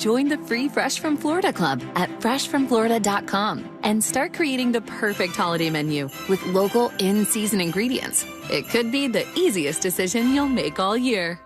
Join the free Fresh from Florida Club at freshfromflorida.com and start creating the perfect holiday menu with local in-season ingredients. It could be the easiest decision you'll make all year.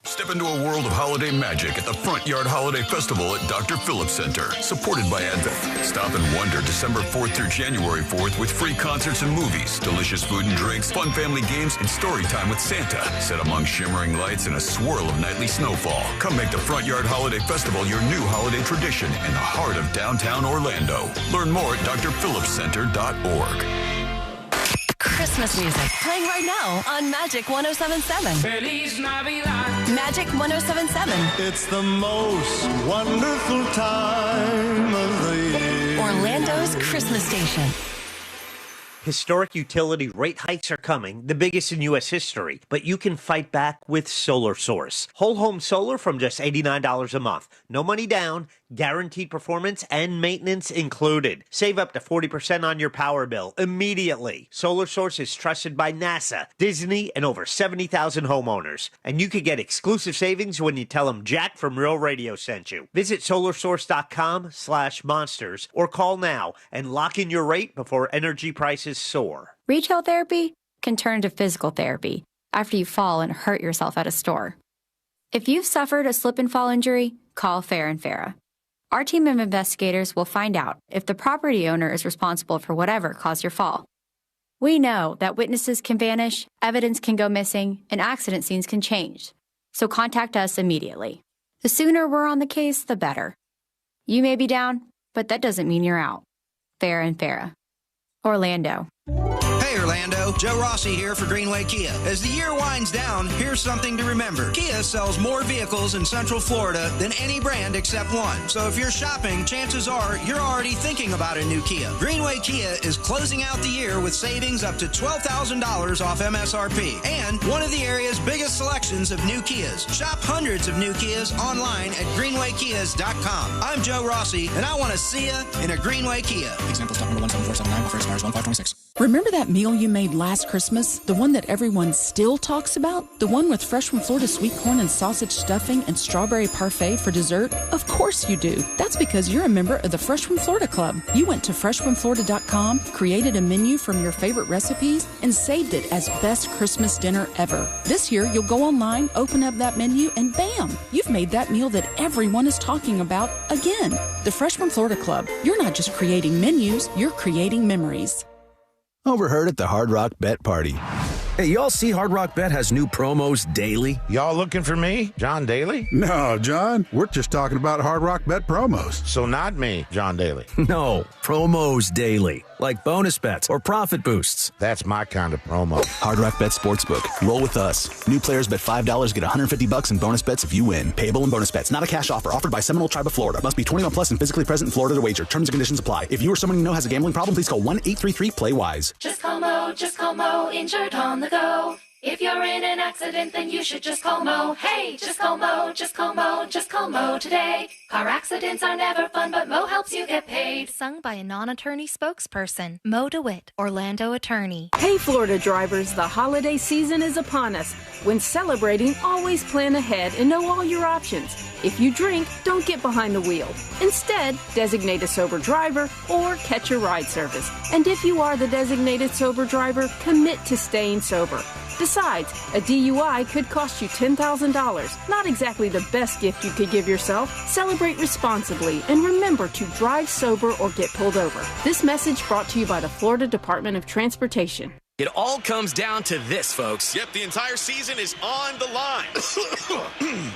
Step into a world of holiday magic at the Front Yard Holiday Festival at Dr. Phillips Center, supported by Advent. Stop and wonder December 4th through January 4th with free concerts and movies, delicious food and drinks, fun family games, and story time with Santa. Set among shimmering lights and a swirl of nightly snowfall. Come make the Front Yard Holiday Festival your new holiday tradition in the heart of downtown Orlando. Learn more at drphillipscenter.org. Christmas music playing right now on Magic 107.7. Feliz Navidad. Magic 107.7. It's the most wonderful time of the year. Orlando's Christmas station. Historic utility rate hikes are coming, the biggest in U.S. history, but you can fight back with Solar Source. Whole home solar from just $89 a month. No money down, guaranteed performance and maintenance included. Save up to 40% on your power bill immediately. Solar Source is trusted by NASA, Disney, and over 70,000 homeowners. And you could get exclusive savings when you tell them Jack from Real Radio sent you. Visit solarsource.com/monsters or call now and lock in your rate before energy prices soar. Retail therapy can turn to physical therapy after you fall and hurt yourself at a store. If you've suffered a slip and fall injury, call Fair & Farah. Our team of investigators will find out if the property owner is responsible for whatever caused your fall. We know that witnesses can vanish, evidence can go missing, and accident scenes can change. So contact us immediately. The sooner we're on the case, the better. You may be down, but that doesn't mean you're out. Fair & Farah. Orlando. Hey Orlando, Joe Rossi here for Greenway Kia. As the year winds down, here's something to remember. Kia sells more vehicles in Central Florida than any brand except one. So if you're shopping, chances are you're already thinking about a new Kia. Greenway Kia is closing out the year with savings up to $12,000 off MSRP and one of the area's biggest selections of new Kias. Shop hundreds of new Kias online at greenwaykias.com. I'm Joe Rossi, and I want to see you in a Greenway Kia. Example stock number 17479, offer expires 1526. Remember that meal you made last Christmas? The one that everyone still talks about? The one with Fresh from Florida sweet corn and sausage stuffing and strawberry parfait for dessert? Of course you do. That's because you're a member of the Fresh from Florida Club. You went to freshfromflorida.com, created a menu from your favorite recipes, and saved it as best Christmas dinner ever. This year, you'll go online, open up that menu, and bam! You've made that meal that everyone is talking about again. The Fresh from Florida Club. You're not just creating menus, you're creating memories. Overheard at the Hard Rock Bet Party. Hey, y'all see Hard Rock Bet has new promos daily? Y'all looking for me, John Daly? No, John. We're just talking about Hard Rock Bet promos. So not me, John Daly. No, promos daily. Like bonus bets or profit boosts. That's my kind of promo. Hard Rock Bet Sportsbook. Roll with us. New players bet $5, get $150 in bonus bets if you win. Payable in bonus bets. Not a cash offer. Offered by Seminole Tribe of Florida. Must be 21 plus and physically present in Florida to wager. Terms and conditions apply. If you or someone you know has a gambling problem, please call 1-833-PLAY-WISE. Just call Mo, injured on the go. If you're in an accident, then you should just call Mo. Hey, just call Mo, just call Mo, just call Mo today. Car accidents are never fun, but Mo helps you get paid. Sung by a non-attorney spokesperson, Mo DeWitt, Orlando attorney. Hey, Florida drivers, the holiday season is upon us. When celebrating, always plan ahead and know all your options. If you drink, don't get behind the wheel. Instead, designate a sober driver or catch a ride service. And if you are the designated sober driver, commit to staying sober. Besides, a DUI could cost you $10,000. Not exactly the best gift you could give yourself. Celebrate responsibly and remember to drive sober or get pulled over. This message brought to you by the Florida Department of Transportation. It all comes down to this, folks. Yep, the entire season is on the line.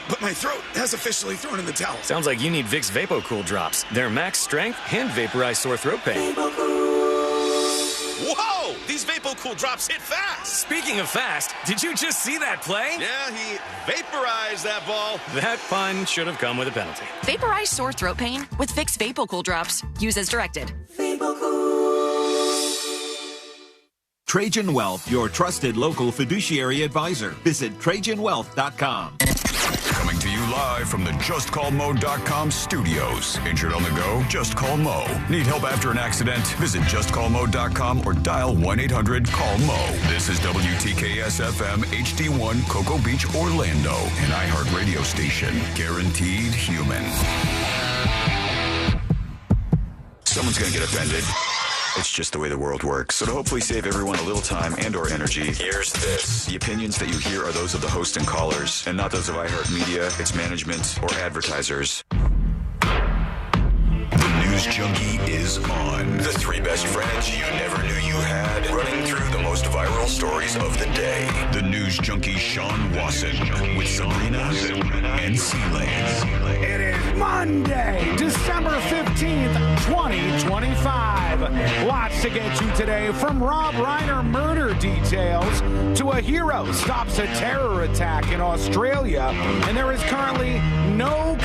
But my throat has officially thrown in the towel. Sounds like you need Vicks VapoCool drops. They're max strength and vaporize sore throat pain. Whoa! These VapoCool drops hit fast. Speaking of fast, did you just see that play? Yeah, he vaporized that ball. That pun should have come with a penalty. Vaporize sore throat pain with Vicks VapoCool drops. Use as directed. Trajan Wealth, your trusted local fiduciary advisor. Visit TrajanWealth.com. Coming to you live from the JustCallMo.com studios. Injured on the go? Just call Mo. Need help after an accident? Visit JustCallMo.com or dial 1-800-CALL-MO. This is WTKS-FM HD1 Cocoa Beach, Orlando, an iHeart radio station. Guaranteed human. Someone's going to get offended. It's just the way the world works. So to hopefully save everyone a little time and or energy, here's this. The opinions that you hear are those of the host and callers, and not those of iHeartMedia, its management, or advertisers. The News Junkie is on. The three best friends you never knew you had, running through the most viral stories of the day. The News Junkie Sean Wasson with Sabrina and C-Lane. It is Monday, December 15th, 2025. Lots to get to today, from Rob Reiner murder details to a hero stops a terror attack in Australia, and there is currently no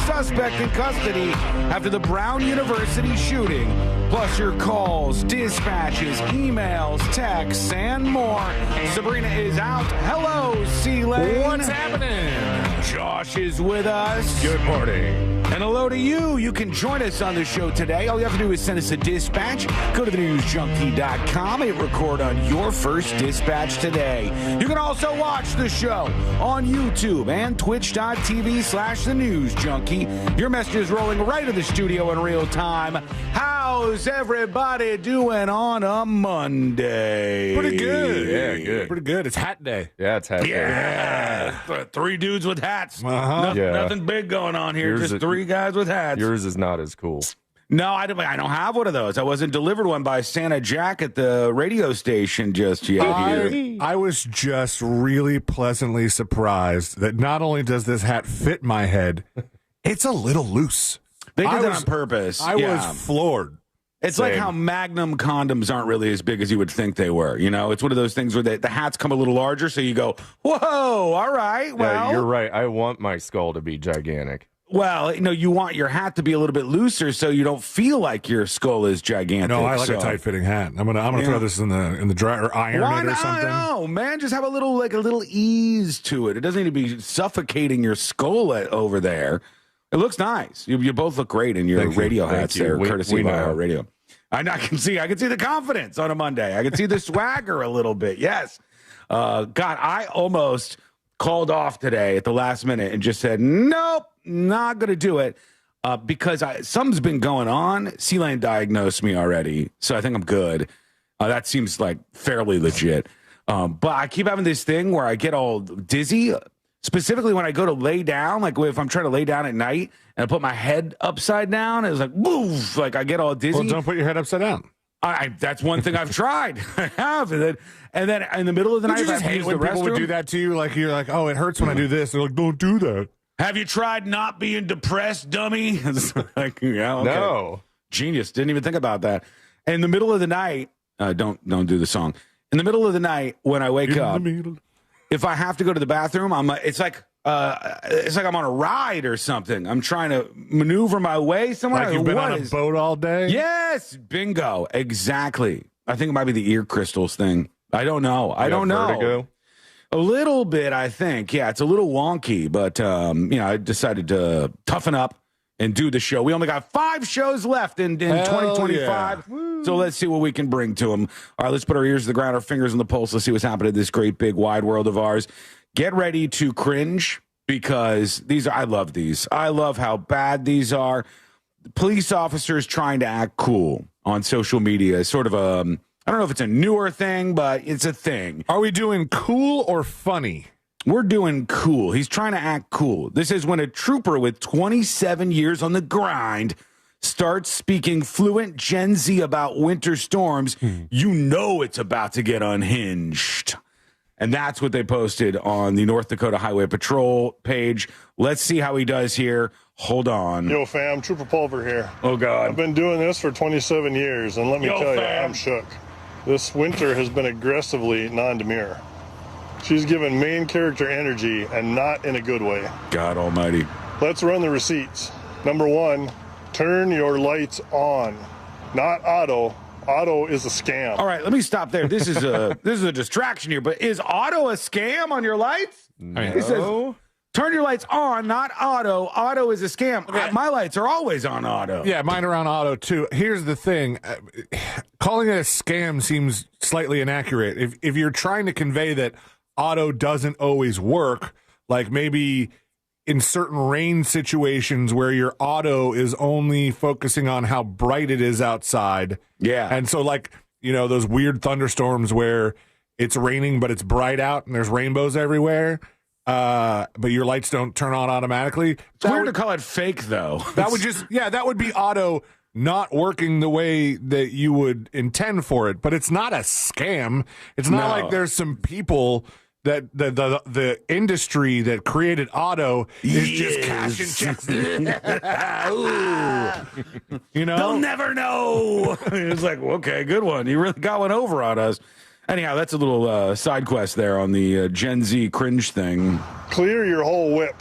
suspect in custody after the Brown University shooting. Plus your calls, dispatches, emails, texts, and more. Sabrina is out. Hello, C-Lane. What's happening? Josh is with us. Good morning. And hello to you. You can join us on the show today. All you have to do is send us a dispatch. Go to thenewsjunkie.com and record on your first dispatch today. You can also watch the show on YouTube and twitch.tv/thenewsjunkie. Your message is rolling right to the studio in real time. How's everybody doing on a Monday? Pretty good. Yeah, good. Pretty good. It's hat day. Yeah, it's hat day. Yeah. Three dudes with hats. Uh-huh. Nothing big going on here. Just three guys with hats. Yours is not as cool. No, I don't have one of those. I wasn't delivered one by Santa Jack at the radio station just yet. I was just really pleasantly surprised that not only does this hat fit my head, it's a little loose. They did that on purpose. I was floored. It's like how Magnum condoms aren't really as big as you would think they were. You know, it's one of those things where the hats come a little larger, so you go, whoa, all right, well. Yeah, you're right. I want my skull to be gigantic. Well, you want your hat to be a little bit looser so you don't feel like your skull is gigantic. No, I like a tight-fitting hat. I'm gonna throw this in the dryer or iron it or something. No, man, just have a little ease to it. It doesn't need to be suffocating your skull over there. It looks nice. You both look great in your radio hats there, courtesy of our radio. I can see the confidence on a Monday. I can see the swagger a little bit. Yes. God, I almost called off today at the last minute and just said, nope, not going to do it because something's been going on. C-Lane diagnosed me already, so I think I'm good. That seems like fairly legit. But I keep having this thing where I get all dizzy, specifically when I go to lay down, like if I'm trying to lay down at night and I put my head upside down, it's like, woof, like I get all dizzy. Well, don't put your head upside down. That's one thing I've tried. I have. And then in the middle of the night, you just hate when people would do that to you. Like, you're like, oh, it hurts when I do this. They're like, don't do that. Have you tried not being depressed, dummy? Like, yeah, okay. No. Genius. Didn't even think about that. In the middle of the night, don't do the song. In the middle of the night, when I wake up, if I have to go to the bathroom, it's like I'm on a ride or something. I'm trying to maneuver my way somewhere. Like you've been on a boat all day? Yes, bingo, exactly. I think it might be the ear crystals thing. I don't know. I don't know. Vertigo? A little bit, I think. Yeah, it's a little wonky, but I decided to toughen up and do the show. We only got 5 shows left in 2025. Yeah. So let's see what we can bring to them. All right, let's put our ears to the ground, our fingers on the pulse. Let's see what's happening in this great, big, wide world of ours. Get ready to cringe because I love these. I love how bad these are. Police officers trying to act cool on social media is sort of I don't know if it's a newer thing, but it's a thing. Are we doing cool or funny? We're doing cool. He's trying to act cool. This is when a trooper with 27 years on the grind starts speaking fluent Gen Z about winter storms. You know it's about to get unhinged. And that's what they posted on the North Dakota Highway Patrol page. Let's see how he does here. Hold on. Yo, fam, Trooper Pulver here. Oh, God. I've been doing this for 27 years, and let me tell you, I'm shook. This winter has been aggressively non-demure. She's given main character energy, and not in a good way. God almighty. Let's run the receipts. Number 1, turn your lights on. Not auto. Auto is a scam. All right, let me stop there. This is a distraction here, but is auto a scam on your lights? No. It says, turn your lights on, not auto. Auto is a scam. Okay. My lights are always on auto. Yeah, mine are on auto, too. Here's the thing. Calling it a scam seems slightly inaccurate. If you're trying to convey that auto doesn't always work, like maybe in certain rain situations where your auto is only focusing on how bright it is outside. Yeah. And so, like, you know, those weird thunderstorms where it's raining, but it's bright out and there's rainbows everywhere, but your lights don't turn on automatically. It's weird to call it fake, though. That would be auto not working the way that you would intend for it, but it's not a scam. It's not like there's some people that the industry that created auto is just cashing checks. You know, they'll never know. It's like, okay, good one. You really got one over on us. Anyhow, that's a little side quest there on the Gen Z cringe thing. Clear your whole whip.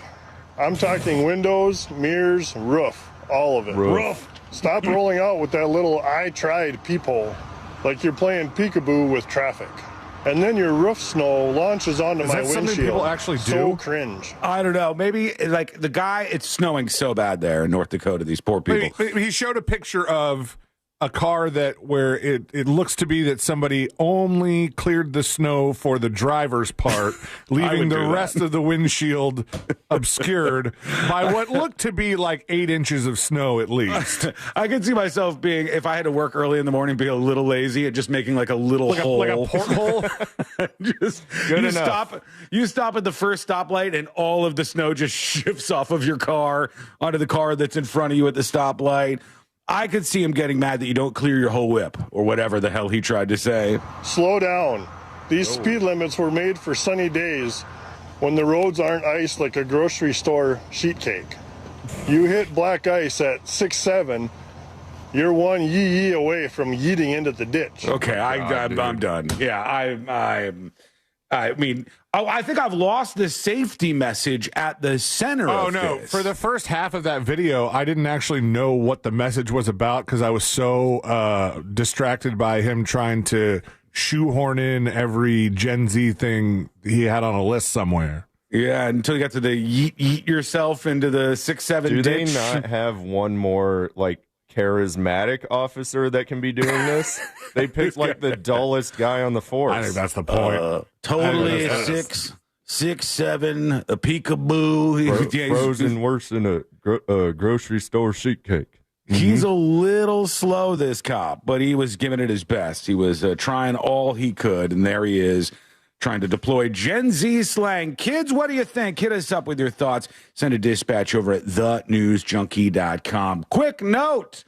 I'm talking windows, mirrors, roof, all of it. Roof. Stop rolling out with that little I tried peephole, like you're playing peekaboo with traffic. And then your roof snow launches onto my windshield. Something people actually do? So cringe. I don't know. Maybe like the guy. It's snowing so bad there in North Dakota. These poor people. He showed a picture of a car where it looks to be that somebody only cleared the snow for the driver's part, leaving the rest of the windshield obscured by what looked to be like 8 inches of snow at least. I can see myself being, if I had to work early in the morning, being a little lazy and just making like a little hole. Like a porthole? Just good enough. You stop at the first stoplight and all of the snow just shifts off of your car onto the car that's in front of you at the stoplight. I could see him getting mad that you don't clear your whole whip or whatever the hell he tried to say. Slow down. These speed limits were made for sunny days when the roads aren't iced like a grocery store sheet cake. You hit black ice at 6-7, you're one yee away from yeeting into the ditch. Okay, I'm done. Yeah, I mean, I think I've lost the safety message at the center of this. For the first half of that video, I didn't actually know what the message was about because I was so distracted by him trying to shoehorn in every Gen Z thing he had on a list somewhere. Yeah, until you got to the yeet yourself into the 6-7 Do ditch. they not have one more, like, charismatic officer that can be doing this? They picked like the dullest guy on the force. I think that's the point. Totally 6-7, a peekaboo. Frozen worse than a grocery store sheet cake. He's a little slow, this cop, but he was giving it his best. He was trying all he could, and there he is, trying to deploy Gen Z slang. Kids, what do you think? Hit us up with your thoughts. Send a dispatch over at thenewsjunkie.com. Quick note,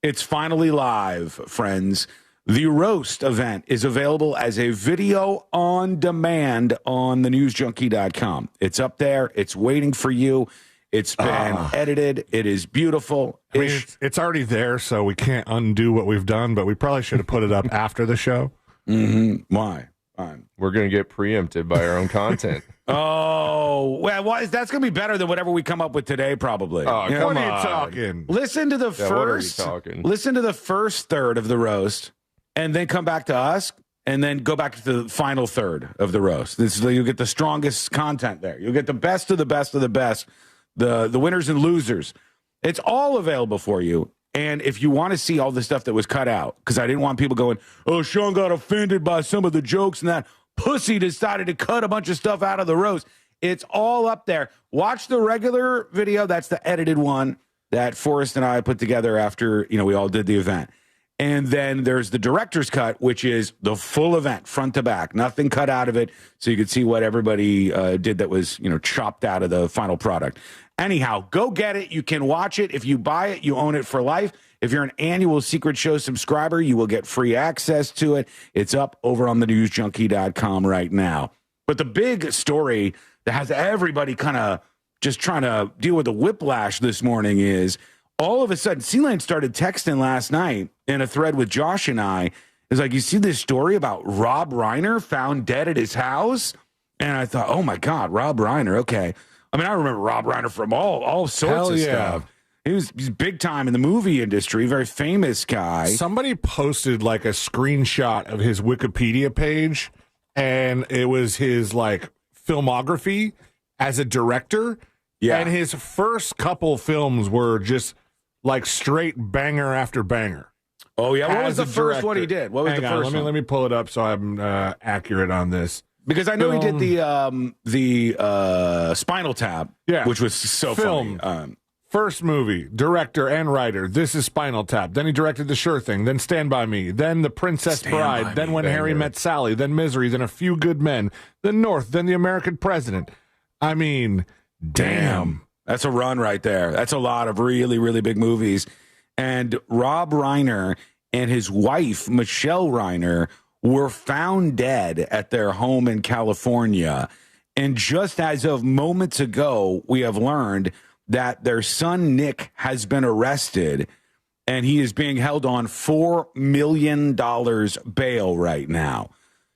it's finally live, friends. The Roast event is available as a video on demand on thenewsjunkie.com. It's up there. It's waiting for you. It's been edited. It is beautiful. I mean, it's already there, so we can't undo what we've done, but we probably should have put it up after the show. Mm-hmm. Why? We're going to get preempted by our own content. Oh, well, that's going to be better than whatever we come up with today, probably. Oh, what are you talking? Listen to the first third of the roast, and then come back to us, and then go back to the final third of the roast. You'll get the strongest content there. You'll get the best of the best of the best, the winners and losers. It's all available for you. And if you want to see all the stuff that was cut out, because I didn't want people going, oh, Sean got offended by some of the jokes and that pussy decided to cut a bunch of stuff out of the roast. It's all up there. Watch the regular video. That's the edited one that Forrest and I put together after, we all did the event. And then there's the director's cut, which is the full event, front to back, nothing cut out of it. So you could see what everybody did that was, chopped out of the final product. Anyhow, go get it. You can watch it. If you buy it, you own it for life. If you're an annual Secret Show subscriber, you will get free access to it. It's up over on thenewsjunkie.com right now. But the big story that has everybody kind of just trying to deal with the whiplash this morning is all of a sudden, C-Lane started texting last night in a thread with Josh and I. It's like, you see this story about Rob Reiner found dead at his house? And I thought, oh, my God, Rob Reiner, okay. I mean, I remember Rob Reiner from all sorts of stuff. He's big time in the movie industry, very famous guy. Somebody posted like a screenshot of his Wikipedia page, and it was his filmography as a director. Yeah. And his first couple films were just straight banger after banger. Oh, yeah. What was the first one he did? What was the first one? Let me pull it up so I'm accurate on this. Because I know he did the Spinal Tap, which was so Film. funny. First movie, director and writer. This is Spinal Tap. Then he directed The Sure Thing. Then Stand By Me. Then The Princess Bride. Then When Harry Met Sally. Then Misery. Then A Few Good Men. Then North. Then The American President. I mean, damn. That's a run right there. That's a lot of really, really big movies. And Rob Reiner and his wife, Michelle Reiner, were found dead at their home in California. And just as of moments ago, we have learned that their son, Nick, has been arrested, and he is being held on $4 million bail right now.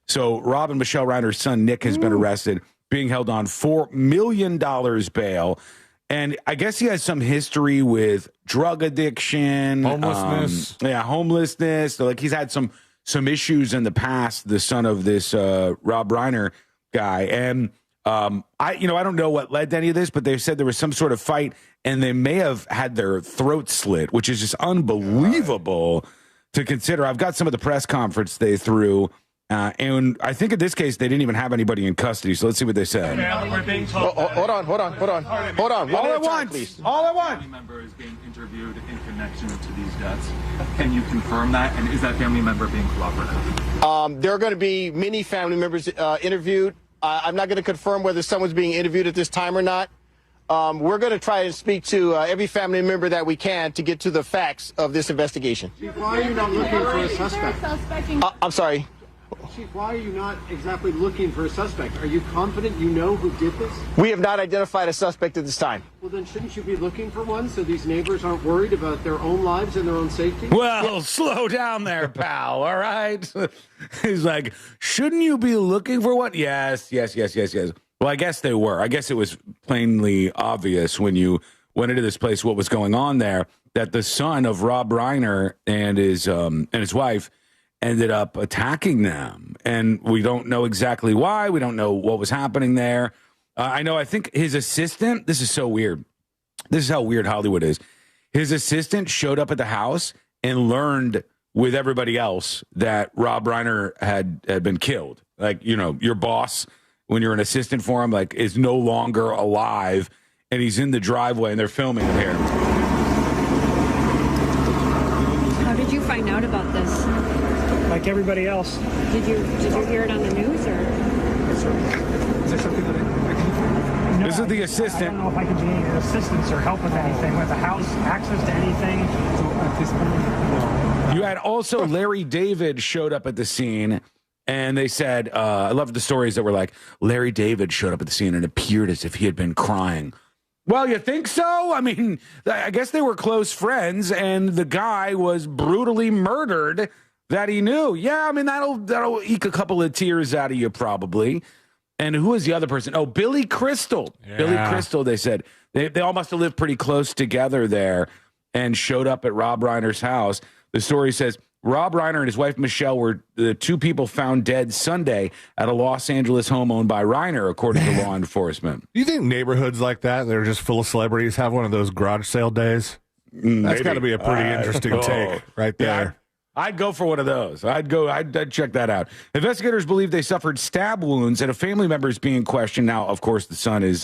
So Rob and Michelle Reiner's son, Nick, has been arrested, being held on $4 million bail. And I guess he has some history with drug addiction. Homelessness. Homelessness. So, like, he's had some issues in the past, the son of this Rob Reiner guy. And I don't know what led to any of this, but they said there was some sort of fight, and they may have had their throat slit, which is just unbelievable to consider. I've got some of the press conference they threw, and I think in this case they didn't even have anybody in custody. So let's see what they said. Hold on. All at once. All at once. Family member is being interviewed in connection to these deaths. Can you confirm that? And is that family member being cooperative? There are going to be many family members interviewed. I'm not going to confirm whether someone's being interviewed at this time or not. We're going to try and speak to every family member that we can to get to the facts of this investigation. Chief, why are you not looking for a suspect? I'm sorry. Chief, why are you not exactly looking for a suspect? Are you confident you know who did this? We have not identified a suspect at this time. Well, then shouldn't you be looking for one so these neighbors aren't worried about their own lives and their own safety? Well, slow down there, pal, all right? He's like, shouldn't you be looking for one? Yes. Well, I guess they were. I guess it was plainly obvious when you went into this place what was going on there, that the son of Rob Reiner and his wife ended up attacking them. And we don't know exactly why. We don't know what was happening there. I think his assistant, this is so weird. This is how weird Hollywood is. His assistant showed up at the house and learned with everybody else that Rob Reiner had been killed. Like, your boss, when you're an assistant for him, like, is no longer alive, and he's in the driveway and they're filming him here. How did you find out about this? Like everybody else. Did you hear it on the news, or? Is there something that I can do? This is the assistant. I don't know if I can be any assistance or help with anything, with the house, access to anything. So at this point, you had also Larry David showed up at the scene, and they said, I loved the stories that were like, Larry David showed up at the scene and appeared as if he had been crying. Well, you think so? I mean, I guess they were close friends, and the guy was brutally murdered that he knew. Yeah, I mean, that'll eke a couple of tears out of you probably. And who is the other person? Oh, Billy Crystal. Yeah. Billy Crystal, they said. They all must have lived pretty close together there and showed up at Rob Reiner's house. The story says Rob Reiner and his wife Michelle were the two people found dead Sunday at a Los Angeles home owned by Reiner, according to law enforcement. Do you think neighborhoods like that, they're just full of celebrities, have one of those garage sale days? That's got to be a pretty interesting take right there. Yeah, I'd go for one of those. I'd check that out. Investigators believe they suffered stab wounds, and a family member is being questioned. Now, of course, the son has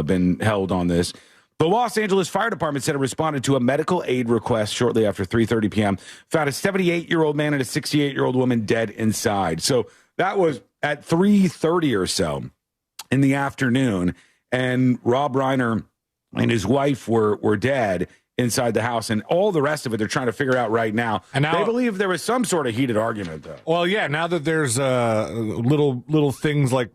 been held on this. The Los Angeles Fire Department said it responded to a medical aid request shortly after 3:30 p.m., found a 78-year-old man and a 68-year-old woman dead inside. So that was at 3:30 or so in the afternoon, and Rob Reiner and his wife were dead inside the house, and all the rest of it they're trying to figure out right now. And now, they believe there was some sort of heated argument, though. Well, yeah, now that there's little things like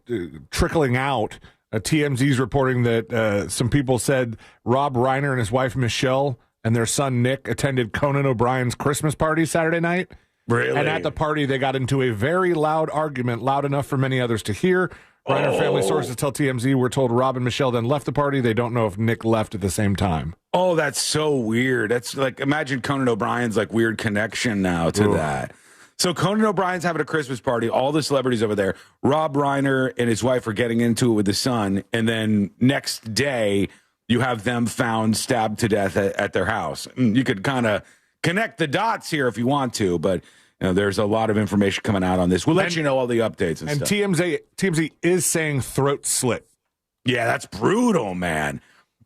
trickling out, TMZ's reporting that some people said Rob Reiner and his wife Michelle and their son Nick attended Conan O'Brien's Christmas party Saturday night. Really? And at the party, they got into a very loud argument, loud enough for many others to hear. Reiner family sources tell TMZ we're told Rob and Michelle then left the party. They don't know if Nick left at the same time. Oh, that's so weird. That's like, imagine Conan O'Brien's like weird connection now to that. So Conan O'Brien's having a Christmas party, all the celebrities over there. Rob Reiner and his wife are getting into it with the son, and then next day you have them found stabbed to death at their house. You could kind of connect the dots here if you want to, but there's a lot of information coming out on this. We'll let you know all the updates and stuff. TMZ is saying throat slit. Yeah, that's brutal, man.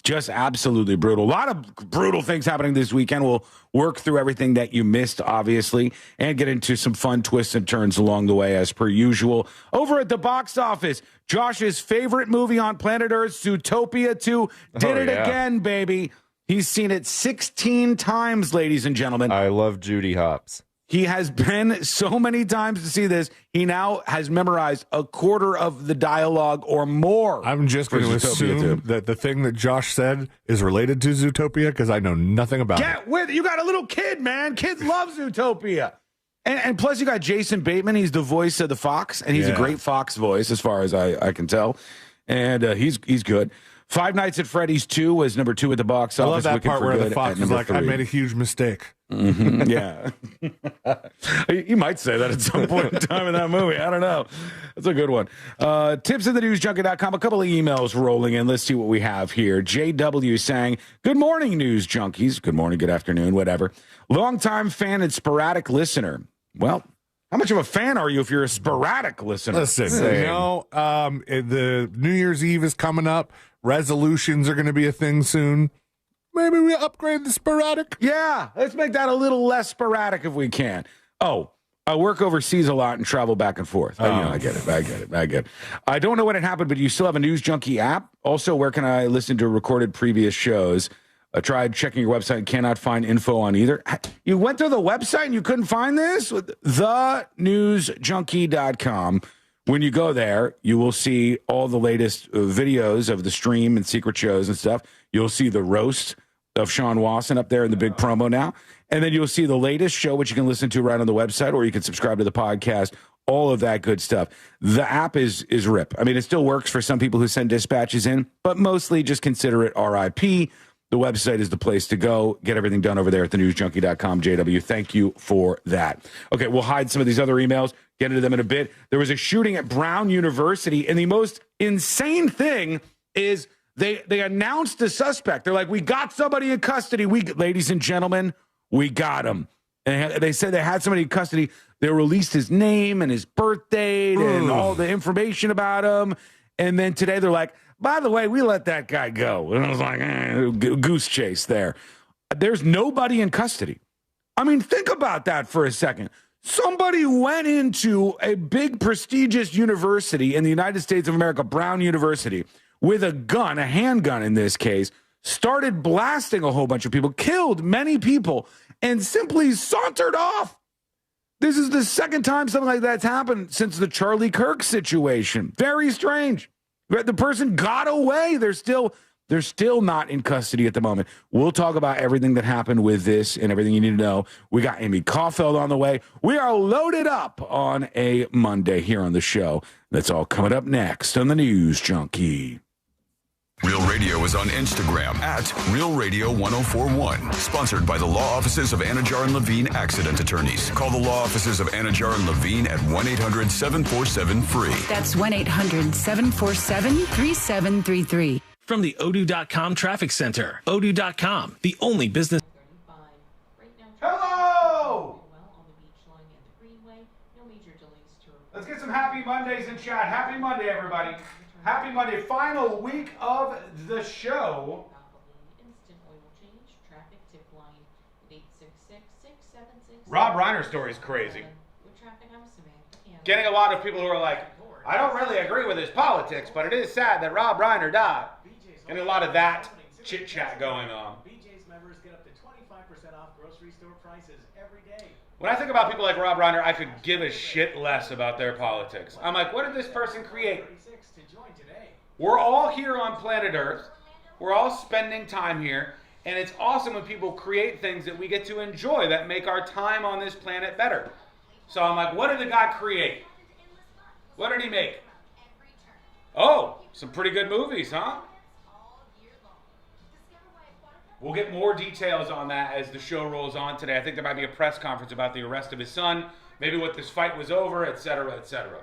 Just absolutely brutal. A lot of brutal things happening this weekend. We'll work through everything that you missed, obviously, and get into some fun twists and turns along the way, as per usual. Over at the box office, Josh's favorite movie on planet Earth, Zootopia 2, did it again, baby. He's seen it 16 times, ladies and gentlemen. I love Judy Hopps. He has been so many times to see this. He now has memorized a quarter of the dialogue or more. I'm just going to assume that the thing that Josh said is related to Zootopia because I know nothing about it. You got a little kid, man. Kids love Zootopia. And plus, you got Jason Bateman. He's the voice of the fox, and he's a great fox voice as far as I can tell. And he's good. Five Nights at Freddy's 2 was number 2 at the box office. I love that Wicked part for where Good the fox at is like, number 3. I made a huge mistake. Mm-hmm. Yeah. You might say that at some point in time in that movie. I don't know. That's a good one. Tipsinthenewsjunkie.com. A couple of emails rolling in. Let's see what we have here. JW saying, good morning, news junkies. Good morning, good afternoon, whatever. Longtime fan and sporadic listener. Well, how much of a fan are you if you're a sporadic listener? Listen, the New Year's Eve is coming up. Resolutions are going to be a thing soon. Maybe we upgrade the sporadic. Yeah, let's make that a little less sporadic if we can. Oh, I work overseas a lot and travel back and forth. I get it. I don't know when it happened, but you still have a News Junkie app. Also, where can I listen to recorded previous shows? I tried checking your website and cannot find info on either. You went to the website and you couldn't find this? TheNewsJunkie.com. When you go there, you will see all the latest videos of the stream and secret shows and stuff. You'll see the roast of Sean Wasson up there in the big promo now. And then you'll see the latest show, which you can listen to right on the website, or you can subscribe to the podcast, all of that good stuff. The app is rip. I mean, it still works for some people who send dispatches in, but mostly just consider it RIP. The website is the place to go. Get everything done over there at thenewsjunkie.com. JW, thank you for that. Okay, we'll hide some of these other emails, get into them in a bit. There was a shooting at Brown University, and the most insane thing is they announced the suspect. They're like, we got somebody in custody. Ladies and gentlemen, we got him. And they said they had somebody in custody. They released his name and his birth date and all the information about him. And then today they're like, by the way, we let that guy go. And I was like, goose chase there. There's nobody in custody. I mean, think about that for a second. Somebody went into a big prestigious university in the United States of America, Brown University, with a gun, a handgun in this case, started blasting a whole bunch of people, killed many people, and simply sauntered off. This is the second time something like that's happened since the Charlie Kirk situation. Very strange. The person got away. They're still not in custody at the moment. We'll talk about everything that happened with this and everything you need to know. We got Amy Caulfield on the way. We are loaded up on a Monday here on the show. That's all coming up next on the News Junkie. Real Radio is on Instagram at Real Radio 1041. Sponsored by the law offices of Anajar and Levine Accident Attorneys. Call the law offices of Anajar and Levine at 1-800-747-FREE. That's 1-800-747-3733. From the Odoo.com Traffic Center. Odoo.com, the only business. Hello! Let's get some happy Mondays in chat. Happy Monday, everybody. Happy Monday. Final week of the show. Rob Reiner's story is crazy. Getting a lot of people who are like, I don't really agree with his politics, but it is sad that Rob Reiner died. Getting a lot of that chit-chat going on. BJ's members get up to 25% off grocery store prices every day. When I think about people like Rob Reiner, I could give a shit less about their politics. I'm like, what did this person create? We're all here on planet Earth. We're all spending time here. And it's awesome when people create things that we get to enjoy that make our time on this planet better. So I'm like, what did the guy create? What did he make? Oh, some pretty good movies, huh? We'll get more details on that as the show rolls on today. I think there might be a press conference about the arrest of his son, maybe what this fight was over, etc., etc.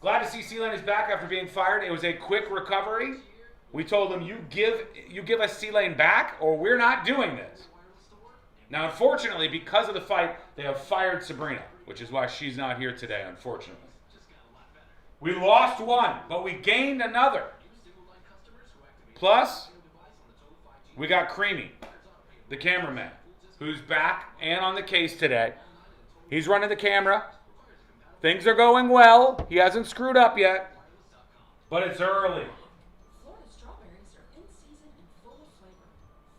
Glad to see C-Lane is back after being fired. It was a quick recovery. We told him, you give us C-Lane back or we're not doing this. Now, unfortunately, because of the fight, they have fired Sabrina, which is why she's not here today, unfortunately. We lost one, but we gained another. Plus, we got Creamy, the cameraman, who's back and on the case today. He's running the camera. Things are going well. He hasn't screwed up yet, but it's early. Florida strawberries are in season and full of flavor.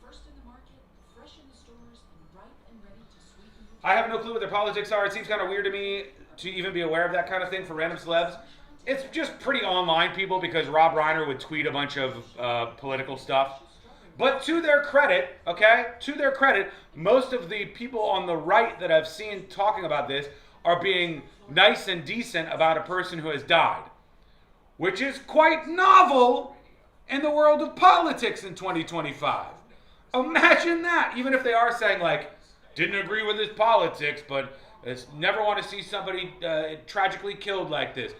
First in the market, fresh in the stores, and ripe and ready to sweeten. I have no clue what their politics are. It seems kind of weird to me to even be aware of that kind of thing for random celebs. It's just pretty online people because Rob Reiner would tweet a bunch of political stuff. But to their credit, okay, to their credit, most of the people on the right that I've seen talking about this are being nice and decent about a person who has died, which is quite novel in the world of politics in 2025. Imagine that, even if they are saying, like, didn't agree with his politics, but never want to see somebody tragically killed like this.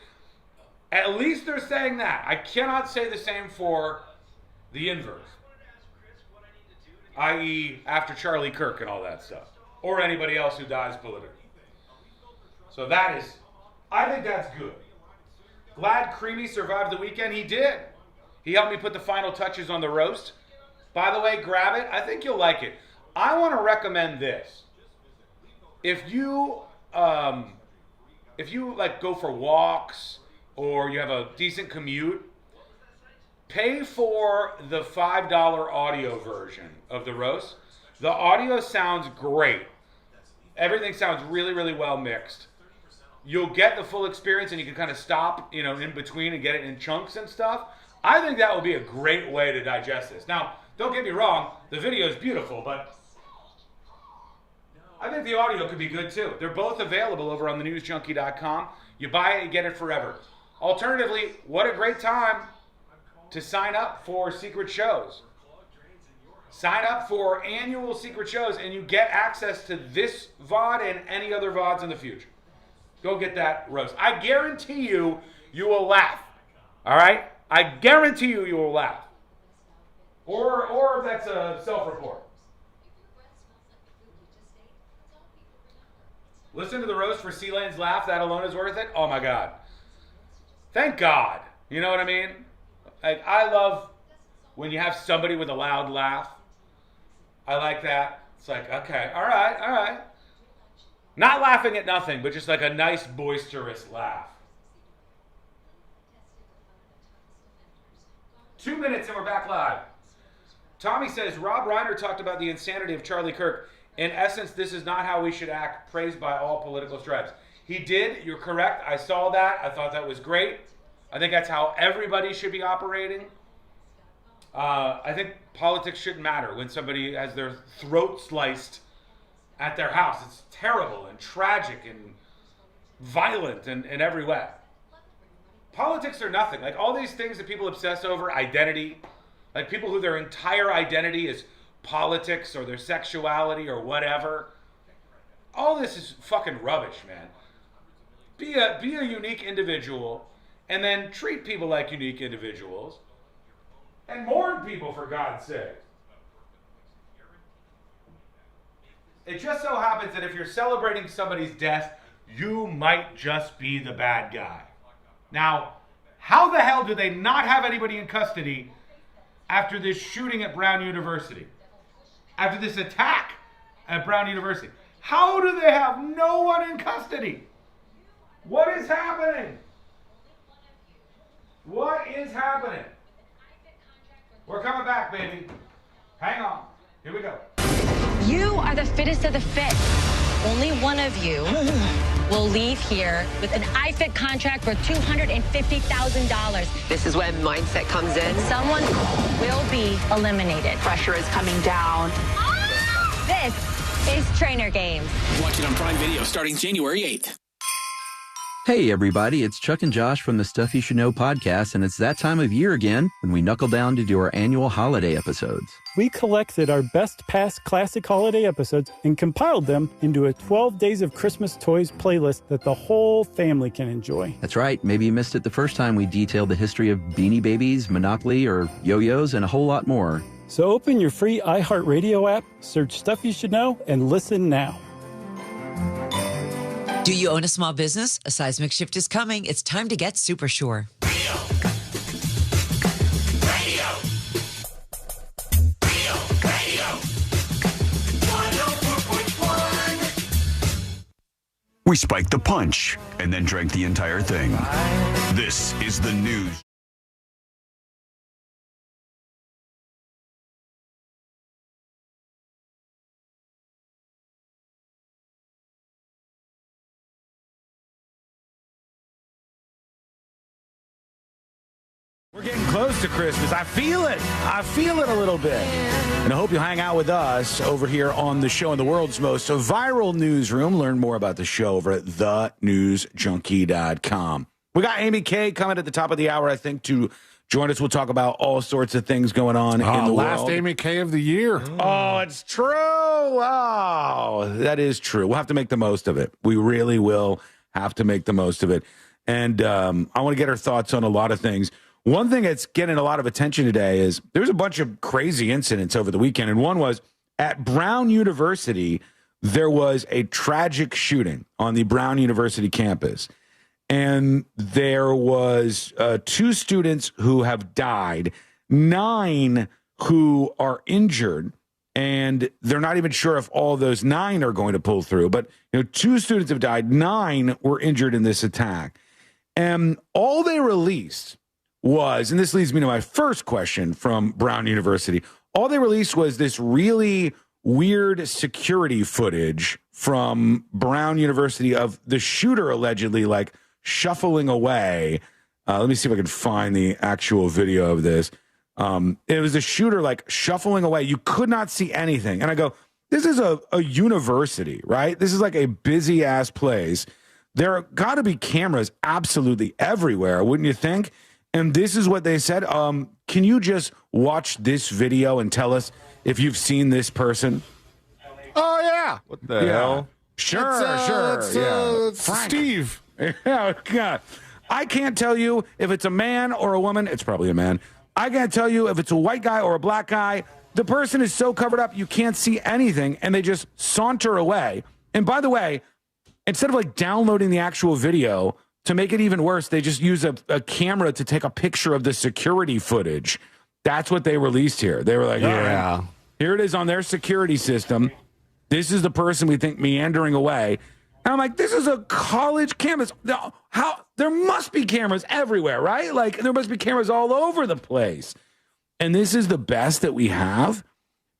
At least they're saying that. I cannot say the same for the inverse, i.e. after Charlie Kirk and all that stuff, or anybody else who dies politically. So that is, I think that's good. Glad Creamy survived the weekend. He did. He helped me put the final touches on the roast. By the way, grab it. I think you'll like it. I want to recommend this. If you like go for walks or you have a decent commute, pay for the $5 audio version of the roast. The audio sounds great. Everything sounds really, really well mixed. You'll get the full experience and you can kind of stop, in between and get it in chunks and stuff. I think that would be a great way to digest this. Now, don't get me wrong, the video is beautiful, but I think the audio could be good too. They're both available over on thenewsjunkie.com. You buy it, you get it forever. Alternatively, what a great time to sign up for secret shows. Sign up for annual secret shows and you get access to this VOD and any other VODs in the future. Go get that roast. I guarantee you will laugh. All right? I guarantee you will laugh. Or that's a self-report. Listen to the roast for C-Lane's laugh. That alone is worth it. Oh, my God. Thank God. You know what I mean? I love when you have somebody with a loud laugh. I like that. It's like, okay, all right. Not laughing at nothing, but just like a nice, boisterous laugh. 2 minutes and we're back live. Tommy says, Rob Reiner talked about the insanity of Charlie Kirk. In essence, this is not how we should act, praised by all political stripes. He did, you're correct. I saw that. I thought that was great. I think that's how everybody should be operating. I think politics shouldn't matter when somebody has their throat sliced at their house. It's terrible and tragic and violent in every way. Politics are nothing. Like all these things that people obsess over, identity, like people who their entire identity is politics or their sexuality or whatever. All this is fucking rubbish, man. Be a unique individual and then treat people like unique individuals and mourn people, for God's sake. It just so happens that if you're celebrating somebody's death, you might just be the bad guy. Now, how the hell do they not have anybody in custody after this shooting at Brown University? After this attack at Brown University? How do they have no one in custody? What is happening? What is happening? We're coming back, baby. Hang on. Here we go. You are the fittest of the fit. Only one of you will leave here with an iFit contract for $250,000. This is when mindset comes in. Someone will be eliminated. Pressure is coming down. This is Trainer Games. Watch it on Prime Video starting January 8th. Hey, everybody, it's Chuck and Josh from the Stuff You Should Know podcast, and it's that time of year again when we knuckle down to do our annual holiday episodes. We collected our best past classic holiday episodes and compiled them into a 12 Days of Christmas Toys playlist that the whole family can enjoy. That's right. Maybe you missed it the first time we detailed the history of Beanie Babies, Monopoly, or yo-yos, and a whole lot more. So open your free iHeartRadio app, search Stuff You Should Know, and listen now. Do you own a small business? A seismic shift is coming. It's time to get super sure. We spiked the punch and then drank the entire thing. This is the news. We're getting close to Christmas. I feel it. I feel it a little bit. And I hope you'll hang out with us over here on the show in the world's most viral newsroom. Learn more about the show over at thenewsjunkie.com. We got Amy Kay coming at the top of the hour, I think, to join us. We'll talk about all sorts of things going on in the last world. Amy Kay of the year. Oh, it's true. Oh, that is true. We'll have to make the most of it. We really will have to make the most of it. And I want to get her thoughts on a lot of things. One thing that's getting a lot of attention today is there's a bunch of crazy incidents over the weekend. And one was at Brown University, there was a tragic shooting on the Brown University campus. And there was 2 students who have died, 9 who are injured. And they're not even sure if all those 9 are going to pull through. But 2 students have died, 9 were injured in this attack. And all they released was, and this leads me to my first question from Brown University, all they released was this really weird security footage from Brown University of the shooter allegedly like shuffling away. Let me see if I can find the actual video of this. It was the shooter like shuffling away. You could not see anything. And I go, this is a university, right? This is like a busy ass place. There got to be cameras absolutely everywhere, wouldn't you think? And this is what they said. Can you just watch this video and tell us if you've seen this person? Oh, yeah. What the hell? Sure. It's Steve. Yeah. I can't tell you if it's a man or a woman. It's probably a man. I can't tell you if it's a white guy or a black guy. The person is so covered up, you can't see anything, and they just saunter away. And by the way, instead of like downloading the actual video, to make it even worse, they just use a camera to take a picture of the security footage. That's what they released here. They were like, yeah, right, here it is on their security system. This is the person we think meandering away. And I'm like, this is a college campus. How there must be cameras everywhere, right? Like there must be cameras all over the place. And this is the best that we have.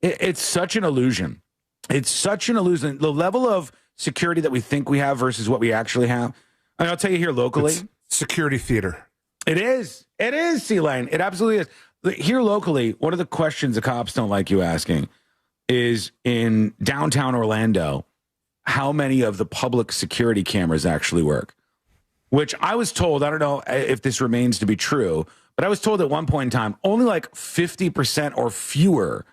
It's such an illusion. It's such an illusion. The level of security that we think we have versus what we actually have. And I'll tell you here locally. It's security theater. It is. It is, C-Lane. It absolutely is. Here locally, one of the questions the cops don't like you asking is in downtown Orlando, how many of the public security cameras actually work? Which I was told, I don't know if this remains to be true, but I was told at one point in time, only like 50% or fewer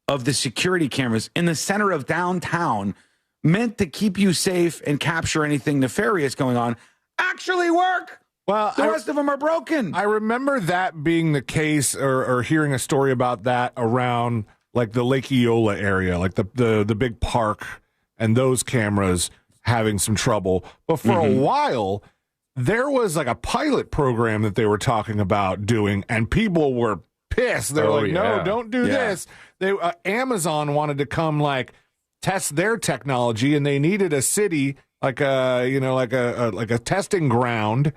of the security cameras in the center of downtown meant to keep you safe and capture anything nefarious going on actually work. Well, the rest of them are broken. I remember that being the case, or hearing a story about that around like the Lake Eola area, like the big park, and those cameras having some trouble. But for a while, there was like a pilot program that they were talking about doing, and people were pissed. They're like, no, don't do this. They Amazon wanted to come like test their technology, and they needed a city like a testing ground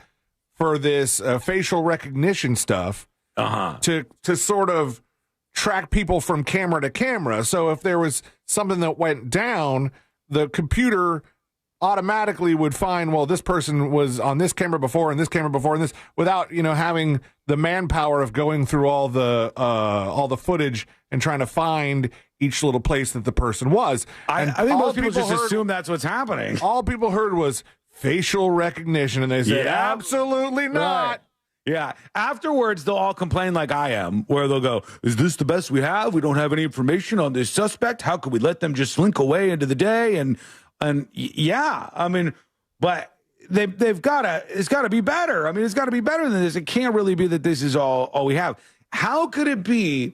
for this facial recognition stuff to sort of track people from camera to camera. So if there was something that went down, the computer automatically would find, well, this person was on this camera before and this camera before and this, without having the manpower of going through all the footage and trying to find each little place that the person was. I think most people just assume that's what's happening. All people heard was facial recognition, and they said, absolutely not. Right. Yeah. Afterwards, they'll all complain like I am, where they'll go, is this the best we have? We don't have any information on this suspect. How could we let them just slink away into the day? And yeah, I mean, but it's got to be better. I mean, it's got to be better than this. It can't really be that this is all we have. How could it be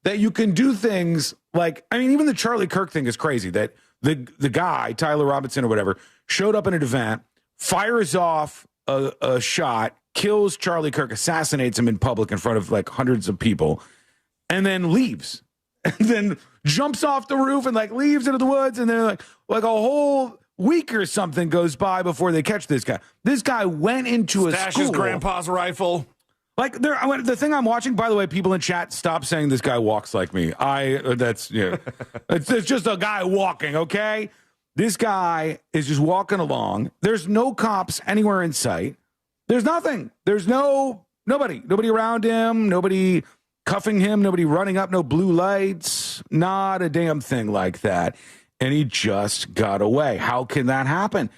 that you can do things like, I mean, even the Charlie Kirk thing is crazy, that the guy, Tyler Robinson or whatever, showed up in an event, fires off a shot, kills Charlie Kirk, assassinates him in public in front of like hundreds of people, and then leaves. And then jumps off the roof and like leaves into the woods, and then like a whole week or something goes by before they catch this guy. This guy went into a school. Stashes grandpa's rifle. Like the thing I'm watching, by the way, people in chat, stop saying this guy walks like me. It's just a guy walking, okay? This guy is just walking along. There's no cops anywhere in sight. There's nothing. There's nobody around him, nobody cuffing him, nobody running up, no blue lights, not a damn thing like that. And he just got away. How can that happen?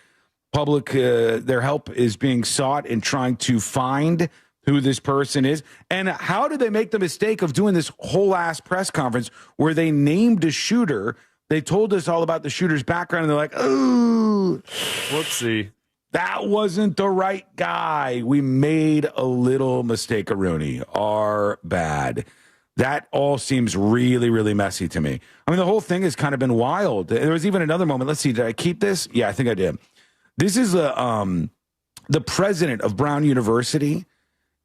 Public, their help is being sought in trying to find who this person is. And how did they make the mistake of doing this whole ass press conference where they named a shooter? They told us all about the shooter's background, and they're like, oh, whoopsie. That wasn't the right guy. We made a little mistake-a-rooney. Our bad. That all seems really, really messy to me. I mean, the whole thing has kind of been wild. There was even another moment. Let's see. Did I keep this? Yeah, I think I did. This is the president of Brown University,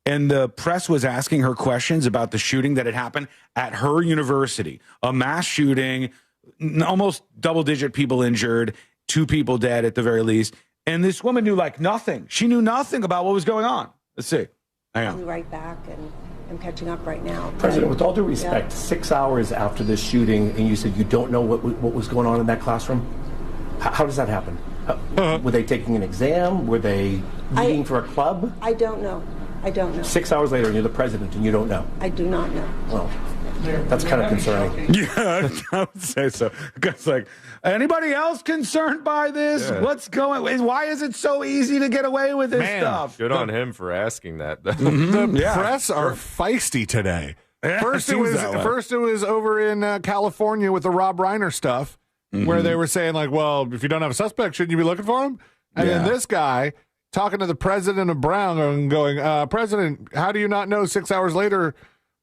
and the press was asking her questions about the shooting that had happened at her university. A mass shooting, almost double-digit people injured, 2 people dead at the very least. And this woman knew like nothing. She knew nothing about what was going on. Let's see. Hang on. I'll be right back, and I'm catching up right now. President, with all due respect, 6 hours after this shooting, and you said you don't know what was going on in that classroom? How does that happen? Were they taking an exam? Were they meeting for a club? I don't know. 6 hours later, and you're the president, and you don't know. I do not know. Well, that's kind of concerning. Yeah, I would say so. Because, like, anybody else concerned by this? Yeah. What's going? Why is it so easy to get away with this stuff? Good on him for asking that. The press are feisty today. Yeah, first it was over in California with the Rob Reiner stuff, where they were saying like, well, if you don't have a suspect, shouldn't you be looking for him? And then this guy talking to the president of Brown and going, President, how do you not know 6 hours later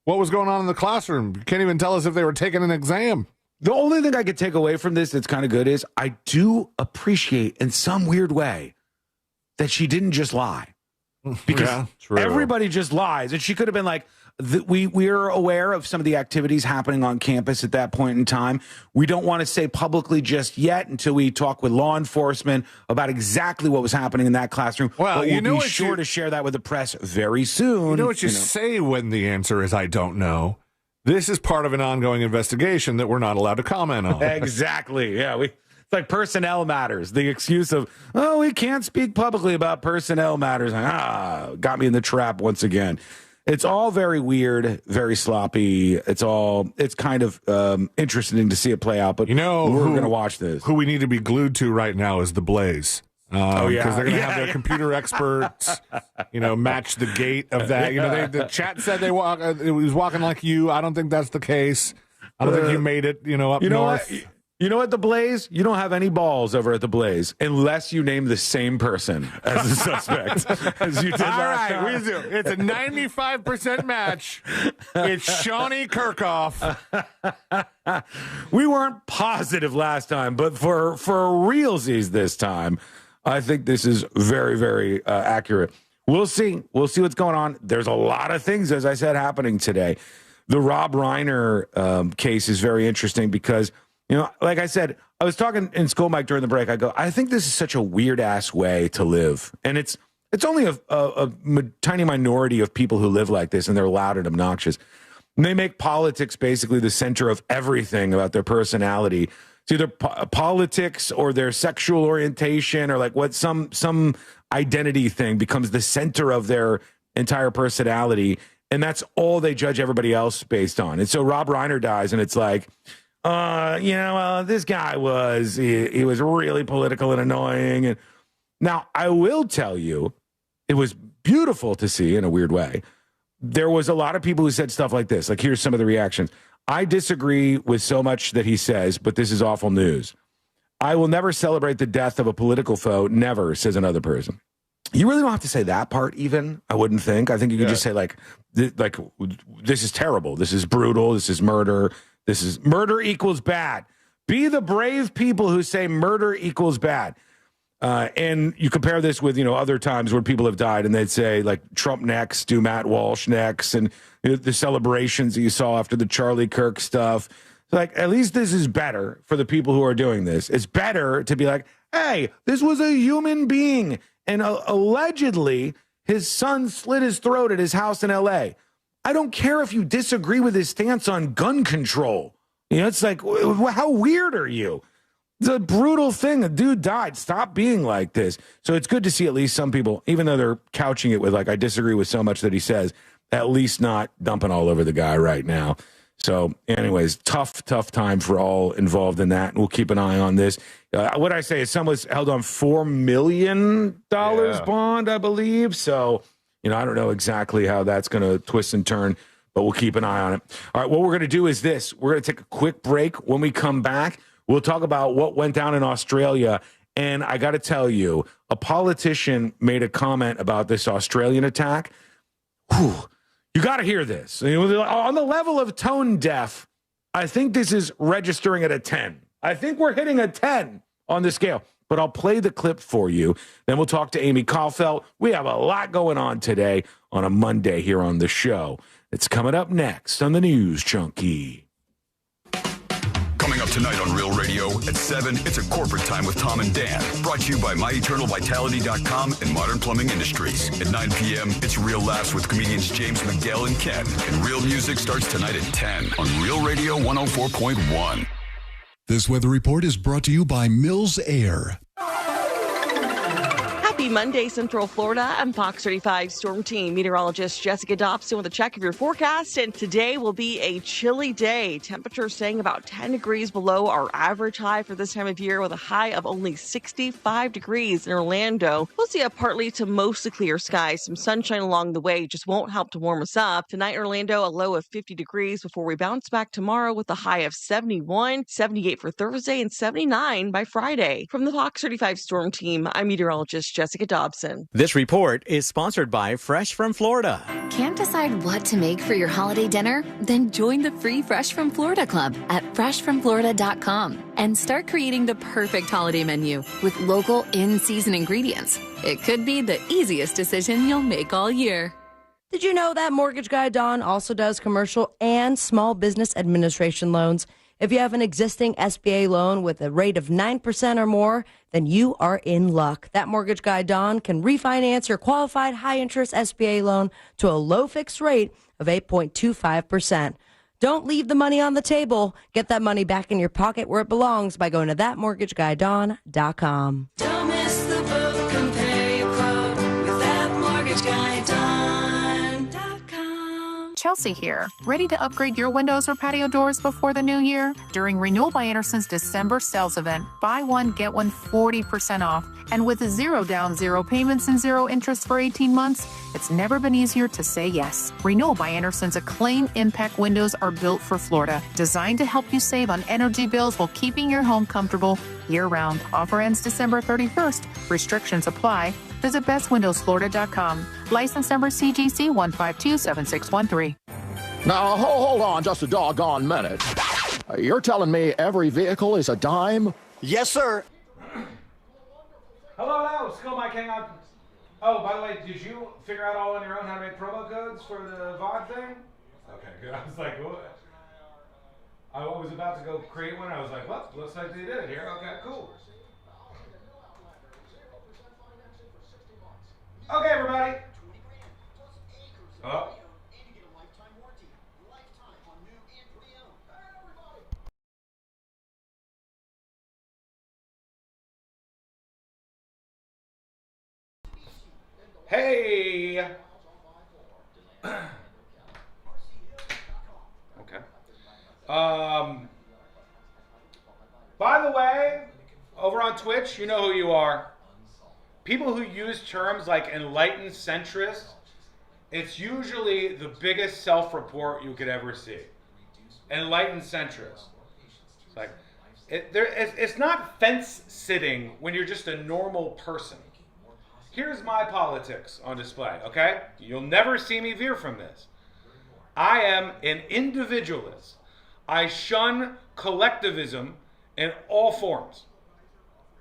what was going on in the classroom? You can't even tell us if they were taking an exam. The only thing I could take away from this that's kind of good is I do appreciate in some weird way that she didn't just lie. Because everybody just lies. And she could have been like, we're aware of some of the activities happening on campus at that point in time. We don't want to say publicly just yet until we talk with law enforcement about exactly what was happening in that classroom. Well, but we'll be sure to share that with the press very soon. You know what you say when the answer is, I don't know. This is part of an ongoing investigation that we're not allowed to comment on. Exactly. Yeah, it's like personnel matters. The excuse of, we can't speak publicly about personnel matters. Got me in the trap once again. It's all very weird, very sloppy. It's kind of interesting to see it play out. But we're going to watch this. Who we need to be glued to right now is The Blaze. Because they're going to have their computer experts, match the gait of that. The chat said it was walking like you. I don't think that's the case. I don't think you made it, up north. You know what, The Blaze? You don't have any balls over at The Blaze unless you name the same person as the suspect as you did last time. We do. It's a 95% match. It's Shawnee Kirkhoff. We weren't positive last time, but for realsies this time, I think this is very, very accurate. We'll see. We'll see what's going on. There's a lot of things, as I said, happening today. The Rob Reiner case is very interesting because, like I said, I was talking in School Mike during the break. I go, I think this is such a weird-ass way to live. And it's only a tiny minority of people who live like this, and they're loud and obnoxious. And they make politics basically the center of everything about their personality. It's either politics or their sexual orientation or like what some identity thing becomes the center of their entire personality. And that's all they judge everybody else based on. And so Rob Reiner dies, and it's like, this guy was really political and annoying. And now I will tell you, it was beautiful to see in a weird way. There was a lot of people who said stuff like this. Like, here's some of the reactions. I disagree with so much that he says, but this is awful news. I will never celebrate the death of a political foe. Never, says another person. You really don't have to say that part even, I wouldn't think. I think you could just say, like, this is terrible. This is brutal. This is murder. This is murder equals bad. Be the brave people who say murder equals bad. And you compare this with, other times where people have died and they'd say, like, Trump next, do Matt Walsh next, and the celebrations that you saw after the Charlie Kirk stuff. Like, at least this is better for the people who are doing this. It's better to be like, hey, this was a human being. And allegedly, his son slit his throat at his house in L.A. I don't care if you disagree with his stance on gun control. It's like, how weird are you? It's a brutal thing. A dude died. Stop being like this. So it's good to see at least some people, even though they're couching it with, like, I disagree with so much that he says, at least not dumping all over the guy right now. So anyways, tough time for all involved in that. And we'll keep an eye on this. What I say is someone's held on $4 million bond, I believe. So, I don't know exactly how that's going to twist and turn, but we'll keep an eye on it. All right, what we're going to do is this. We're going to take a quick break. When we come back, we'll talk about what went down in Australia. And I got to tell you, a politician made a comment about this Australian attack. Whew. You got to hear this. On the level of tone deaf, I think this is registering at a 10. I think we're hitting a 10 on the scale. But I'll play the clip for you. Then we'll talk to Amy Caulfield. We have a lot going on today on a Monday here on the show. It's coming up next on the News Junkie. Coming up tonight on Real Radio at 7, it's a corporate time with Tom and Dan. Brought to you by MyEternalVitality.com and Modern Plumbing Industries. At 9 p.m., it's Real Laughs with comedians James McGill and Ken. And Real Music starts tonight at 10 on Real Radio 104.1. This weather report is brought to you by Mills Air. Happy Monday, Central Florida. I'm Fox 35 Storm Team meteorologist Jessica Dobson with a check of your forecast. And today will be a chilly day. Temperatures staying about 10 degrees below our average high for this time of year, with a high of only 65 degrees in Orlando. We'll see a partly to mostly clear sky. Some sunshine along the way just won't help to warm us up. Tonight, Orlando, a low of 50 degrees before we bounce back tomorrow with a high of 71, 78 for Thursday, and 79 by Friday. From the Fox 35 Storm Team, I'm meteorologist Jessica Dobson. This report is sponsored by Fresh from Florida. Can't decide what to make for your holiday dinner? Then join the free Fresh from Florida Club at freshfromflorida.com and start creating the perfect holiday menu with local in-season ingredients. It could be the easiest decision you'll make all year. Did you know that Mortgage Guy Don also does commercial and small business administration loans? If you have an existing SBA loan with a rate of 9% or more, then you are in luck. That Mortgage Guy Don can refinance your qualified high-interest SBA loan to a low fixed rate of 8.25%. Don't leave the money on the table. Get that money back in your pocket where it belongs by going to thatmortgageguydon.com. Don't miss the boat. Compare your quote with thatmortgageguydon.com. Chelsea here. Ready to upgrade your windows or patio doors before the new year? During Renewal by Anderson's December sales event, buy one, get one 40% off. And with 0 down, 0 payments, and 0 interest for 18 months, it's never been easier to say yes. Renewal by Anderson's acclaimed impact windows are built for Florida, designed to help you save on energy bills while keeping your home comfortable year-round. Offer ends December 31st. Restrictions apply. Visit bestwindowsflorida.com. License number CGC 1527613. Now, hold on just a doggone minute. You're telling me every vehicle is a dime? Yes, sir. Hello, Skull Mike, hang on. Oh, by the way, did you figure out all on your own how to make promo codes for the VOD thing? Okay, good. I was like, what? I was about to go create one. I was like, well, looks like they did it here. Okay, cool. Okay, everybody. Oh. Hey. Okay. By the way, over on Twitch, you know who you are. People who use terms like enlightened centrist, it's usually the biggest self-report you could ever see. Enlightened centrist. It's like, it's not fence sitting when you're just a normal person. Here's my politics on display, okay? You'll never see me veer from this. I am an individualist. I shun collectivism in all forms.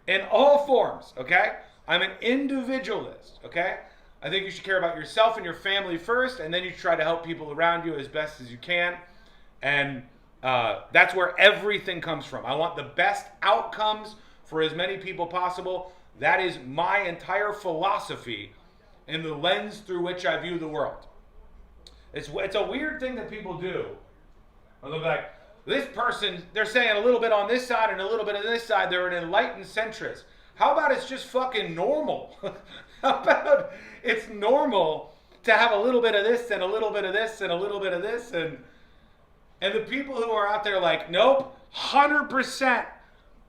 In all forms, okay? I'm an individualist, okay? I think you should care about yourself and your family first, and then you try to help people around you as best as you can. And that's where everything comes from. I want the best outcomes for as many people possible. That is my entire philosophy in the lens through which I view the world. It's a weird thing that people do. They'll be like, this person, they're saying a little bit on this side and a little bit on this side. They're an enlightened centrist. How about it's just fucking normal? How about it's normal to have a little bit of this and a little bit of this and a little bit of this? And the people who are out there like, nope, 100%,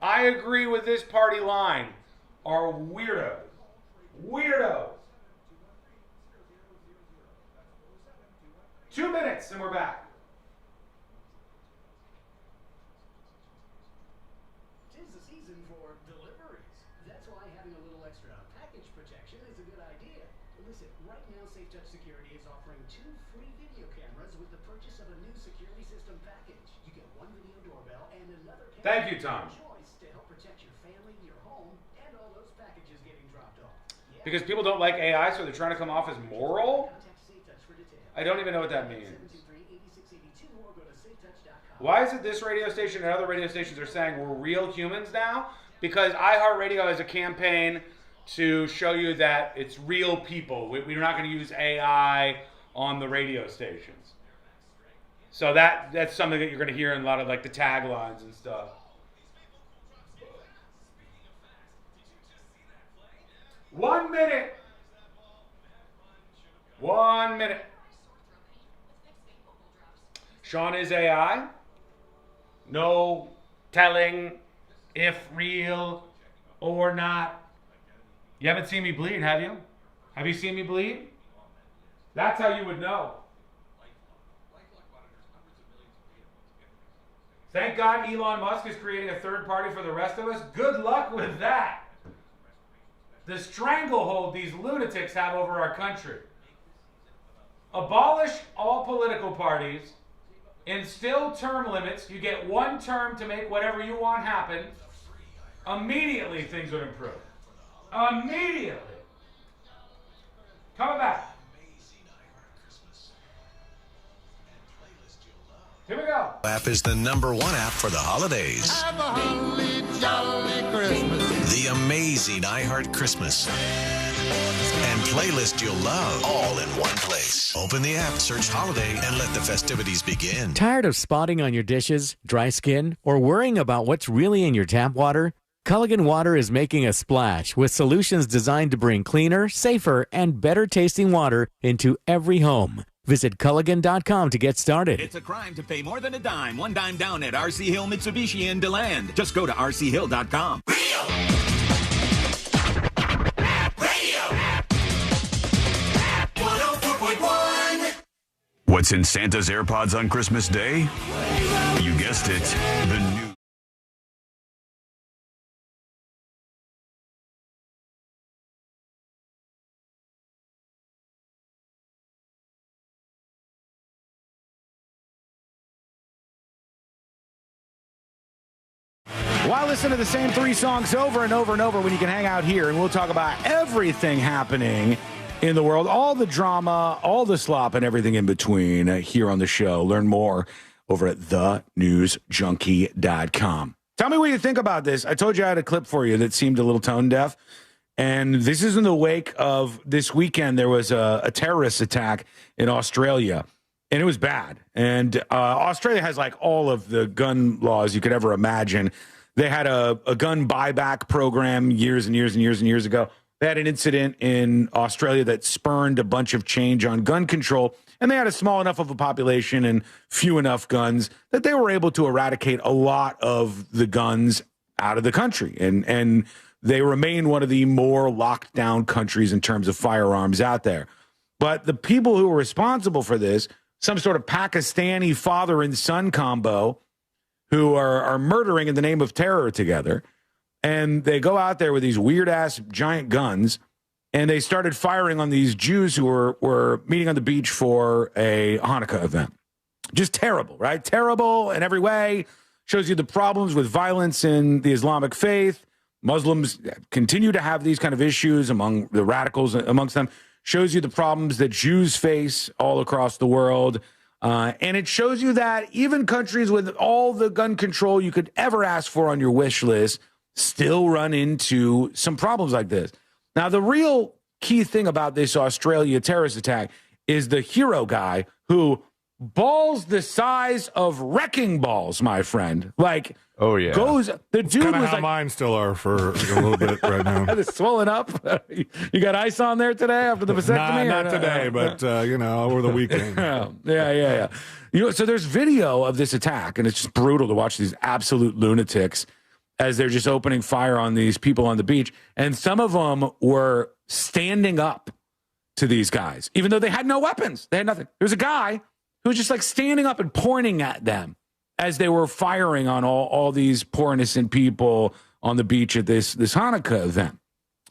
I agree with this party line, are weirdos. Weirdos. 2 minutes and we're back. Tis the season for deliveries. That's why having a little extra package protection is a good idea. Listen, right now Safe Touch Security is offering 2 free video cameras with the purchase of a new security system package. You get 1 video doorbell and another camera. Thank you, Tom. Choice to help protect your family, your home, and all those packages getting dropped off. Because people don't like AI, so they're trying to come off as moral? I don't even know what that means. Why is it this radio station and other radio stations are saying we're real humans now? Because iHeartRadio has a campaign to show you that it's real people. We're not going to use AI on the radio stations. So that's something that you're going to hear in a lot of like the taglines and stuff. One minute. 1 minute. Sean is AI. No telling if real or not. You haven't seen me bleed, have you? Have you seen me bleed? That's how you would know. Thank God Elon Musk is creating a third party for the rest of us. Good luck with that. The stranglehold these lunatics have over our country. Abolish all political parties. Instill term limits. You get 1 term to make whatever you want happen. Immediately things would improve. Immediately. Coming back. Here we go. App is the #1 app for the holidays. Have a holly jolly Christmas. The amazing iHeart Christmas. And playlist you'll love all in one place. Open the app, search holiday, and let the festivities begin. Tired of spotting on your dishes, dry skin, or worrying about what's really in your tap water? Culligan Water is making a splash with solutions designed to bring cleaner, safer, and better tasting water into every home. Visit Culligan.com to get started. It's a crime to pay more than a dime. 1 dime down at RC Hill Mitsubishi in DeLand. Just go to rchill.com. What's in Santa's AirPods on Christmas Day? You guessed it, the new. Why listen to the same 3 songs over and over and over when you can hang out here and we'll talk about everything happening in the world, all the drama, all the slop, and everything in between here on the show. Learn more over at thenewsjunkie.com. Tell me what you think about this. I told you I had a clip for you that seemed a little tone deaf. And this is in the wake of this weekend. There was a terrorist attack in Australia, and it was bad. And Australia has like all of the gun laws you could ever imagine. They had a gun buyback program years and years and years and years ago. They had an incident in Australia that spurned a bunch of change on gun control, and they had a small enough of a population and few enough guns that they were able to eradicate a lot of the guns out of the country. And they remain one of the more locked down countries in terms of firearms out there. But the people who were responsible for this, some sort of Pakistani father and son combo who are murdering in the name of terror together, and they go out there with these weird-ass giant guns, and they started firing on these Jews who were meeting on the beach for a Hanukkah event. Just terrible, right? Terrible in every way. Shows you the problems with violence in the Islamic faith. Muslims continue to have these kind of issues among the radicals amongst them. Shows you the problems that Jews face all across the world. And it shows you that even countries with all the gun control you could ever ask for on your wish list still run into some problems like this. Now, the real key thing about this Australia terrorist attack is the hero guy who balls the size of wrecking balls, my friend. Like, oh yeah, goes. The dude was how like, mine still are for a little bit right now. It's swollen up. You got ice on there today after the vasectomy? Not today, but over the weekend. Yeah. So there's video of this attack, and it's just brutal to watch these absolute lunatics as they're just opening fire on these people on the beach, and some of them were standing up to these guys, even though they had no weapons. They had nothing. There's a guy who was just like standing up and pointing at them as they were firing on all these poor innocent people on the beach at this Hanukkah event.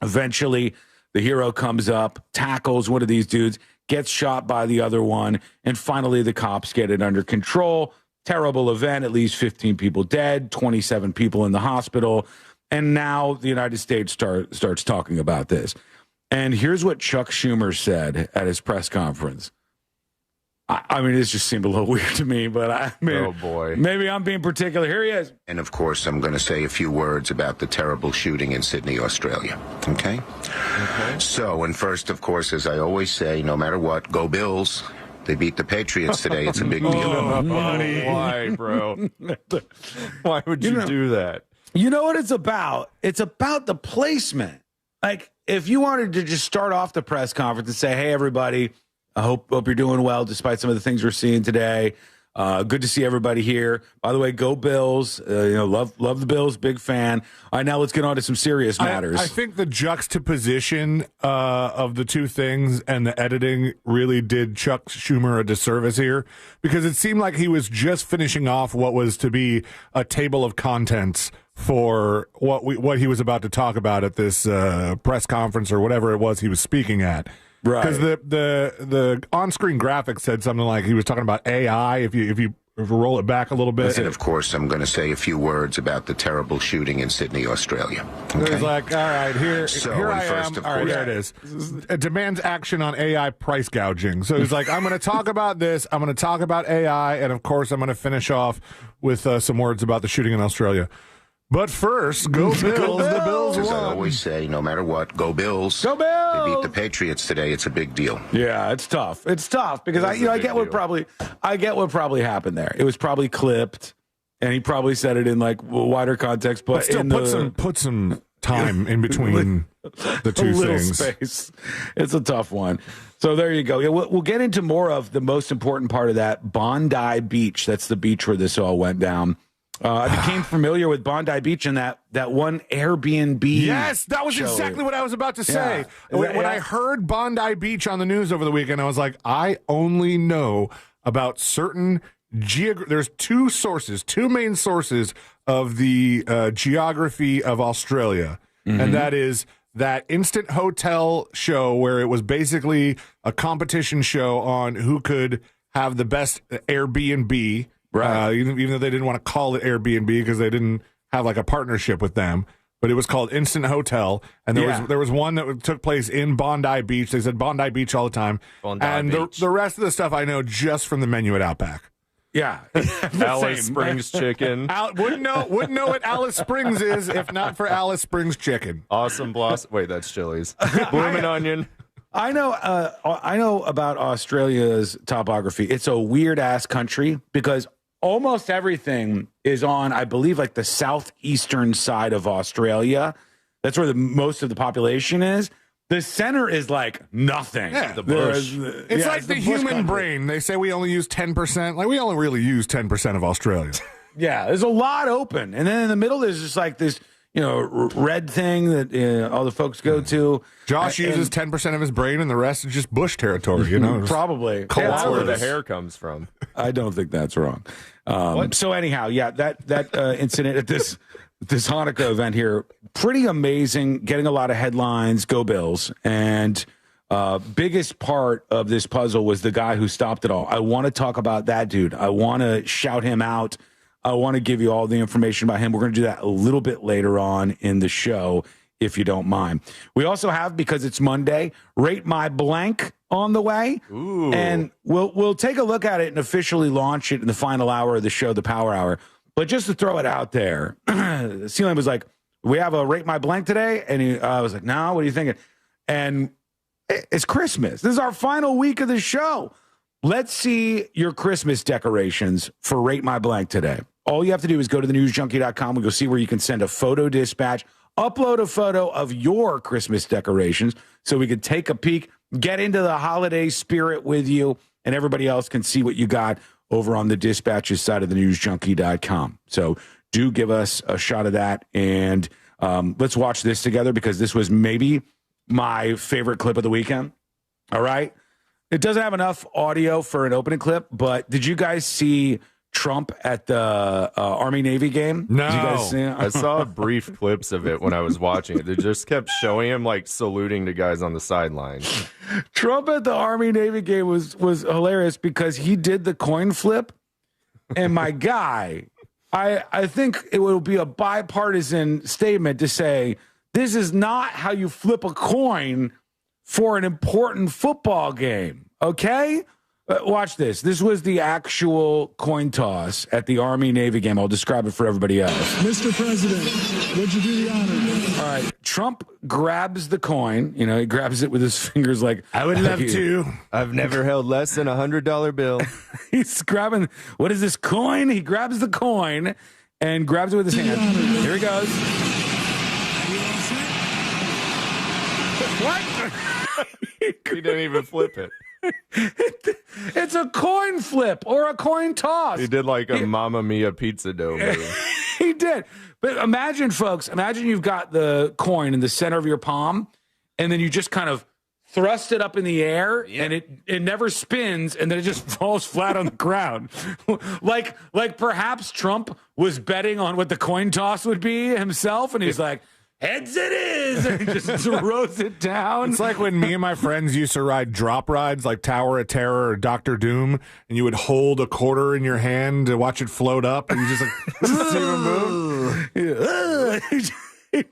Eventually, the hero comes up, tackles one of these dudes, gets shot by the other one, and finally the cops get it under control. Terrible event, at least 15 people dead, 27 people in the hospital, and now the United States starts talking about this. And here's what Chuck Schumer said at his press conference. I mean, this just seemed a little weird to me, but oh boy, maybe I'm being particular. Here he is. And of course, I'm going to say a few words about the terrible shooting in Sydney, Australia. Okay? So, and first, of course, as I always say, no matter what, go Bills. They beat the Patriots today. It's a big deal. Oh, buddy. Why, bro? Why would you do that? You know what it's about? It's about the placement. Like, if you wanted to just start off the press conference and say, hey, everybody, I hope you're doing well despite some of the things we're seeing today. Good to see everybody here. By the way, go Bills. Love the Bills. Big fan. All right, now let's get on to some serious matters. I think the juxtaposition of the two things and the editing really did Chuck Schumer a disservice here, because it seemed like he was just finishing off what was to be a table of contents for what he was about to talk about at this press conference or whatever it was he was speaking at. Right. Because the on-screen graphic said something like he was talking about AI. If you roll it back a little bit, and of course, I'm going to say a few words about the terrible shooting in Sydney, Australia. Okay? It's like, all right, here I first, am. All right, there it is. It demands action on AI price gouging. So he's like, I'm going to talk about this. I'm going to talk about AI, and of course, I'm going to finish off with some words about the shooting in Australia. But first, go Bills. The Bills As won. I always say, no matter what, go Bills. Go Bills. They beat the Patriots today. It's a big deal. Yeah, it's tough. It's tough because I get what probably happened there. It was probably clipped, and he probably said it in like wider context. But still, put some time in between the two things. Space. It's a tough one. So there you go. Yeah, we'll get into more of the most important part of that. Bondi Beach. That's the beach where this all went down. I became familiar with Bondi Beach and that one Airbnb. Yes, that was exactly what I was about to say. Yeah. When I heard Bondi Beach on the news over the weekend, I was like, I only know about certain there's two main sources of the geography of Australia. Mm-hmm. And that is that Instant Hotel show where it was basically a competition show on who could have the best Airbnb. Right. Even though they didn't want to call it Airbnb because they didn't have like a partnership with them, but it was called Instant Hotel, and there was one that took place in Bondi Beach. They said Bondi Beach all the time, the rest of the stuff I know just from the menu at Outback. Yeah, Alice Springs chicken. Wouldn't know what Alice Springs is if not for Alice Springs chicken. Awesome Blossom. Wait, that's Chili's. Bloomin' Onion. I know about Australia's topography. It's a weird ass country because almost everything is on, I believe, like the southeastern side of Australia. That's where most of the population is. The center is like nothing. Yeah, the bush. It's like the human brain. They say we only use 10%. Like we only really use 10% of Australia. Yeah, there's a lot open. And then in the middle, there's just like this, red thing that all the folks go to. Josh uses 10% of his brain, and the rest is just bush territory. Probably. That's where the hair comes from. I don't think that's wrong. So anyhow, yeah, that incident at this this Hanukkah event here, pretty amazing, getting a lot of headlines, go Bills. And biggest part of this puzzle was the guy who stopped it all. I want to talk about that dude. I want to shout him out. I want to give you all the information about him. We're going to do that a little bit later on in the show, if you don't mind. We also have, because it's Monday, Rate My Blank on the way. Ooh. And we'll take a look at it and officially launch it in the final hour of the show, the Power Hour. But just to throw it out there, Sealand was like, we have a Rate My Blank today? And I was like, no, what are you thinking? And it's Christmas. This is our final week of the show. Let's see your Christmas decorations for Rate My Blank today. All you have to do is go to thenewsjunkie.com. We'll go see where you can send a photo dispatch, upload a photo of your Christmas decorations so we can take a peek, get into the holiday spirit with you, and everybody else can see what you got over on the dispatches side of thenewsjunkie.com. So do give us a shot of that, and let's watch this together because this was maybe my favorite clip of the weekend. All right? It doesn't have enough audio for an opening clip, but did you guys see Trump at the Army-Navy game? No. Did you guys see it? I saw brief clips of it when I was watching it. They just kept showing him, like, saluting the guys on the sideline. Trump at the Army-Navy game was hilarious because he did the coin flip. And my guy, I think it will be a bipartisan statement to say, this is not how you flip a coin for an important football game, okay? Watch this. This was the actual coin toss at the Army-Navy game. I'll describe it for everybody else. Mr. President, would you do the honor? All right. Trump grabs the coin. You know, he grabs it with his fingers like, I would love to. I've never held less than $100 bill. He's grabbing, what is this coin? He grabs the coin and grabs it with his hand. Here he goes. What? He didn't even flip it. It's a coin flip or a coin toss. He did like a Mamma Mia pizza dough move. He did. But imagine, folks, you've got the coin in the center of your palm, and then you just kind of thrust it up in the air, and it never spins, and then it just falls flat on the ground. like perhaps Trump was betting on what the coin toss would be himself, and he's like, heads it is, and he just throws it down. It's like when me and my friends used to ride drop rides like Tower of Terror or Doctor Doom, and you would hold a quarter in your hand to watch it float up, and you just like see it move. He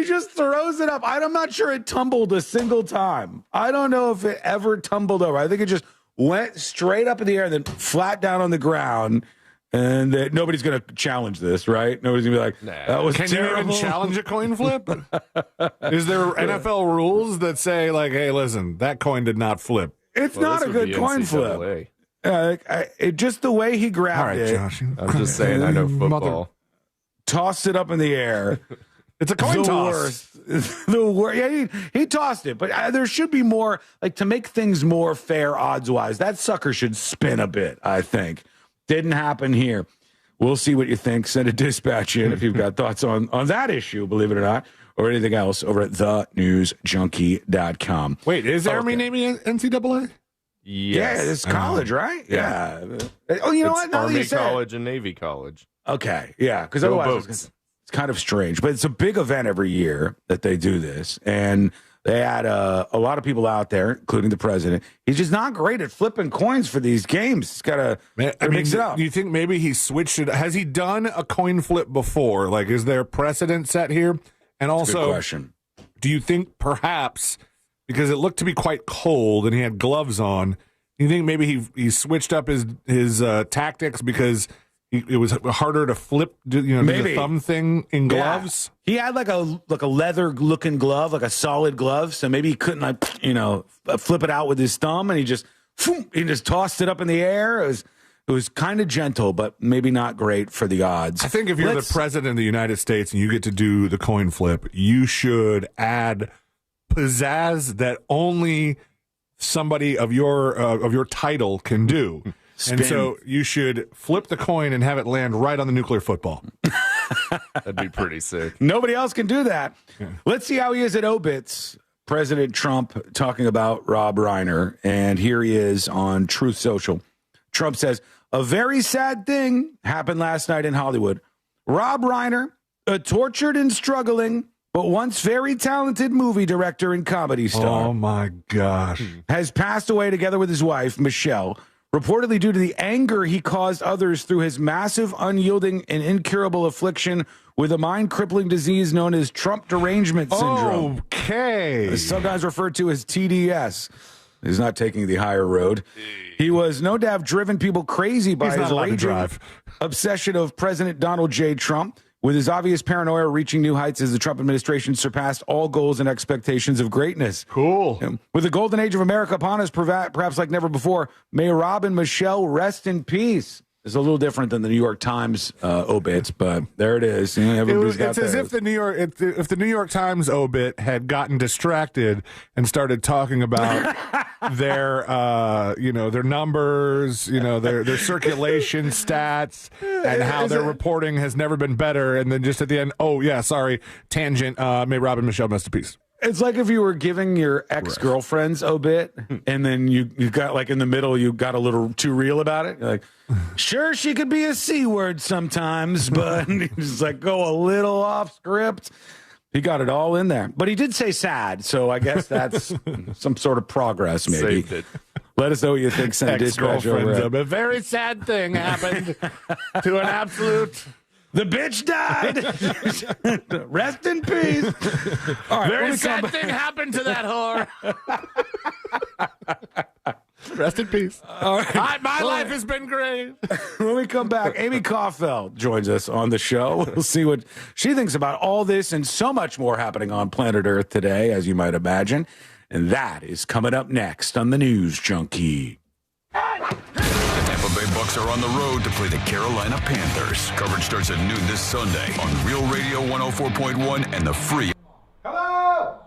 just throws it up. I'm not sure it tumbled a single time. I don't know if it ever tumbled over. I think it just went straight up in the air and then flat down on the ground. And nobody's going to challenge this, right? Nobody's going to be like, that was terrible. You even challenge a coin flip? Is there NFL rules that say, like, hey, listen, that coin did not flip? It's not a good coin flip. Just the way he grabbed it. Josh. I'm just saying, I know football. Tossed it up in the air. It's a coin toss. The worst. Yeah, he tossed it, but there should be more, like, to make things more fair odds-wise. That sucker should spin a bit, I think. Didn't happen here. We'll see what you think. Send a dispatch in if you've got thoughts on that issue, believe it or not, or anything else over at thenewsjunkie.com. Wait, is Army-Navy NCAA? Yes. Yeah, it's college, right? Yeah. Oh, you know what? Now Army college and Navy college. Okay, yeah, because otherwise it's kind of strange. But it's a big event every year that they do this, and they had a lot of people out there, including the president. He's just not great at flipping coins for these games. He's got to mix it up. Do you think maybe he switched it? Has he done a coin flip before? Like, is there precedent set here? And also, good question. Do you think perhaps, because it looked to be quite cold and he had gloves on, do you think maybe he switched up his tactics because it was harder to flip, do the thumb thing in gloves? Yeah. He had like a leather looking glove, like a solid glove. So maybe he couldn't flip it out with his thumb, and he just tossed it up in the air. It was kind of gentle, but maybe not great for the odds. I think if you're the president of the United States and you get to do the coin flip, you should add pizzazz that only somebody of your title can do. Spin. And so you should flip the coin and have it land right on the nuclear football. That'd be pretty sick. Nobody else can do that. Yeah. Let's see how he is at Obits. President Trump talking about Rob Reiner. And here he is on Truth Social. Trump says, a very sad thing happened last night in Hollywood. Rob Reiner A tortured and struggling, but once very talented movie director and comedy star. Oh, my gosh. Has passed away together with his wife, Michelle, reportedly due to the anger he caused others through his massive, unyielding, and incurable affliction with a mind-crippling disease known as Trump derangement syndrome. Okay. Sometimes referred to as TDS. He's not taking the higher road. He was no doubt driven people crazy by his raging obsession of President Donald J. Trump, with his obvious paranoia reaching new heights as the Trump administration surpassed all goals and expectations of greatness. Cool. With the golden age of America upon us, perhaps like never before, may Rob and Michelle rest in peace. It's a little different than the New York Times obits, but there it is. It's as if the New York Times obit had gotten distracted and started talking about their their numbers, their circulation stats, and how their reporting has never been better. And then just at the end, tangent. May Rob and Michelle rest in peace. It's like if you were giving your ex-girlfriend's obit, and then you got like in the middle, you got a little too real about it. You're like, sure, she could be a C word sometimes, but you just like go a little off script. He got it all in there, but he did say sad, so I guess that's some sort of progress. Maybe. Saved it. Let us know what you think. Send dispatch over. A very sad thing happened to an absolute. The bitch died. Rest in peace. All right, very sad thing happened to that whore. Rest in peace. All right. My life has been great. When we come back, Amy Kaufeld joins us on the show. We'll see what she thinks about all this and so much more happening on planet Earth today, as you might imagine. And that is coming up next on the News Junkie. The Tampa Bay Bucks are on the road to play the Carolina Panthers. Coverage starts at noon this Sunday on Real Radio 104.1 and the free. Hello!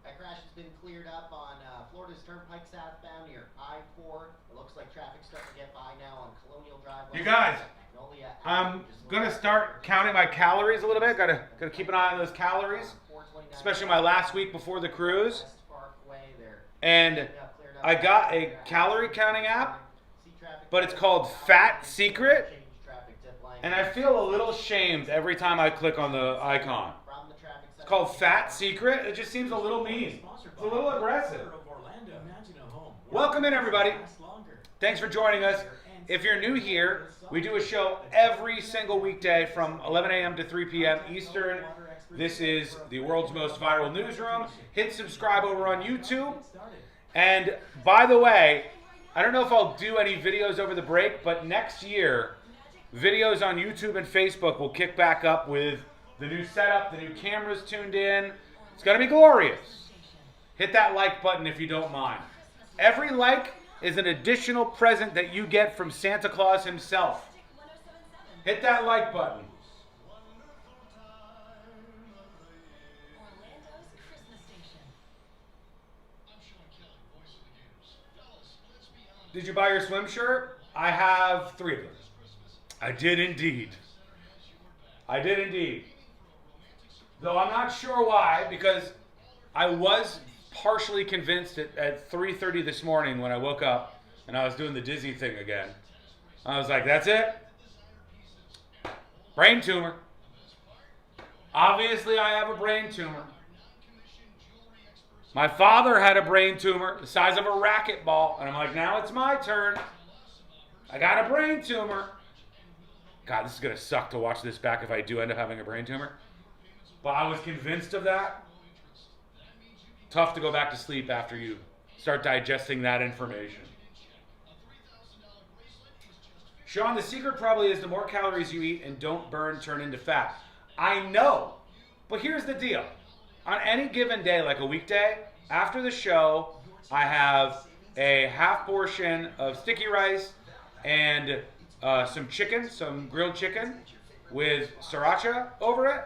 That crash has been cleared up on Florida's Turnpike southbound near I-4. It looks like traffic's starting to get by now on Colonial Drive. You guys, I'm going to start counting my calories a little bit. Got to keep an eye on those calories, especially my last week before the cruise. And I got a calorie counting app, but it's called Fat Secret, and I feel a little shamed every time I click on the icon. It's called Fat Secret. It just seems a little mean. It's a little aggressive. Welcome in, everybody. Thanks for joining us. If you're new here, we do a show every single weekday from 11 a.m. to 3 p.m. Eastern. This is the world's most viral newsroom. Hit subscribe over on YouTube. And by the way, I don't know if I'll do any videos over the break, but next year, videos on YouTube and Facebook will kick back up with the new setup, the new cameras tuned in. It's going to be glorious. Hit that like button if you don't mind. Every like is an additional present that you get from Santa Claus himself. Hit that like button. Did you buy your swim shirt? I have 3 of them. I did indeed. I did indeed. Though I'm not sure why, because I was partially convinced at 3:30 this morning when I woke up and I was doing the dizzy thing again. I was like, that's it. Brain tumor. Obviously, I have a brain tumor. My father had a brain tumor the size of a racquetball, and I'm like, now it's my turn. I got a brain tumor. God, this is going to suck to watch this back if I do end up having a brain tumor. But I was convinced of that. Tough to go back to sleep after you start digesting that information. Sean, the secret probably is the more calories you eat and don't burn turn into fat. I know, but here's the deal. On any given day, like a weekday, after the show, I have a half portion of sticky rice and some chicken, some grilled chicken with sriracha over it,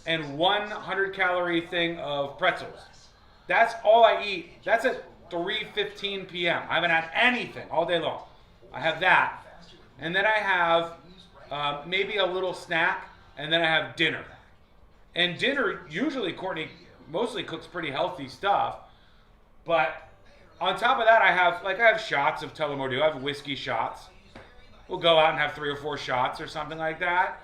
and 100-calorie thing of pretzels. That's all I eat. That's at 3:15 p.m. I haven't had anything all day long. I have that. And then I have maybe a little snack, and then I have dinner. And dinner, usually Courtney mostly cooks pretty healthy stuff. But on top of that, I have shots of Tullamore Dew. I have whiskey shots. We'll go out and have 3 or 4 shots or something like that.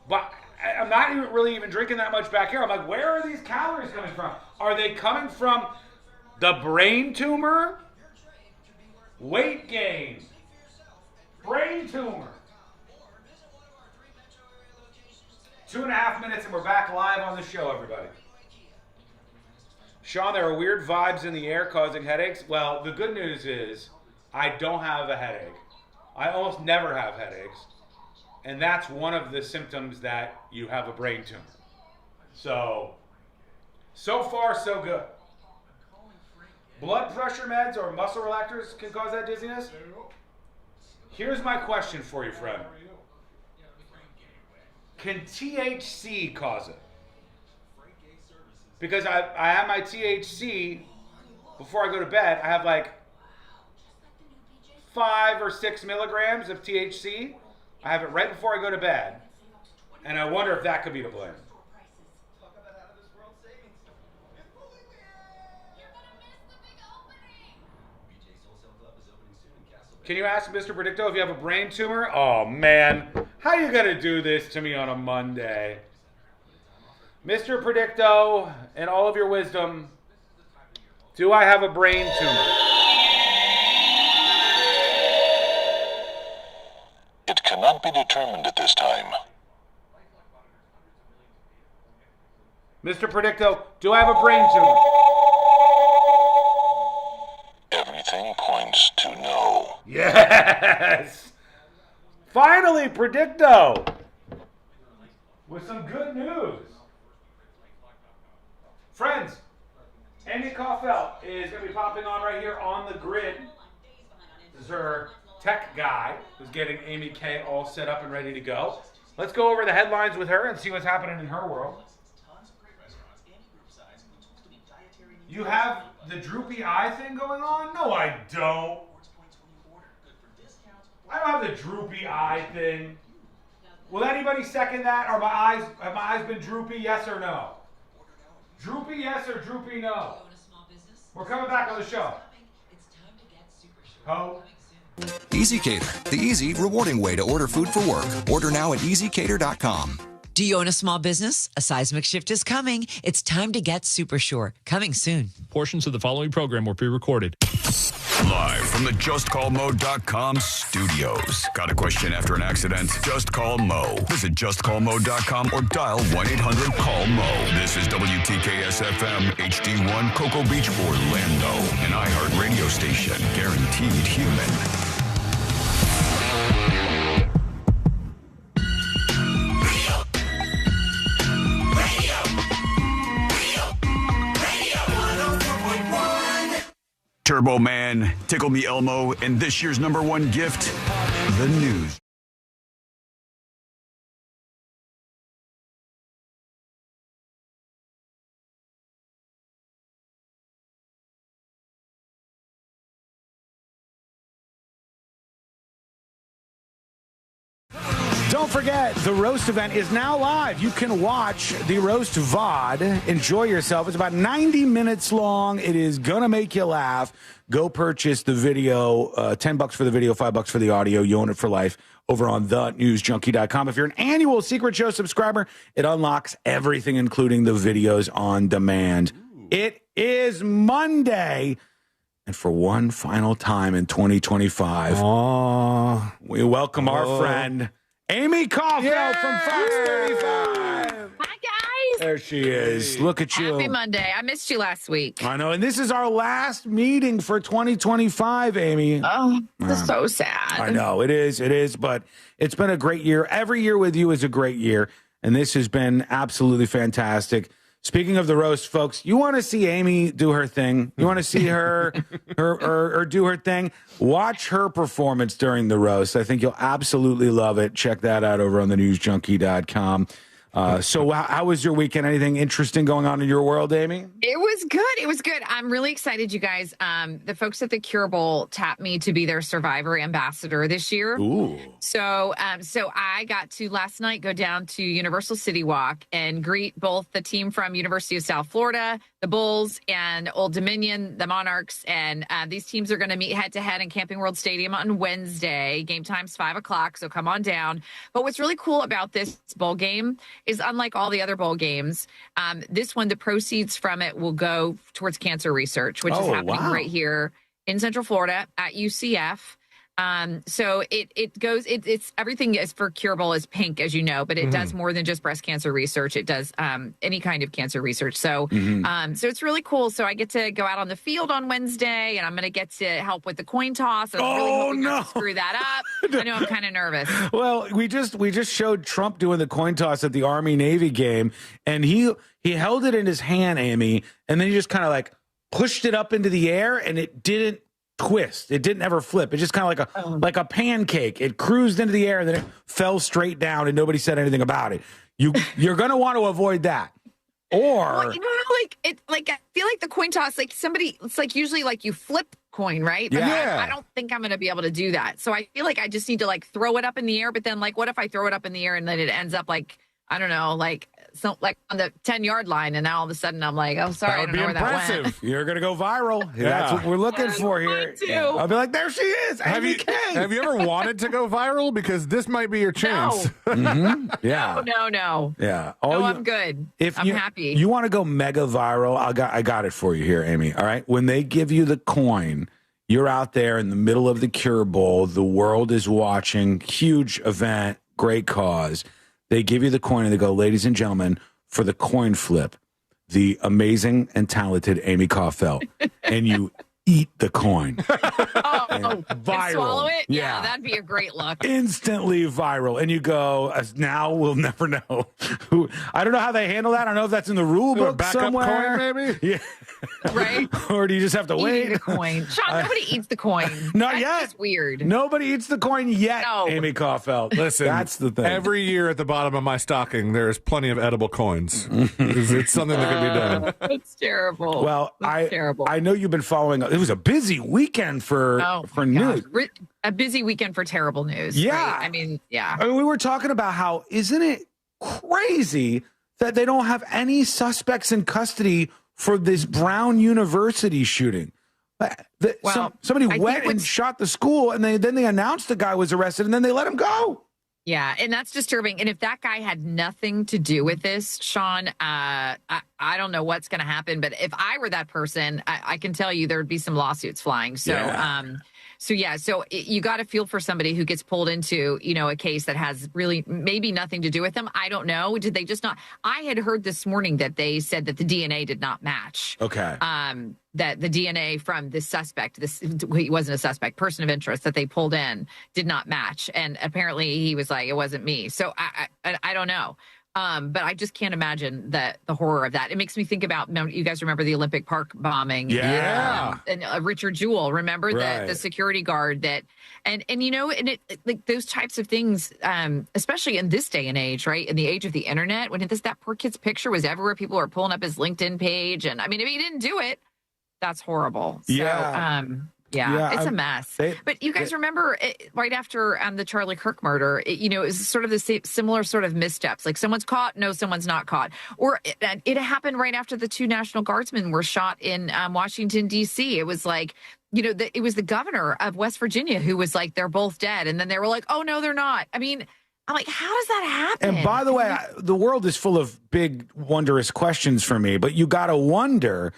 But I'm not even really even drinking that much back here. I'm like, where are these calories coming from? Are they coming from the brain tumor? Weight gain. Brain tumor. 2.5 minutes and we're back live on the show, everybody. Sean, there are weird vibes in the air causing headaches. Well, the good news is I don't have a headache. I almost never have headaches. And that's one of the symptoms that you have a brain tumor. So far, so good. Blood pressure meds or muscle relaxers can cause that dizziness? Here's my question for you, friend. Can THC cause it? Because I have my THC before I go to bed. I have like 5 or 6 milligrams of THC. I have it right before I go to bed. And I wonder if that could be to blame. Can you ask Mr. Predicto if you have a brain tumor? Oh, man. How you going to do this to me on a Monday? Mr. Predicto, in all of your wisdom, do I have a brain tumor? It cannot be determined at this time. Mr. Predicto, do I have a brain tumor? Everything points to no. Yes! Finally, Predicto! With some good news. Friends, Amy Kaufeld is going to be popping on right here on the grid. This is her tech guy who's getting Amy K all set up and ready to go. Let's go over the headlines with her and see what's happening in her world. You have the droopy eye thing going on? No, I don't. I don't have the droopy eye thing. Will anybody second that? Have my eyes been droopy, yes or no? Droopy yes or droopy no? We're coming back on the show. Ho. EasyCater, the easy, rewarding way to order food for work. Order now at easycater.com. Do you own a small business? A seismic shift is coming. It's time to get super sure. Coming soon. Portions of the following program were pre-recorded. Live from the JustCallMo.com studios. Got a question after an accident? Just call Mo. Visit JustCallMo.com or dial 1-800-CALL-MO. This is WTKS-FM HD1 Cocoa Beach, Orlando. An iHeart radio station. Guaranteed human. Turbo Man, Tickle Me Elmo, and this year's #1 gift, the news. Don't forget, the Roast event is now live. You can watch the Roast VOD. Enjoy yourself. It's about 90 minutes long. It is going to make you laugh. Go purchase the video, $10 for the video, $5 for the audio. You own it for life over on thenewsjunkie.com. If you're an annual Secret Show subscriber, it unlocks everything, including the videos on demand. It is Monday. And for one final time in 2025, we welcome our friend, Amy Kaufeld from Fox 35. Hi, guys. There she is. Look at you. Happy Monday. I missed you last week. I know. And this is our last meeting for 2025, Amy. Oh, that's so sad. I know. It is. It is. But it's been a great year. Every year with you is a great year. And this has been absolutely fantastic. Speaking of the roast, folks, you want to see Amy do her thing? You want to see her or do her thing? Watch her performance during the roast. I think you'll absolutely love it. Check that out over on thenewsjunkie.com. So how was your weekend? Anything interesting going on in your world, Amy? It was good. It was good. I'm really excited, you guys. The folks at the Cure Bowl tapped me to be their Survivor ambassador this year. Ooh. So I got to last night go down to Universal City Walk and greet both the team from University of South Florida, the Bulls, and Old Dominion, the Monarchs. And these teams are going to meet head-to-head in Camping World Stadium on Wednesday. Game time's 5:00, so come on down. But what's really cool about this bowl game is, unlike all the other bowl games, this one, the proceeds from it will go towards cancer research, which is happening right here in Central Florida at UCF. So it goes, it's everything is for Cure Bowl is pink, as you know, but it does more than just breast cancer research. It does any kind of cancer research. So so it's really cool. So I get to go out on the field on Wednesday, and I'm going to get to help with the coin toss. I was really hoping not to screw that up. I know I'm kind of nervous. Well, we just showed Trump doing the coin toss at the Army-Navy game, and he held it in his hand, Amy, and then he just kind of like pushed it up into the air, and it didn't twist. It didn't ever flip. It's just kind of like a pancake. It cruised into the air and then it fell straight down, and nobody said anything about it. You're going to want to avoid that. Or well, you know how I feel like the coin toss, like somebody, it's like usually like you flip coin, right? Yeah. I don't think I'm going to be able to do that. So I feel like I just need to like throw it up in the air. But then like, what if I throw it up in the air and then it ends up like, I don't know, like on the 10-yard line, and now all of a sudden I'm like, oh, sorry, I don't know where that went. You're gonna go viral. Yeah. That's what we're looking for here. I'll be like, there she is. Have you ever wanted to go viral? Because this might be your chance. No. Yeah. No. Yeah. I'm good. I'm happy. You want to go mega viral? I got it for you here, Amy. All right. When they give you the coin, you're out there in the middle of the Cure Bowl. The world is watching. Huge event. Great cause. They give you the coin and they go, ladies and gentlemen, for the coin flip, the amazing and talented Amy Kaufeld. And you eat the coin. Viral. Swallow it? Yeah, that'd be a great look. Instantly viral. And you go, now we'll never know. I don't know how they handle that. I don't know if that's in the rule book somewhere. Coin, maybe? Yeah. Right? Or do you just have to wait? The coin. Sean, nobody eats the coin. Not yet. That's weird. Nobody eats the coin yet, Amy Kaufeld. Listen, that's the thing. Every year at the bottom of my stocking, there's plenty of edible coins. It's something that can be done. It's terrible. Well, terrible. I know you've been following. It was a busy weekend for news. A busy weekend for terrible news. Yeah. Right? I mean, we were talking about how, isn't it crazy that they don't have any suspects in custody for this Brown University shooting? Somebody went and shot the school, and then they announced the guy was arrested, and then they let him go. Yeah, and that's disturbing. And if that guy had nothing to do with this, Sean, I don't know what's going to happen. But if I were that person, I can tell you there would be some lawsuits flying. So, So you got to feel for somebody who gets pulled into, a case that has really maybe nothing to do with them. I don't know. Did they just not? I had heard this morning that they said that the DNA did not match. Okay. That the DNA from this suspect, he wasn't a suspect, person of interest that they pulled in did not match. And apparently he was like, it wasn't me. So I don't know. But I just can't imagine the horror of that. It makes me think about, you guys remember the Olympic Park bombing? Yeah. And Richard Jewell, remember the security guard that, and it, like those types of things, especially in this day and age, right? In the age of the internet, when that poor kid's picture was everywhere, people were pulling up his LinkedIn page. And I mean, if he didn't do it, that's horrible. So, it's a mess. But you guys remember right after the Charlie Kirk murder, it was sort of the similar sort of missteps. Like someone's caught, no, someone's not caught. Or it happened right after the 2 National Guardsmen were shot in Washington, D.C. It was like, it was the governor of West Virginia who was like, they're both dead. And then they were like, oh, no, they're not. I mean, I'm like, how does that happen? And by the way, the world is full of big, wondrous questions for me. But you got to wonder,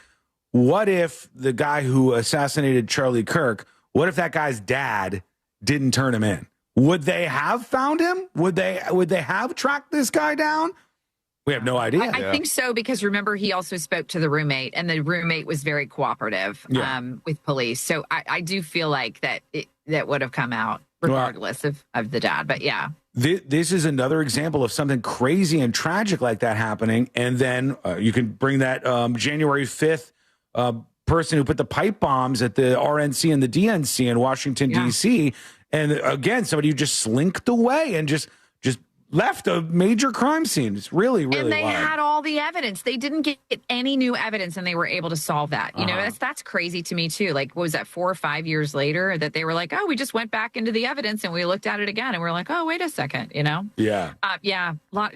what if the guy who assassinated Charlie Kirk, what if that guy's dad didn't turn him in? Would they have found him? Would they have tracked this guy down? We have no idea. I think so, because remember, he also spoke to the roommate, and the roommate was very cooperative with police. So I do feel like that would have come out regardless of the dad. But yeah. This is another example of something crazy and tragic like that happening. And then you can bring that January 5th person who put the pipe bombs at the RNC and the DNC in Washington, D.C. And again, somebody who just slinked away and just left a major crime scene. It's really, really And they wild. had all the evidence. They didn't get any new evidence, and they were able to solve that. You know, that's crazy to me too. Like, what was that, 4 or 5 years later that they were like, oh, we just went back into the evidence and we looked at it again, and we're like, oh, wait a second, you know? Yeah.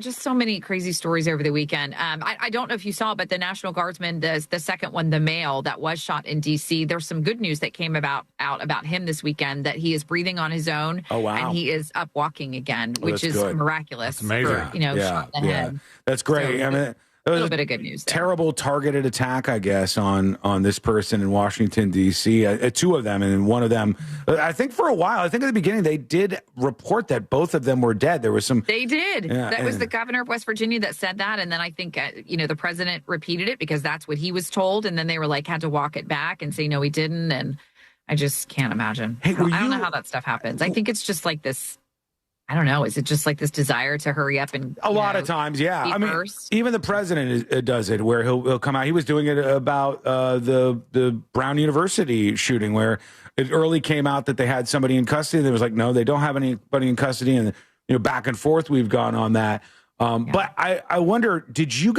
Just so many crazy stories over the weekend. I don't know if you saw, but the National Guardsman, the second one, the male that was shot in D.C., there's some good news that came out about him this weekend, that he is breathing on his own. Oh, wow. And he is up walking again, which is good. miraculous. That's amazing. Shot in the head. That's great. So, I mean, a little bit of good news there. Terrible targeted attack, I guess, on this person in Washington, D.C. Two of them, and one of them, I think for a while, I think at the beginning, they did report that both of them were dead. There was some... They did. Yeah, that was the governor of West Virginia that said that. And then I think, the president repeated it because that's what he was told. And then they were like, had to walk it back and say, no, he didn't. And I just can't imagine. Hey, I don't know how that stuff happens. I think it's just like this... I don't know. Is it just like this desire to hurry up and a lot of times? Yeah. I mean, first? even the president does it, where he'll come out. He was doing it about the Brown University shooting, where it early came out that they had somebody in custody. There was like, no, they don't have anybody in custody, and back and forth we've gone on that. But I wonder, did you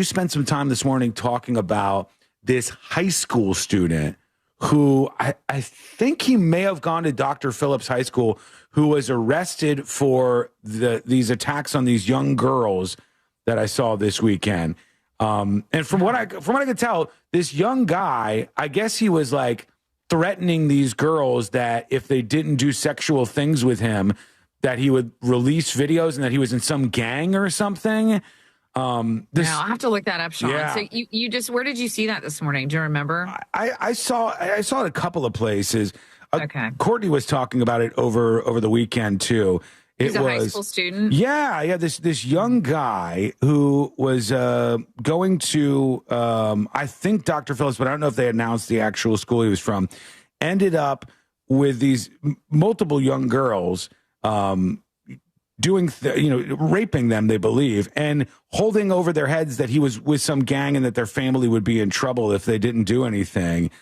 spend some time this morning talking about this high school student who I think he may have gone to Dr. Phillips High School, who was arrested for these attacks on these young girls that I saw this weekend. And from what I could tell, this young guy, I guess he was like threatening these girls that if they didn't do sexual things with him, that he would release videos and that he was in some gang or something. I'll have to look that up, Sean. Yeah. So you just, where did you see that this morning? Do you remember? I saw it a couple of places. Okay. Courtney was talking about it over the weekend too. He's a high school student. Yeah. This young guy who was going to I think Dr. Phillips, but I don't know if they announced the actual school he was from. Ended up with these multiple young girls. Doing, raping them, they believe, and holding over their heads that he was with some gang and that their family would be in trouble if they didn't do anything.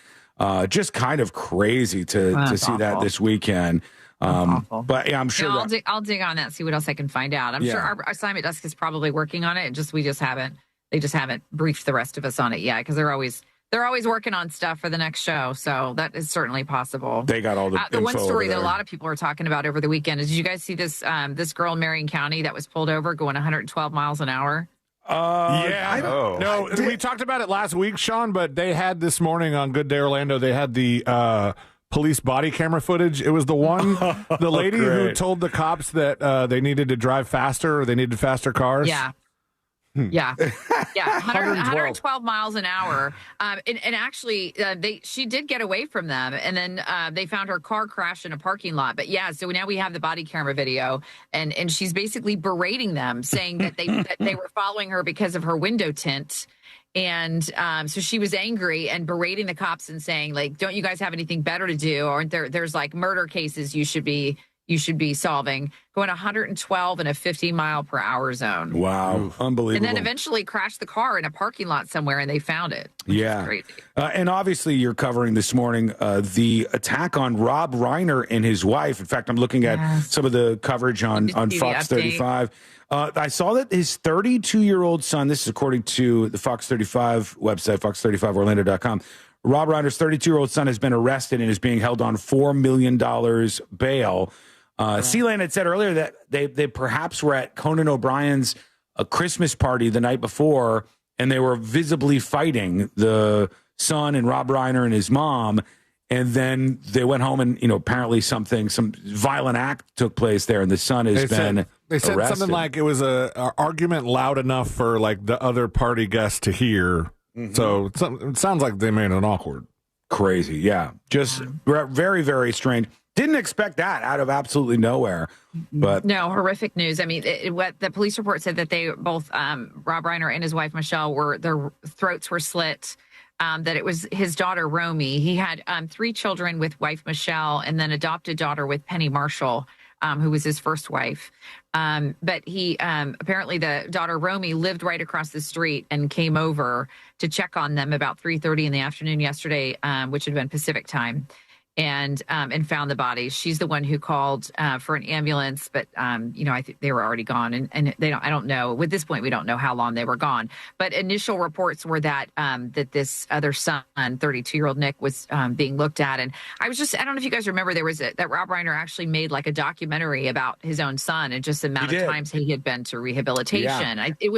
Just kind of crazy to see that this weekend. But yeah, I'm sure. I'll dig on that, see what else I can find out. I'm sure our assignment desk is probably working on it. They just haven't briefed the rest of us on it yet, because they're always working on stuff for the next show. So that is certainly possible. They got all the one info story over that a there. lot of people are talking about over the weekend is, did you guys see this girl in Marion County that was pulled over going 112 miles an hour? No, we talked about it last week, Sean, but they had this morning on Good Day Orlando, they had the police body camera footage. It was the one, the lady who told the cops that they needed to drive faster, or they needed faster cars. Yeah. Yeah. 112 miles an hour. And actually, she did get away from them. And then they found her car crash in a parking lot. But yeah, so now we have the body camera video. And she's basically berating them, saying that they were following her because of her window tint. And so she was angry and berating the cops and saying, like, don't you guys have anything better to do? Aren't there's like murder cases you should be solving, going 112 in a 50-mile-per-hour zone. Wow. Unbelievable. And then eventually crashed the car in a parking lot somewhere, and they found it. Yeah. Crazy. And obviously you're covering this morning the attack on Rob Reiner and his wife. In fact, I'm looking at some of the coverage on Fox 35. I saw that his 32-year-old son, this is according to the Fox 35 website, fox35orlando.com, Rob Reiner's 32-year-old son has been arrested and is being held on $4 million bail. Sealand had said earlier that they perhaps were at Conan O'Brien's Christmas party the night before, and they were visibly fighting, the son and Rob Reiner and his mom. And then they went home and, apparently some violent act took place there, and the son has been They said arrested. something like it was a argument loud enough for like the other party guests to hear. Mm-hmm. So it sounds like they made it awkward. Crazy, yeah. Just very, very strange. Didn't expect that out of absolutely nowhere. But no, horrific news. I mean, what the police report said that they both, Rob Reiner and his wife Michelle, their throats were slit. That it was his daughter Romy. He had 3 children with wife Michelle, and then adopted daughter with Penny Marshall, who was his first wife. But he apparently, the daughter Romy lived right across the street and came over to check on them about 3:30 in the afternoon yesterday, which had been Pacific time. and found the bodies. She's the one who called for an ambulance, but I think they were already gone, and I don't know. At this point, we don't know how long they were gone. But initial reports were that that this other son, 32-year-old Nick, was being looked at. And I don't know if you guys remember, there was that Rob Reiner actually made like a documentary about his own son and just the amount of times he had been to rehabilitation. Yeah. It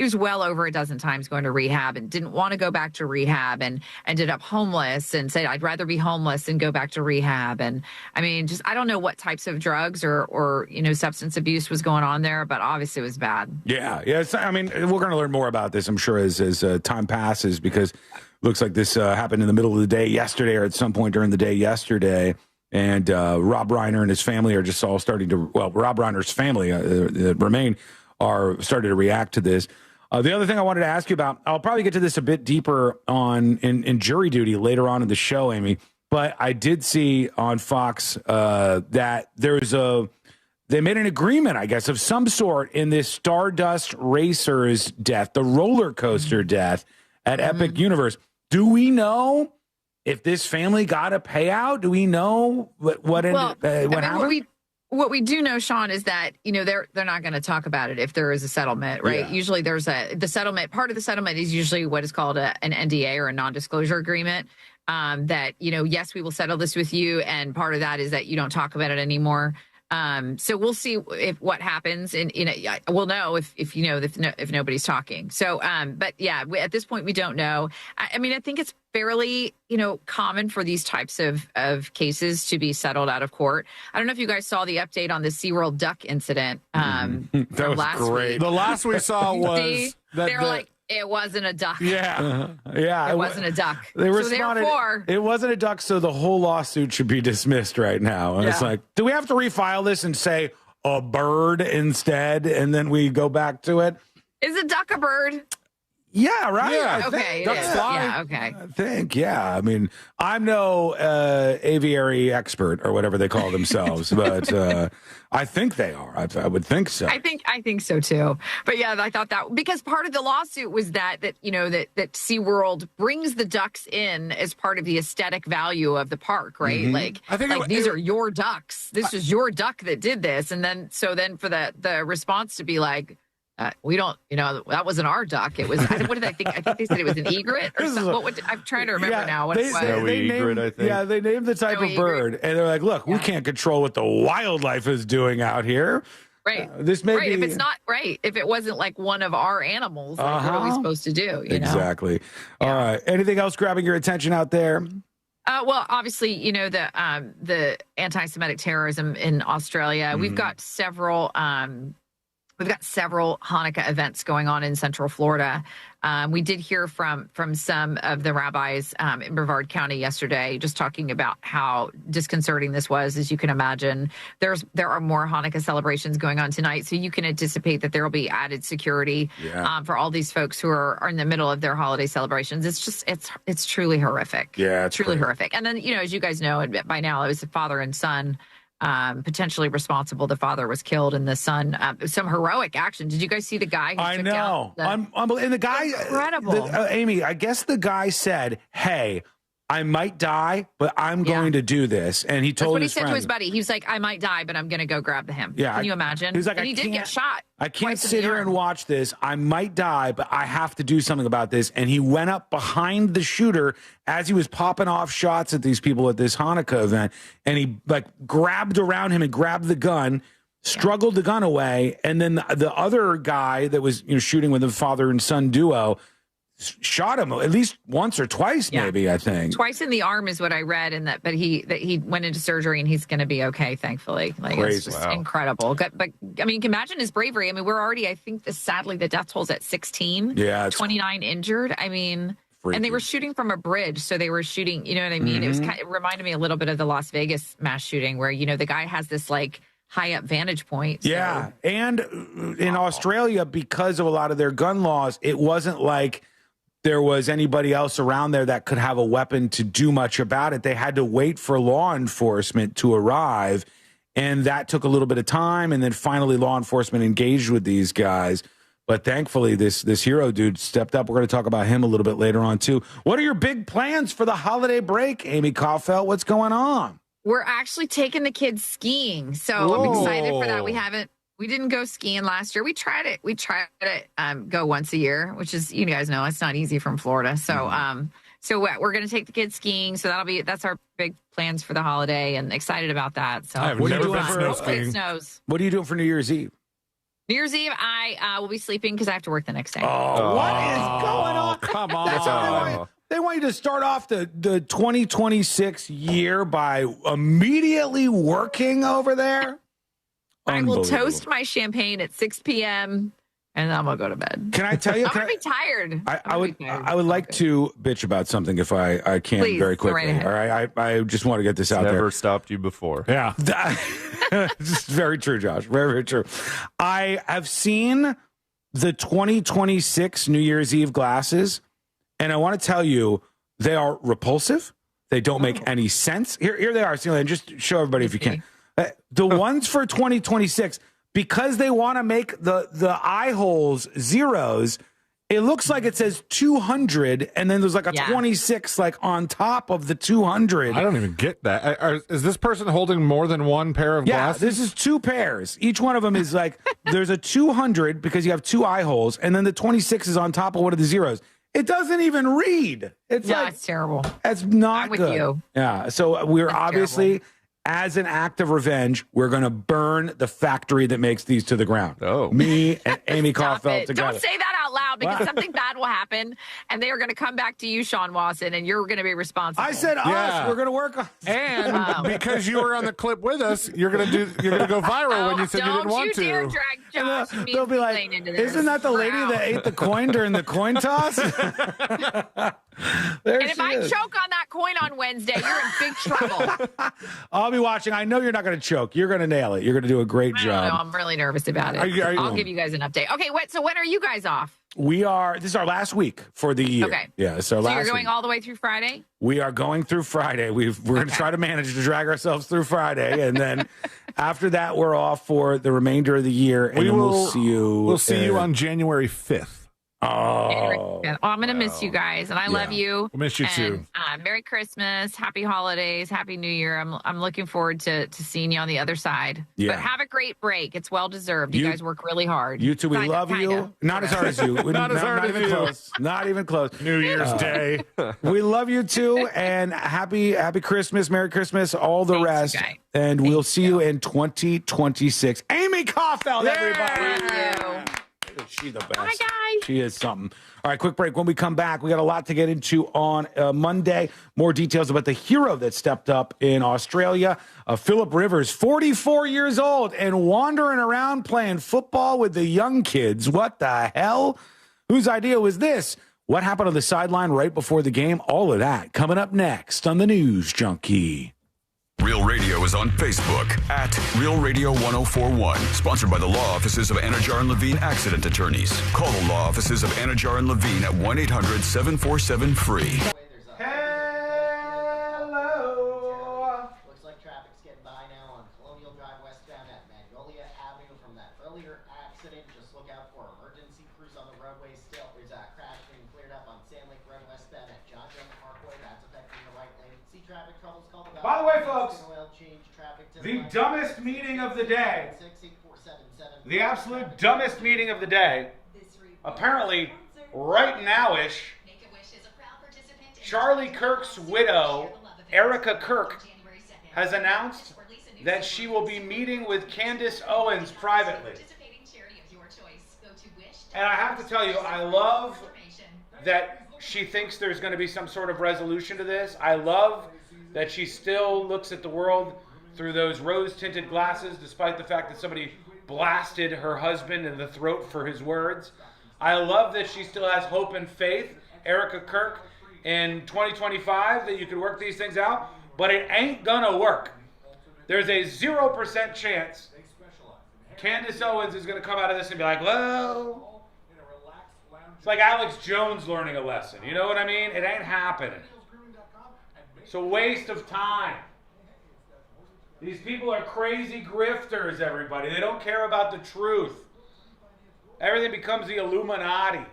was well over a dozen times going to rehab and didn't want to go back to rehab and ended up homeless and said, I'd rather be homeless than go back to rehab. And I mean, I don't know what types of drugs or substance abuse was going on there, but obviously it was bad. Yeah. I mean, we're going to learn more about this, I'm sure, as time passes, because it looks like this happened in the middle of the day yesterday or at some point during the day yesterday. And Rob Reiner and his family are just all starting to, Rob Reiner's family that remain are starting to react to this. The other thing I wanted to ask you about, I'll probably get to this a bit deeper in jury duty later on in the show, Amy, but I did see on Fox that they made an agreement, I guess, of some sort in this Stardust Racer's death, the roller coaster death at Epic Universe. Do we know if this family got a payout? Do we know what happened? What we do know, Sean, is that, they're not going to talk about it if there is a settlement, right? Yeah. Usually part of the settlement is usually what is called an NDA or a non-disclosure agreement, that, yes, we will settle this with you. And part of that is that you don't talk about it anymore. So we'll see what happens, and we'll know if nobody's talking. So, but yeah, at this point we don't know. I mean, I think it's fairly common for these types of cases to be settled out of court. I don't know if you guys saw the update on the SeaWorld duck incident. That was great. Week. The last we saw was they're like, it wasn't a duck. Yeah. It wasn't a duck. They responded, therefore, it wasn't a duck, so the whole lawsuit should be dismissed right now. And it's like, do we have to refile this and say a bird instead, and then we go back to it? Is a duck a bird? Yeah, right. Yeah, okay. Ducks fly. Yeah, okay. I think, yeah. I mean, I'm no aviary expert or whatever they call themselves, but I think they are. I would think so. I think so too. But yeah, I thought that because part of the lawsuit was that SeaWorld brings the ducks in as part of the aesthetic value of the park, right? Mm-hmm. Like these are your ducks. This is your duck that did this, and then for the response to be like, we don't, that wasn't our duck. It was, what did I think? I think they said it was an egret or something. I'm trying to remember now what it was. Egret, I think. Yeah, they named the type of bird. And they're like, look, we can't control what the wildlife is doing out here. Right. This may be... If it's not right, if it wasn't like one of our animals, what are we supposed to do? Exactly. All right. Anything else grabbing your attention out there? Well, obviously, the anti-Semitic terrorism in Australia. We've got several Hanukkah events going on in Central Florida. We did hear from some of the rabbis in Brevard County yesterday, just talking about how disconcerting this was. As you can imagine, there are more Hanukkah celebrations going on tonight, so you can anticipate that there will be added security for all these folks who are in the middle of their holiday celebrations. It's truly horrific. Yeah, it's truly horrific. And then as you guys know, by now it was a father and son. Potentially responsible. The father was killed, and the son. Some heroic action. Did you guys see the guy? Who I know. And the guy, incredible. Amy, I guess the guy said, "Hey, I might die, but I'm going to do this." And he told That's what he said to his buddy. He was like, "I might die, but I'm going to go grab him." Yeah, can you imagine? He was like, and he did get shot. I can't sit here and watch this. I might die, but I have to do something about this. And he went up behind the shooter as he was popping off shots at these people at this Hanukkah event, and he grabbed around him and grabbed the gun, struggled the gun away, and then the other guy that was shooting with the father and son duo shot him at least once or twice, maybe, I think. Twice in the arm is what I read, but he went into surgery and he's going to be okay, thankfully. It's just incredible. But I mean, you can imagine his bravery. I mean, we're already, I think, sadly, the death toll's at 16. Yeah. 29 injured. I mean, and they were shooting from a bridge, so they were shooting, you know what I mean? Mm-hmm. It reminded me a little bit of the Las Vegas mass shooting where, the guy has this high up vantage point. So. Yeah. And in Australia, because of a lot of their gun laws, it wasn't like there was anybody else around there that could have a weapon to do much about it. They had to wait for law enforcement to arrive, and that took a little bit of time, and then finally law enforcement engaged with these guys. But thankfully, this hero dude stepped up. We're going to talk about him a little bit later on, too. What are your big plans for the holiday break, Amy Kaufeld? What's going on? We're actually taking the kids skiing. So I'm excited for that. We didn't go skiing last year. We tried it. Go once a year, which is, you guys know, it's not easy from Florida. So, we're going to take the kids skiing. So that's our big plans for the holiday, and excited about that. So I've never been snow skiing. It snows. What are you doing for New Year's Eve? New Year's Eve, I will be sleeping because I have to work the next day. Oh, what is going on? Come on. That's how they want you to start off the 2026 year by immediately working over there? I will toast my champagne at 6 p.m. and then I'm going to go to bed. Can I tell you? I'm going to be tired. I would like to bitch about something if I can. Please, very quickly. right ahead. All right. I just want to get this out there. Never stopped you before. Yeah. This is very true, Josh. Very, very true. I have seen the 2026 New Year's Eve glasses, and I want to tell you, they are repulsive. They don't make any sense. Here they are. Celia, just show everybody if you can. The ones for 2026, because they want to make the eye holes zeros, it looks like it says 200, and then there's like a 26 like on top of the 200. I don't even get that. Is this person holding more than one pair of glasses? This is two pairs. Each one of them is like, there's a 200 because you have two eye holes, and then the 26 is on top of one of the zeros. It doesn't even read. It's terrible. It's not I'm with good. you. Yeah. So we're obviously, as an act of revenge, we're going to burn the factory that makes these to the ground. Oh. Me and Amy Kaufeld together. Don't say that out loud because something bad will happen, and they are going to come back to you, Sean Watson, and you're going to be responsible. I said us. We're going to work on. And because you were on the clip with us, you're going to go viral when you said you didn't want to. Don't you dare drag Josh and me They'll be like, isn't that the lady that ate the coin during the coin toss? And if I choke on that coin on Wednesday, you're in big trouble. I'll be watching. I know you're not going to choke. You're going to nail it. You're going to do a great I job. don't know. I'm really nervous about it. I'll give you guys an update. Okay, so when are you guys off? This is our last week for the year. Okay. Yeah, it's our last So you're going week. all the way through Friday? We are going through Friday. We're going to try to manage to drag ourselves through Friday. And then after that, we're off for the remainder of the year. And we'll see you. We'll see you on January 5th. Oh, I'm going to miss you guys, and I love you. We'll miss you too. Merry Christmas, Happy Holidays, Happy New Year. I'm looking forward to seeing you on the other side. Yeah. But have a great break. It's well deserved. You guys work really hard. You too. We love you. Not as hard as you. Not as hard as even you. close. Not even close. New Year's Day. We love you too, and happy Christmas, Merry Christmas, all the rest. And we'll see you in 2026. Amy Kaufeld, everybody. Thank you. She's the best. Bye, guys. She is something. All right, quick break. When we come back, we got a lot to get into on Monday. More details about the hero that stepped up in Australia. Philip Rivers, 44 years old and wandering around playing football with the young kids. What the hell? Whose idea was this? What happened on the sideline right before the game? All of that coming up next on the News Junkie. Real Radio is on Facebook at Real Radio 1041. Sponsored by the law offices of Anajar and Levine Accident Attorneys. Call the law offices of Anajar and Levine at 1-800-747-FREE. Hello. Looks like traffic's getting by now on Colonial Drive westbound at Magnolia Avenue from that earlier accident. Just look out for emergency crews on the roadway still. There's a crash being cleared up on Sand Lake Road westbound at John Young Parkway. That's affecting the right lane. See traffic troubles, call the By the way, folks, the dumbest meeting of the day, the absolute dumbest meeting of the day, apparently right now-ish, Charlie Kirk's widow, Erica Kirk, has announced that she will be meeting with Candace Owens privately. And I have to tell you, I love that she thinks there's going to be some sort of resolution to this. I love that she still looks at the world through those rose-tinted glasses, despite the fact that somebody blasted her husband in the throat for his words. I love that she still has hope and faith, Erica Kirk, in 2025, that you can work these things out, but it ain't gonna work. There's a 0% chance Candace Owens is gonna come out of this and be like, well, it's like Alex Jones learning a lesson. You know what I mean? It ain't happening. It's a waste of time. These people are crazy grifters, everybody. They don't care about the truth. Everything becomes the Illuminati.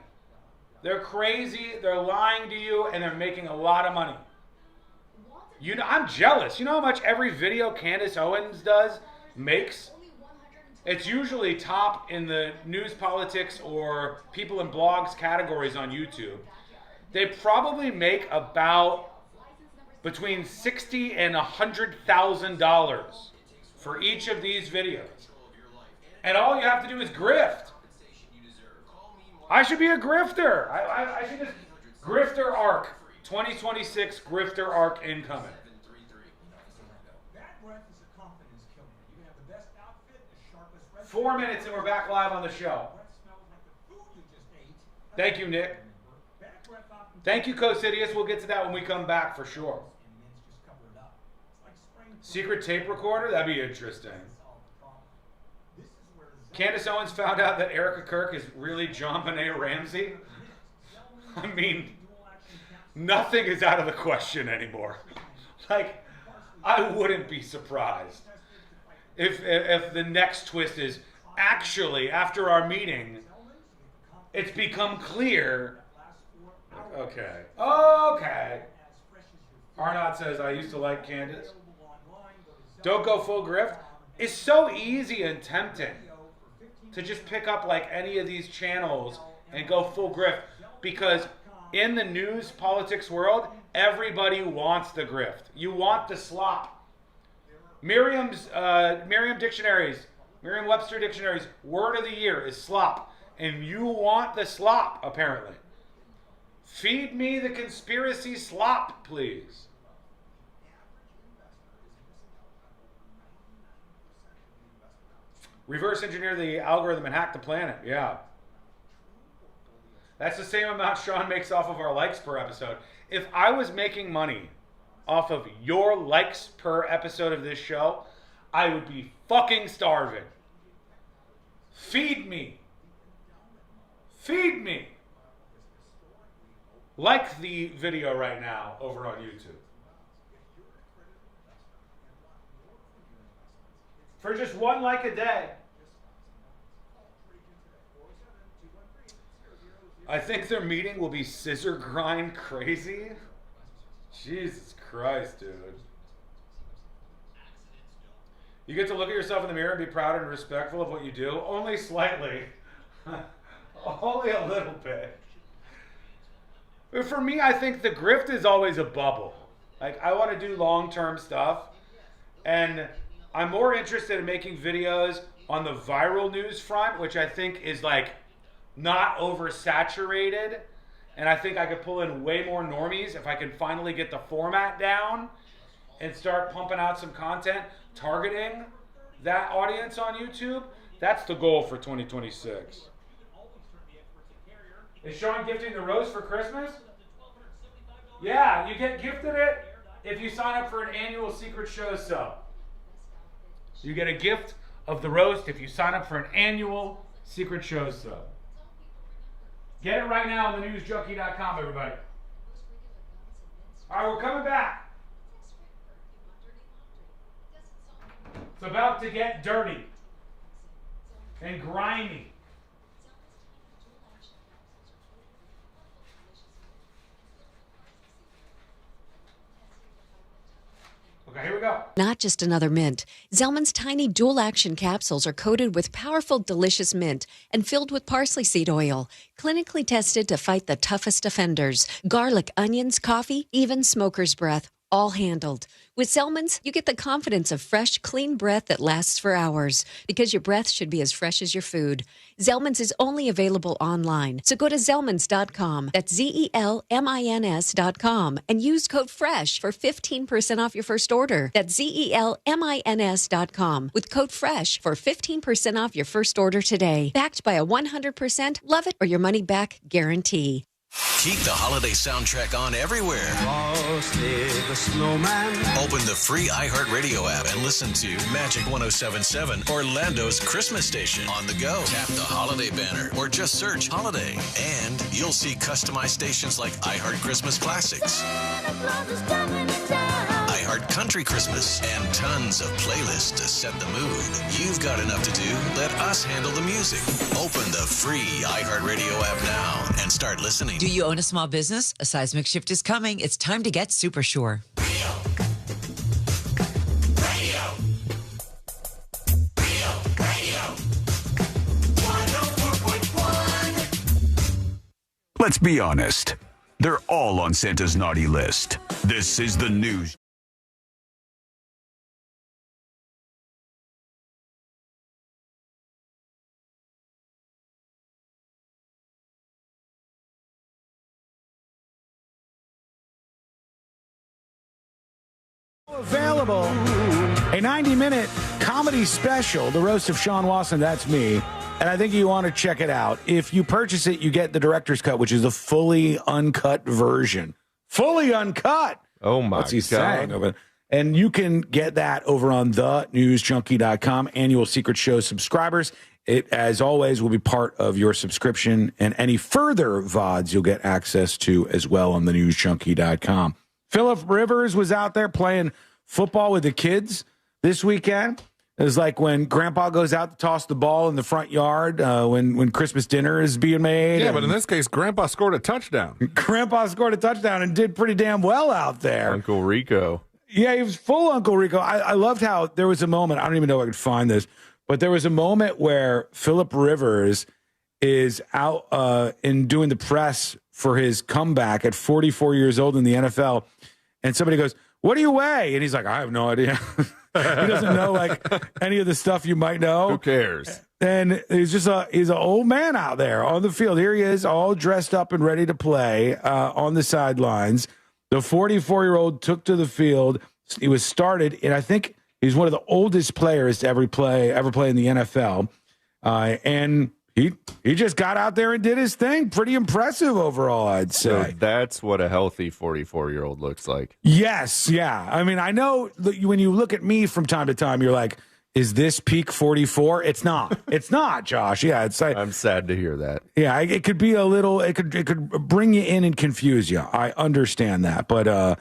They're crazy, they're lying to you, and they're making a lot of money. You know, I'm jealous. You know how much every video Candace Owens makes? It's usually top in the news, politics, or people in blogs categories on YouTube. They probably make about between $60,000 and $100,000 for each of these videos. And all you have to do is grift. I should be a grifter. I should just grifter arc. 2026 grifter arc incoming. 4 minutes and we're back live on the show. Thank you, Nick. Thank you, Cosidious. We'll get to that when we come back for sure. Secret tape recorder? That'd be interesting. Candace Owens found out that Erica Kirk is really John Benet Ramsey. I mean, nothing is out of the question anymore. Like, I wouldn't be surprised if the next twist is actually, after our meeting, it's become clear. Okay. Arnott says, I used to like Candace. Don't go full grift. It's so easy and tempting to just pick up like any of these channels and go full grift, because in the news politics world, everybody wants the grift. You want the slop. Merriam-Webster dictionaries, word of the year is slop, and you want the slop apparently. Feed me the conspiracy slop, please. Reverse engineer the algorithm and hack the planet. Yeah. That's the same amount Sean makes off of our likes per episode. If I was making money off of your likes per episode of this show, I would be fucking starving. Feed me. Feed me. Like the video right now over on YouTube. For just one like a day. I think their meeting will be scissor grind crazy. Jesus Christ, dude. You get to look at yourself in the mirror and be proud and respectful of what you do. Only slightly. Only a little bit. But for me, I think the grift is always a bubble. Like, I want to do long-term stuff. And I'm more interested in making videos on the viral news front, which I think is like not oversaturated. And I think I could pull in way more normies if I can finally get the format down and start pumping out some content targeting that audience on YouTube. That's the goal for 2026. Is Sean gifting the rose for Christmas? Yeah, you get gifted it if you sign up for an annual Secret Show sub. You get a gift of the roast if you sign up for an annual Secret Show sub. Get it right now on thenewsjunkie.com, everybody. All right, we're coming back. It's about to get dirty and grimy. Okay, here we go. Not just another mint. Zellman's tiny dual-action capsules are coated with powerful, delicious mint and filled with parsley seed oil, clinically tested to fight the toughest offenders. Garlic, onions, coffee, even smoker's breath, all handled. With Zellman's, you get the confidence of fresh, clean breath that lasts for hours, because your breath should be as fresh as your food. Zellman's is only available online, so go to Zellmans.com, that's ZELMINS.com, and use code FRESH for 15% off your first order. That's ZELMINS.com with code FRESH for 15% off your first order today. Backed by a 100% love it or your money back guarantee. Keep the holiday soundtrack on everywhere. Frosty the Snowman. Open the free iHeartRadio app and listen to Magic 107.7, Orlando's Christmas station. On the go, tap the holiday banner or just search holiday. And you'll see customized stations like iHeart Christmas Classics, iHeart country Christmas, and tons of playlists to set the mood. You've got enough to do. Let us handle the music. Open the free iHeartRadio app now and start listening. Do you own a small business? A seismic shift is coming. It's time to get super sure. Let's be honest. They're all on Santa's naughty list. This is the news. Available, a 90-minute comedy special, The Roast of Sean Wasson, that's me, and I think you want to check it out. If you purchase it, you get the director's cut, which is a fully uncut version. Fully uncut! Oh, my What's he God. saying? And you can get that over on thenewsjunkie.com. Annual Secret Show subscribers. It, as always, will be part of your subscription, and any further VODs you'll get access to as well on thenewsjunkie.com. Philip Rivers was out there playing football with the kids this weekend. It was like when Grandpa goes out to toss the ball in the front yard when Christmas dinner is being made. Yeah, but in this case, Grandpa scored a touchdown. Grandpa scored a touchdown and did pretty damn well out there. Uncle Rico. Yeah, he was full Uncle Rico. I loved how there was a moment, I don't even know if I could find this, but there was a moment where Philip Rivers is out in doing the press for his comeback at 44 years old in the NFL, and somebody goes, "What do you weigh?" And he's like, "I have no idea." He doesn't know like any of the stuff you might know. Who cares? And he's an old man out there on the field. Here he is, all dressed up and ready to play on the sidelines. The 44-year-old took to the field. He was started, and I think he's one of the oldest players to ever play in the NFL. And he just got out there and did his thing. Pretty impressive overall, I'd say. So that's what a healthy 44-year-old looks like. Yes, yeah. I mean, I know that when you look at me from time to time, you're like, is this peak 44? It's not. It's not, Josh. Yeah, it's like, I'm sad to hear that. Yeah, it could be a little, it could bring you in and confuse you. I understand that, but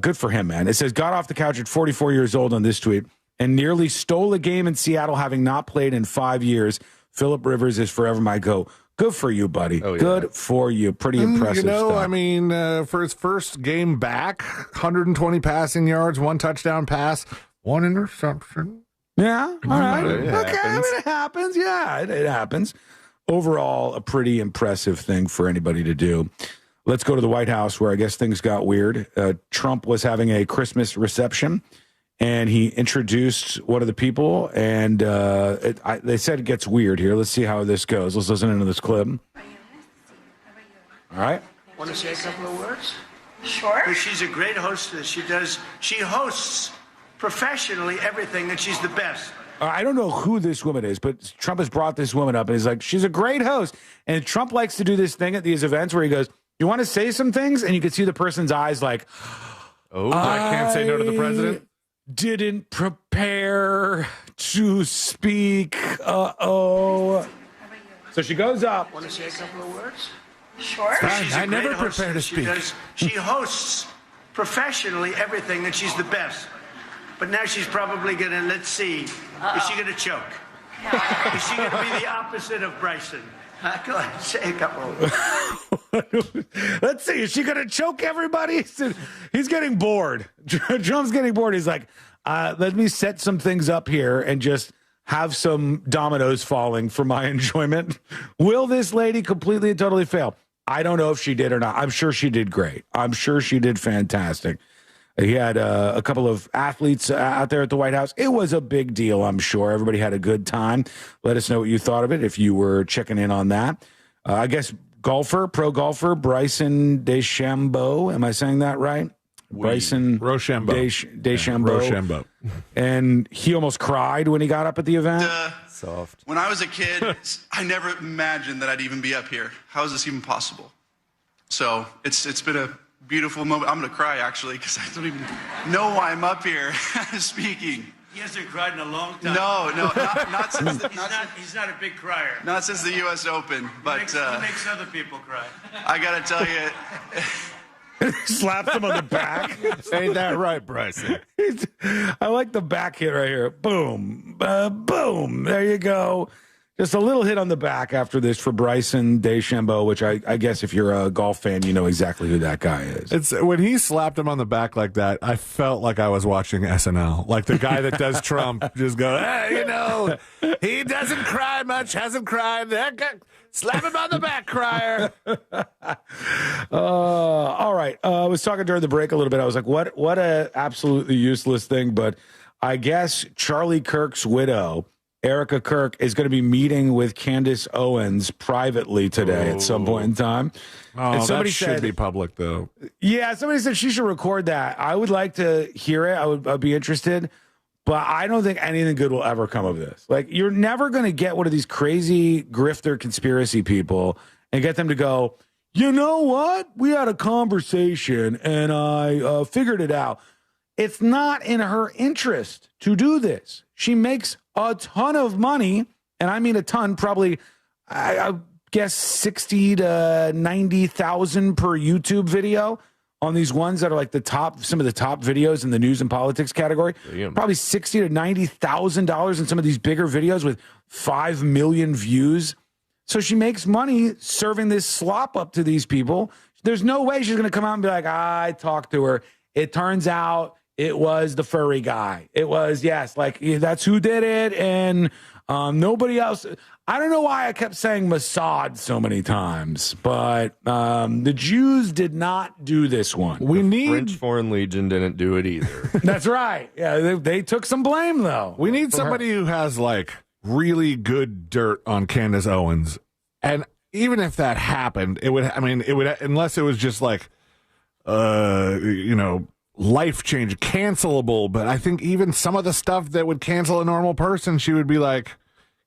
good for him, man. It says, got off the couch at 44 years old on this tweet and nearly stole a game in Seattle, having not played in 5 years. Philip Rivers is forever my go. Good for you, buddy. Oh, yeah. Good for you. Pretty impressive stuff. I mean, for his first game back, 120 passing yards, 1 touchdown pass, 1 interception. Yeah, all right. It Okay, I mean, it happens. Yeah, it happens. Overall, a pretty impressive thing for anybody to do. Let's go to the White House, where I guess things got weird. Trump was having a Christmas reception, and he introduced one of the people, and they said it gets weird here. Let's see how this goes. Let's listen into this clip. All right. Want to say a couple of words? Sure. Because she's a great hostess. She hosts professionally everything, and she's the best. I don't know who this woman is, but Trump has brought this woman up, and he's like, she's a great host. And Trump likes to do this thing at these events where he goes, you want to say some things? And you can see the person's eyes like, oh, I can't say no to the president. Didn't prepare to speak. Uh-oh. So she goes up. Want to say a couple of words? Sure. She's a I never great prepare to hostess. speak. She hosts professionally everything, and she's the best. But now she's probably going to, let's see, is she going to choke? No. Is she going to be the opposite of Bryson? Go ahead, say a couple of words. Let's see. Is she going to choke everybody? He's getting bored. Trump's getting bored. He's like, let me set some things up here and just have some dominoes falling for my enjoyment. Will this lady completely and totally fail? I don't know if she did or not. I'm sure she did great. I'm sure she did fantastic. He had a couple of athletes out there at the White House. It was a big deal, I'm sure. Everybody had a good time. Let us know what you thought of it if you were checking in on that. I guess pro golfer, Bryson DeChambeau. Am I saying that right? Bryson Rochambeau. DeChambeau. And he almost cried when he got up at the event. Soft. When I was a kid, I never imagined that I'd even be up here. How is this even possible? So it's been a beautiful moment. I'm going to cry, actually, because I don't even know why I'm up here speaking. He hasn't cried in a long time. No, not since he's not a big crier. Not since the U.S. Open, but he makes other people cry. I got to tell you, Slaps him on the back. Ain't that right, Bryson? I like the back hit right here. Boom. Boom. There you go. Just a little hit on the back after this for Bryson DeChambeau, which I guess if you're a golf fan, you know exactly who that guy is. It's when he slapped him on the back like that, I felt like I was watching SNL. Like the guy that does Trump just go, hey, you know, he doesn't cry much, hasn't cried. Slap him on the back, crier. All right. I was talking during the break a little bit. I was like, what a absolutely useless thing. But I guess Charlie Kirk's widow, Erica Kirk, is going to be meeting with Candace Owens privately today at some point in time. Oh, and somebody that should be public, though. Yeah, somebody said she should record that. I would like to hear it. I'd be interested. But I don't think anything good will ever come of this. Like, you're never going to get one of these crazy grifter conspiracy people and get them to go, you know what? We had a conversation and I figured it out. It's not in her interest to do this. She makes a ton of money, and I mean a ton, probably, I guess 60 to 90,000 per YouTube video on these ones that are like some of the top videos in the news and politics category. Damn. Probably $60 to $90,000 in some of these bigger videos with 5 million views. So she makes money serving this slop up to these people. There's no way she's going to come out and be like, I talked to her. It turns out it was the furry guy. It was, yes, like that's who did it. And nobody else. I don't know why I kept saying Mossad so many times, but the Jews did not do this one. French Foreign Legion didn't do it either. That's right. Yeah, they took some blame, though. We need somebody who has, like, really good dirt on Candace Owens. And even if that happened, it would, unless it was just like, life change, cancelable. But I think even some of the stuff that would cancel a normal person, she would be like,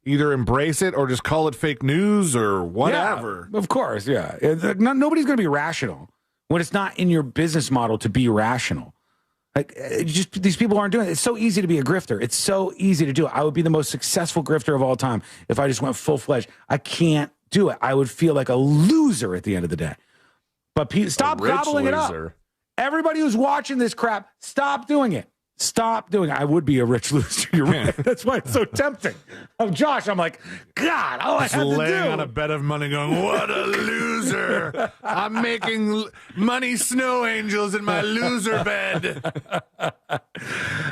either embrace it or just call it fake news or whatever. Yeah, of course, yeah. Nobody's going to be rational when it's not in your business model to be rational. Like, just these people aren't doing it. It's so easy to be a grifter. It's so easy to do it. I would be the most successful grifter of all time if I just went full-fledged. I can't do it. I would feel like a loser at the end of the day. But stop gobbling it up. Everybody who's watching this crap, stop doing it. Stop doing it. I would be a rich loser. You're right. That's why it's so tempting. Josh, I'm like, God, all I had to do. Laying on a bed of money going, what a loser. I'm making money snow angels in my loser bed.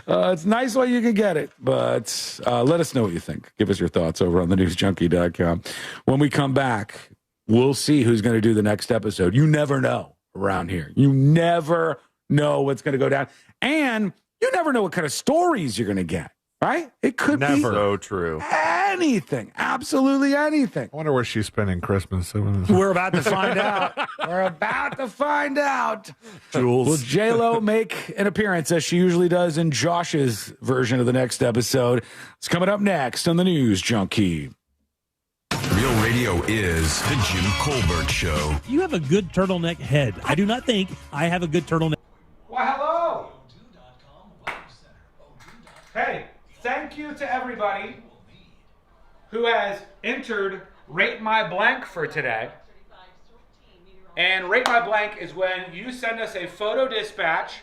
It's nice while you can get it, but let us know what you think. Give us your thoughts over on thenewsjunkie.com. When we come back, we'll see who's going to do the next episode. You never know around here. You never know what's going to go down. And you never know what kind of stories you're going to get, right? It could be so true. Anything, absolutely anything. I wonder where she's spending Christmas. We're about to find out. We're about to find out. Jules. Will J-Lo make an appearance as she usually does in Josh's version of the next episode? It's coming up next on the News Junkie. Real Radio is the Jim Colbert Show. You have a good turtleneck head. I do not think I have a good turtleneck. Well, hello. Hey, thank you to everybody who has entered Rate My Blank for today. And Rate My Blank is when you send us a photo dispatch,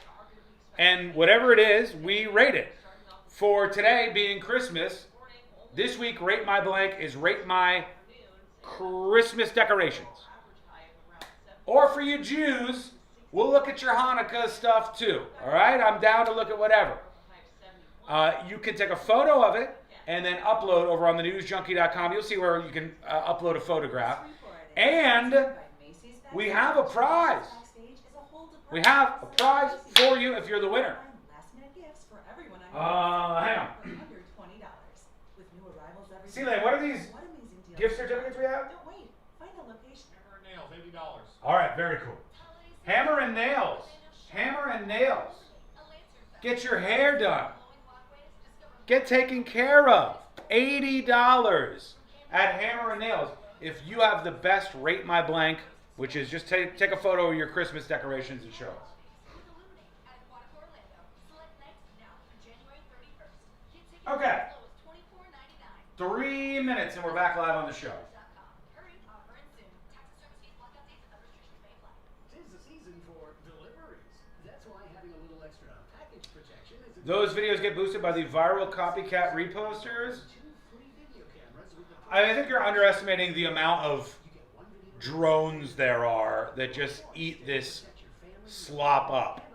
and whatever it is, we rate it. For today being Christmas, this week Rate My Blank is Rate My Christmas decorations. Or for you Jews, we'll look at your Hanukkah stuff too. All right? I'm down to look at whatever. You can take a photo of it and then upload over on thenewsjunkie.com. You'll see where you can upload a photograph. And we have a prize. We have a prize for you if you're the winner. Hang on. Celine, what are these gift certificates we have? Hammer and Nails, $80. All right, very cool. Hammer and Nails. Hammer and Nails. Get your hair done. Get taken care of. $80 at Hammer and Nails. If you have the best Rate My Blank, which is just take a photo of your Christmas decorations and show us. Okay. 3 minutes and we're back live on the show. Tis the season for Those videos get boosted by the viral copycat reposters. I think you're underestimating the amount of drones there are that just eat this slop up.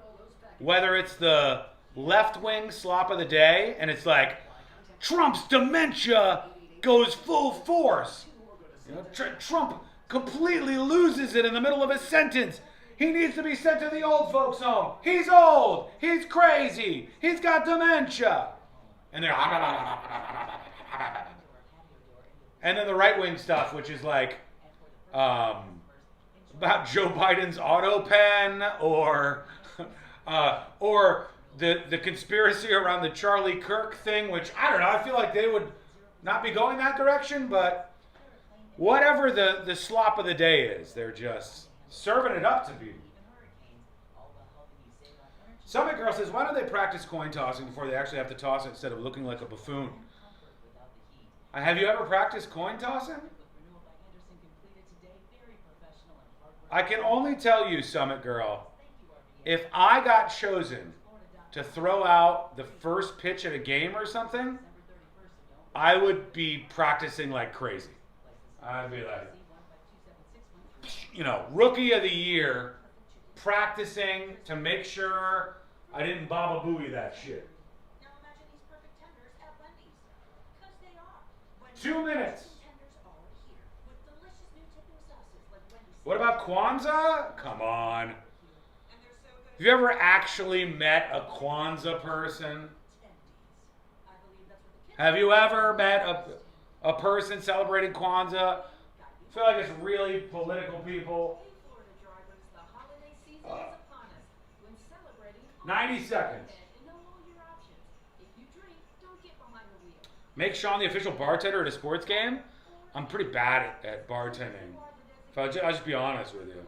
Whether it's the left-wing slop of the day, and it's like, Trump's dementia goes full force. You know, Trump completely loses it in the middle of a sentence. He needs to be sent to the old folks' home. He's old. He's crazy. He's got dementia. And they're... And then the right-wing stuff, which is like about Joe Biden's auto pen or the conspiracy around the Charlie Kirk thing, which, I don't know, I feel like they would not be going that direction, but whatever the slop of the day is, they're just serving it up to people. Summit Girl says, why don't they practice coin tossing before they actually have to toss it instead of looking like a buffoon? Have you ever practiced coin tossing? I can only tell you, Summit Girl, if I got chosen to throw out the first pitch at a game or something, I would be practicing like crazy. I'd be like, you know, rookie of the year, practicing to make sure I didn't Baba Booey that shit. 2 minutes. What about Kwanzaa? Come on. Have you ever actually met a Kwanzaa person? Have you ever met a person celebrating Kwanzaa? I feel like it's really political people. 90 seconds. Make Sean the official bartender at a sports game? I'm pretty bad at bartending. I'll just be honest with you.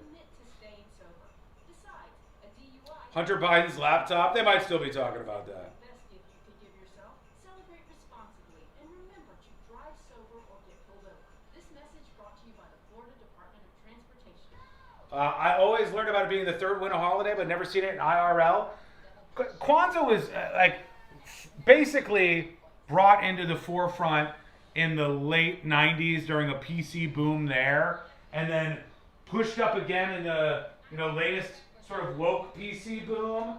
Hunter Biden's laptop? They might still be talking about that. I always learned about it being the third winter holiday, but never seen it in IRL. Kwanzaa was basically brought into the forefront in the late 90s during a PC boom there, and then pushed up again in the latest sort of woke PC boom.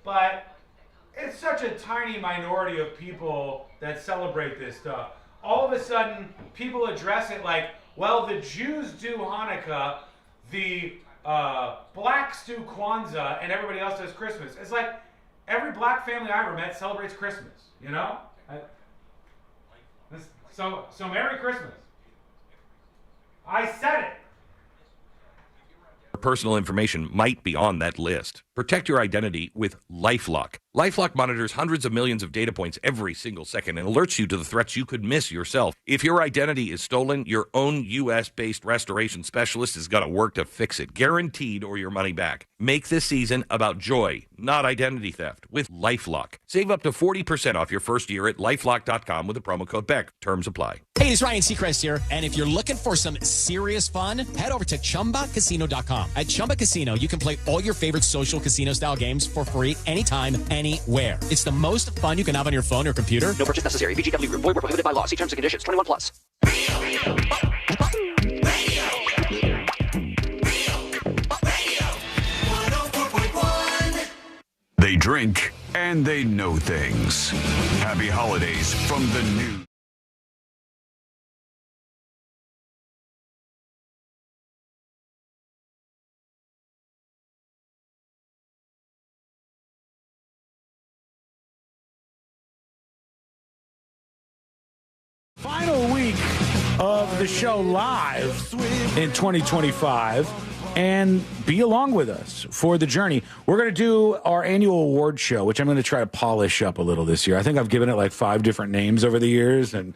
But it's such a tiny minority of people that celebrate this stuff. All of a sudden, people address it like, well, the Jews do Hanukkah, the blacks do Kwanzaa, and everybody else does Christmas. It's like every black family I ever met celebrates Christmas, you know? So Merry Christmas. I said it. Personal information might be on that list. Protect your identity with LifeLock. LifeLock monitors hundreds of millions of data points every single second and alerts you to the threats you could miss yourself. If your identity is stolen, your own U.S.-based restoration specialist is going to work to fix it, guaranteed, or your money back. Make this season about joy, not identity theft, with LifeLock. Save up to 40% off your first year at LifeLock.com with the promo code BECK. Terms apply. Hey, it's Ryan Seacrest here, and if you're looking for some serious fun, head over to ChumbaCasino.com. At Chumba Casino, you can play all your favorite social casino-style games for free anytime, anywhere. It's the most fun you can have on your phone or computer. No purchase necessary. VGW Group. Void where prohibited by law. See terms and conditions. 21 plus. They drink and they know things. Happy holidays from the news. Final week of the show live in 2025, and be along with us for the journey. We're going to do our annual award show, which I'm going to try to polish up a little this year. I think I've given it like 5 different names over the years and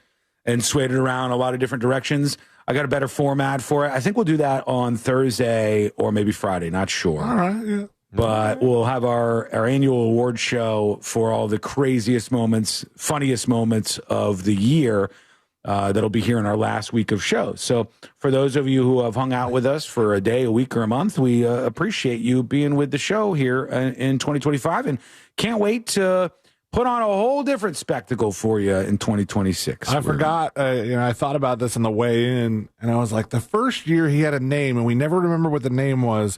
swayed it around a lot of different directions. I got a better format for it. I think we'll do that on Thursday or maybe Friday, not sure. All right, yeah. But we'll have our annual award show for all the craziest moments, funniest moments of the year. that'll be here in our last week of shows. So for those of you who have hung out with us for a day, a week, or a month, we appreciate you being with the show here in 2025 and can't wait to put on a whole different spectacle for you in 2026. I forgot, I thought about this on the way in, and I was like, the first year he had a name, and we never remember what the name was.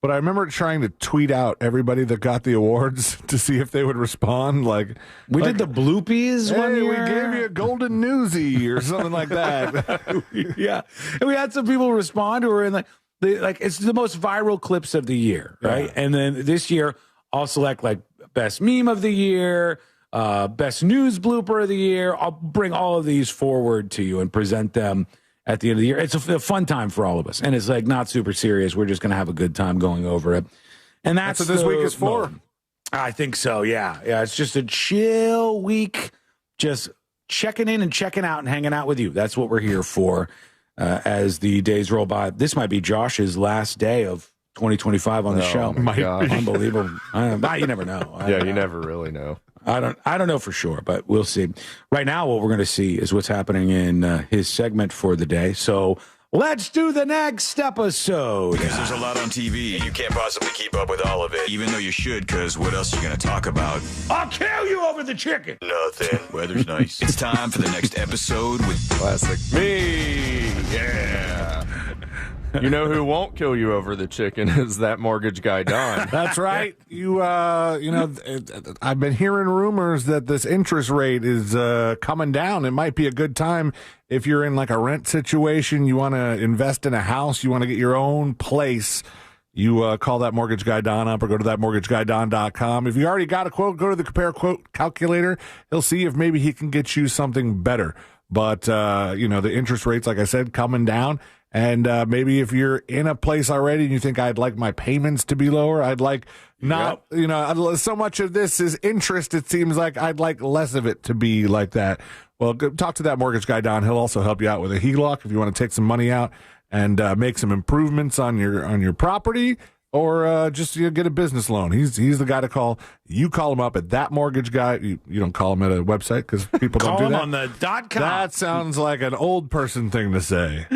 But I remember trying to tweet out everybody that got the awards to see if they would respond. Like we did the bloopies one year. We gave you a golden newsie or something like that. Yeah, and we had some people respond who were in like it's the most viral clips of the year, right? Yeah. And then this year I'll select like best meme of the year, best news blooper of the year. I'll bring all of these forward to you and present them at the end of the year. It's a fun time for all of us. And it's like not super serious. We're just going to have a good time going over it. And that's what this week is for. Moment. I think so, yeah. Yeah, it's just a chill week, just checking in and checking out and hanging out with you. That's what we're here for as the days roll by. This might be Josh's last day of 2025 on the show. Unbelievable. You never know. You never really know. I don't know for sure, but we'll see. Right now, what we're going to see is what's happening in his segment for the day. So let's do the next episode. Because there's a lot on TV. You can't possibly keep up with all of it, even though you should, because what else are you going to talk about? I'll kill you over the chicken. Nothing. Weather's nice. It's time for the next episode with Classic Me. Yeah. You know who won't kill you over the chicken is that mortgage guy, Don. That's right. I've been hearing rumors that this interest rate is coming down. It might be a good time if you're in like a rent situation, you want to invest in a house, you want to get your own place. You call that mortgage guy Don up or go to thatmortgageguydon.com. If you already got a quote, go to the compare quote calculator. He'll see if maybe he can get you something better. But, the interest rates, like I said, coming down. And maybe if you're in a place already and you think I'd like my payments to be lower, I'd like not, so much of this is interest. It seems like I'd like less of it to be like that. Well, talk to that mortgage guy, Don. He'll also help you out with a HELOC if you want to take some money out and make some improvements on your property. Or just get a business loan. He's the guy to call. You call him up at that mortgage guy. You don't call him at a website because people don't do that. Call him on the .com. That sounds like an old person thing to say.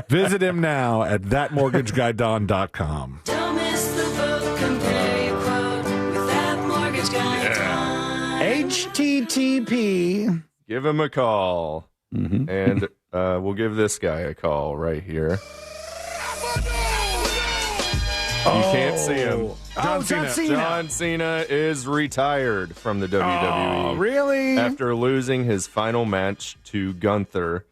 Visit him now at thatmortgageguydon.com. Don't miss the boat. Compare your quote with that mortgage guy. HTTP. Give him a call. Mm-hmm. And we'll give this guy a call right here. You can't see him. John Cena. John Cena is retired from the WWE. Oh, really? After losing his final match to Gunther,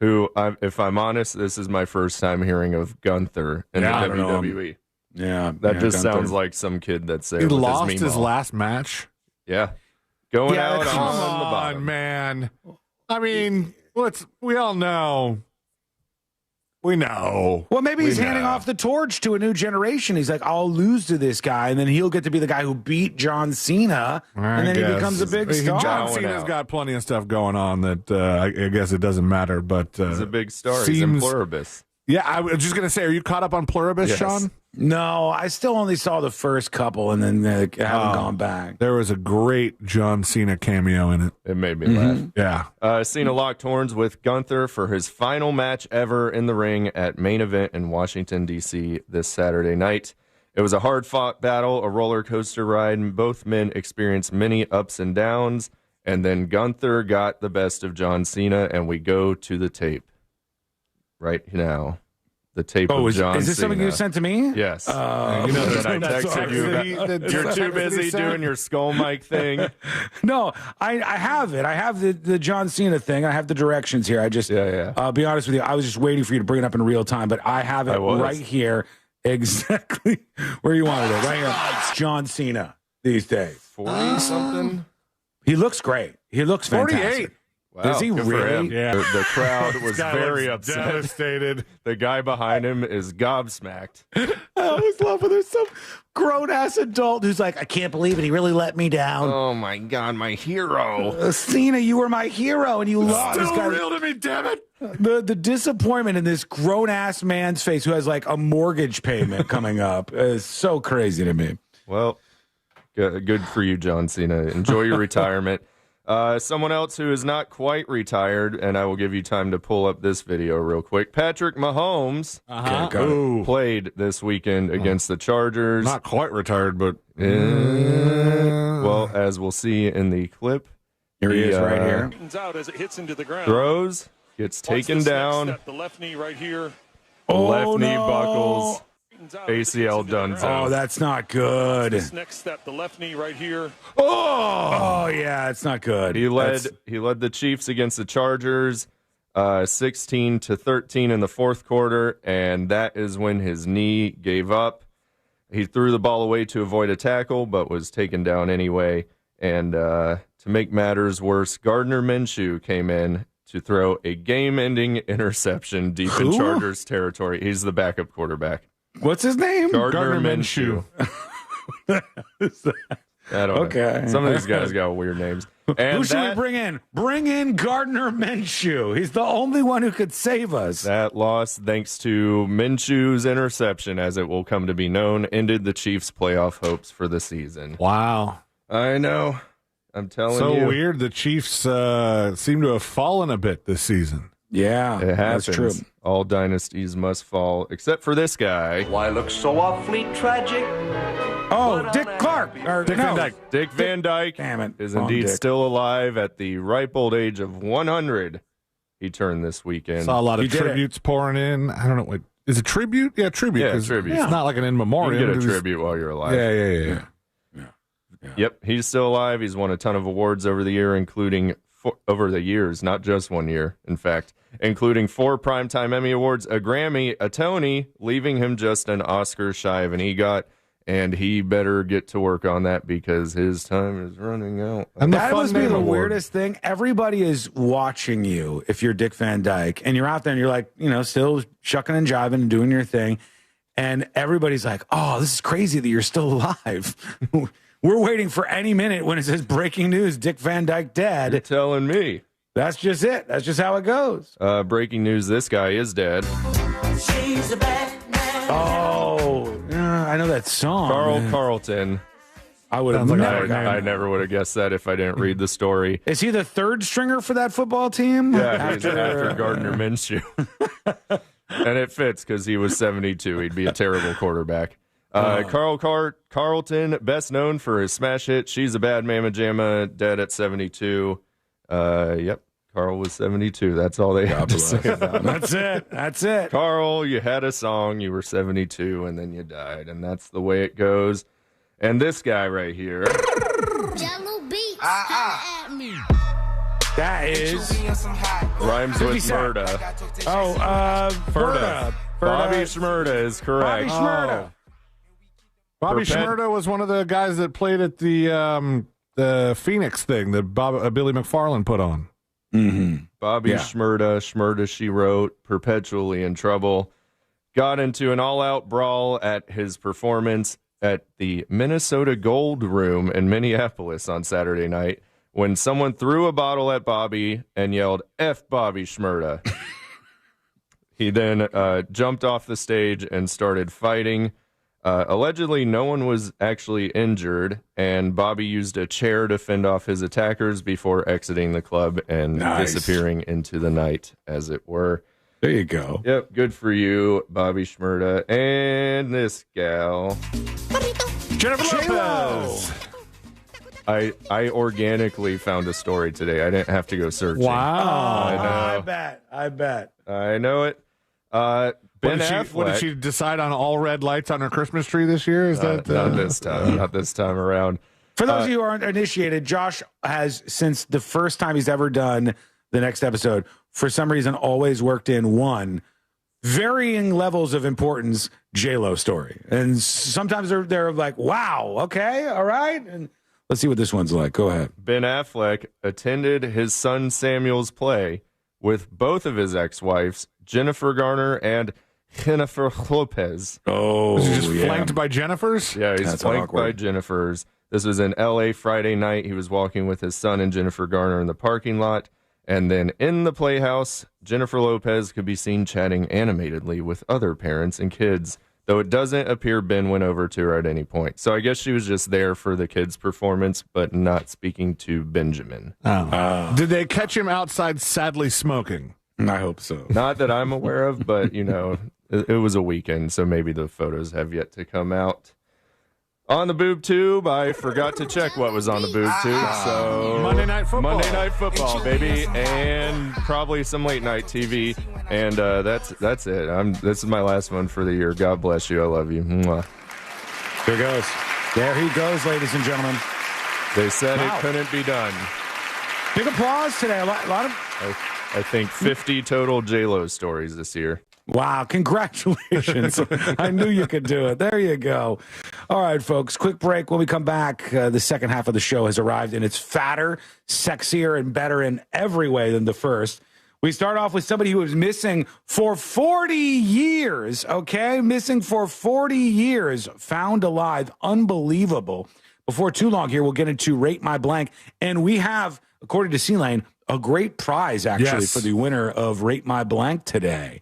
who, if I'm honest, this is my first time hearing of Gunther in the WWE. That just sounds like some kid that's there. He with lost his last match? Yeah. Going out on the Come bottom. on, man. I mean, we all know. We know. Well, maybe he's handing off the torch to a new generation. He's like, I'll lose to this guy, and then he'll get to be the guy who beat John Cena, and then he becomes a big star. John Cena's got plenty of stuff going on that I guess it doesn't matter, but he's a big star. He's in Pluribus. Yeah, I was just going to say, are you caught up on Pluribus, Sean? No, I still only saw the first couple, and then haven't gone back. There was a great John Cena cameo in it. It made me laugh. Yeah. Cena locked horns with Gunther for his final match ever in the ring at Main Event in Washington, D.C. this Saturday night. It was a hard-fought battle, a roller coaster ride, and both men experienced many ups and downs. And then Gunther got the best of John Cena, and we go to the tape right now. The tape of John Cena. Is this something you sent to me? Yes. You know that I texted you about. You're too busy doing your skull mic thing. No, I have it. I have the John Cena thing. I have the directions here. I just, I'll be honest with you, I was just waiting for you to bring it up in real time, but I have it right here, exactly where you wanted it, right here. John Cena these days. 40-something? He looks great. He looks fantastic. 48. Wow, does he really? Yeah. The crowd was very upset. Devastated. The guy behind him is gobsmacked. I always love when there's some grown-ass adult who's like, I can't believe it. He really let me down. Oh, my God, my hero. Cena, you were my hero, and you lost. Still real to me, damn it. The disappointment in this grown-ass man's face who has, like, a mortgage payment coming up is so crazy to me. Well, good for you, John Cena. Enjoy your retirement. Someone else who is not quite retired, and I will give you time to pull up this video real quick. Patrick Mahomes played this weekend against the Chargers. Not quite retired, but... well, as we'll see in the clip. Here he is right here. Out as it hits into the ground. Throws, gets taken down. The left knee right here. Left knee buckles. ACL done. Oh, that's not good. This next step, the left knee right here. Oh, yeah, it's not good. He led the Chiefs against the Chargers 16-13 in the fourth quarter, and that is when his knee gave up. He threw the ball away to avoid a tackle, but was taken down anyway. And to make matters worse, Gardner Minshew came in to throw a game-ending interception deep in Chargers territory. He's the backup quarterback. What's his name? Gardner Minshew. I don't know. Some of these guys got weird names. And who should we bring in? Bring in Gardner Minshew. He's the only one who could save us. That loss, thanks to Minshew's interception, as it will come to be known, ended the Chiefs' playoff hopes for the season. Wow. I know. I'm telling you. So weird. The Chiefs seem to have fallen a bit this season. Yeah, it happens. That's true. All dynasties must fall, except for this guy. Why look so awfully tragic? Oh, Dick Clark. Dick Van Dyke. Dick Van Dyke is indeed still alive at the ripe old age of 100. He turned this weekend. Saw a lot of tributes pouring in. I don't know what is it. Tribute? Yeah, tribute. Yeah, tribute. It's not like an in memoriam. You can get a tribute while you're alive. Yeah. Yep, he's still alive. He's won a ton of awards over the year, including over the years, not just 1 year, in fact, including 4 Primetime Emmy Awards, a Grammy, a Tony, leaving him just an Oscar shy of an EGOT. And he better get to work on that because his time is running out. And that must be the weirdest thing. Everybody is watching you if you're Dick Van Dyke, and you're out there and you're like, still shucking and jiving and doing your thing. And everybody's like, oh, this is crazy that you're still alive. We're waiting for any minute when it says breaking news, Dick Van Dyke dead. You're telling me. That's just it. That's just how it goes. Breaking news, this guy is dead. She's a bad man. Oh, I know that song. Carl Carlton. I would have I never would have guessed that if I didn't read the story. Is he the third stringer for that football team? Yeah, he's after Gardner Minshew. And it fits because he was 72. He'd be a terrible quarterback. Carlton, best known for his smash hit, She's a Bad Mama Jamma, dead at 72. Yep, Carl was 72. That's all they have to say about him. That's it. Carl, you had a song, you were 72, and then you died, and that's the way it goes. And this guy right here. Jello beats. That is rhymes with Shmurda. Ferda. Bobby Shmurda is correct. Bobby Shmurda was one of the guys that played at the Phoenix thing that Billy McFarland put on. Mm-hmm. Bobby Shmurda, she wrote, perpetually in trouble. Got into an all-out brawl at his performance at the Minnesota Gold Room in Minneapolis on Saturday night when someone threw a bottle at Bobby and yelled, F Bobby Shmurda. He then jumped off the stage and started fighting. Allegedly, no one was actually injured, and Bobby used a chair to fend off his attackers before exiting the club and disappearing into the night, as it were. There you go. Yep, good for you, Bobby Shmurda. And this gal, Jennifer Lopez. I organically found a story today. I didn't have to go searching. Wow. I bet. I know it. Ben Affleck. What did she decide on all red lights on her Christmas tree this year? Is that not this time? Not this time around. For those of you who aren't initiated, Josh has, since the first time he's ever done the next episode, for some reason always worked in one varying levels of importance J-Lo story. And sometimes they're like, wow, okay, all right. And let's see what this one's like. Go ahead. Ben Affleck attended his son Samuel's play with both of his ex-wives, Jennifer Garner and Jennifer Lopez. Oh, was he just flanked by Jennifers? Yeah, he's flanked by Jennifers. This was in L.A. Friday night. He was walking with his son and Jennifer Garner in the parking lot. And then in the playhouse, Jennifer Lopez could be seen chatting animatedly with other parents and kids. though it doesn't appear Ben went over to her at any point. So I guess she was just there for the kids' performance, but not speaking to Benjamin. Did they catch him outside sadly smoking? I hope so. Not that I'm aware of, but, it was a weekend, so maybe the photos have yet to come out. On the boob tube, I forgot to check what was on the boob tube. So Monday Night Football, baby, and probably some late night TV. And that's it. This is my last one for the year. God bless you. I love you. Mwah. There goes. There he goes, ladies and gentlemen. They said it couldn't be done. Big applause today. A lot of. I think 50 total J-Lo stories this year. Wow, congratulations. I knew you could do it. There you go. All right, folks, quick break. When we come back, the second half of the show has arrived, and it's fatter, sexier, and better in every way than the first. We start off with somebody who was missing for 40 years, okay? Missing for 40 years, found alive. Unbelievable. Before too long here, we'll get into Rate My Blank, and we have, according to C-Lane, a great prize, actually, for the winner of Rate My Blank today.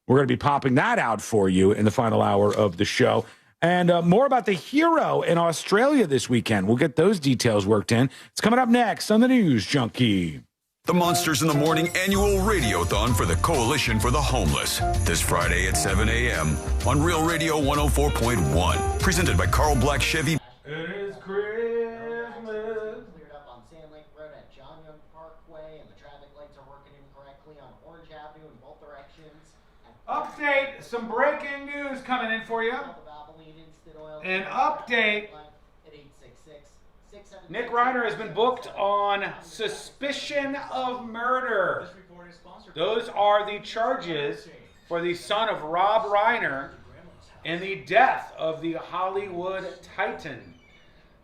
We're going to be popping that out for you in the final hour of the show. And more about the hero in Australia this weekend. We'll get those details worked in. It's coming up next on the News Junkie. The Monsters in the Morning annual Radiothon for the Coalition for the Homeless. This Friday at 7 a.m. on Real Radio 104.1. Presented by Carl Black Chevy. It is Christmas. Cleared up on Sand Lake Road at John Young Parkway, and the traffic lights are working incorrectly on Orange Avenue in both directions. Update, some breaking news coming in for you. An update. Nick Reiner has been booked on suspicion of murder. Those are the charges for the son of Rob Reiner and the death of the Hollywood Titan.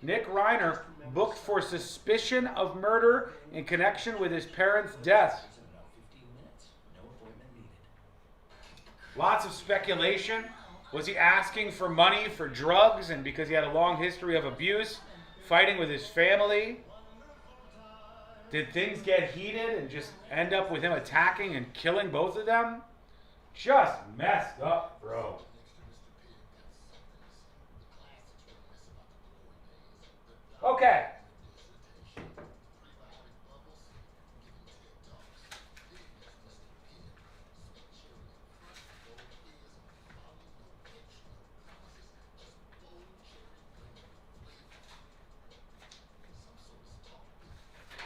Nick Reiner booked for suspicion of murder in connection with his parents' death. Lots of speculation. Was he asking for money for drugs, and because he had a long history of abuse, fighting with his family? Did things get heated and just end up with him attacking and killing both of them? Just messed up, bro. Okay.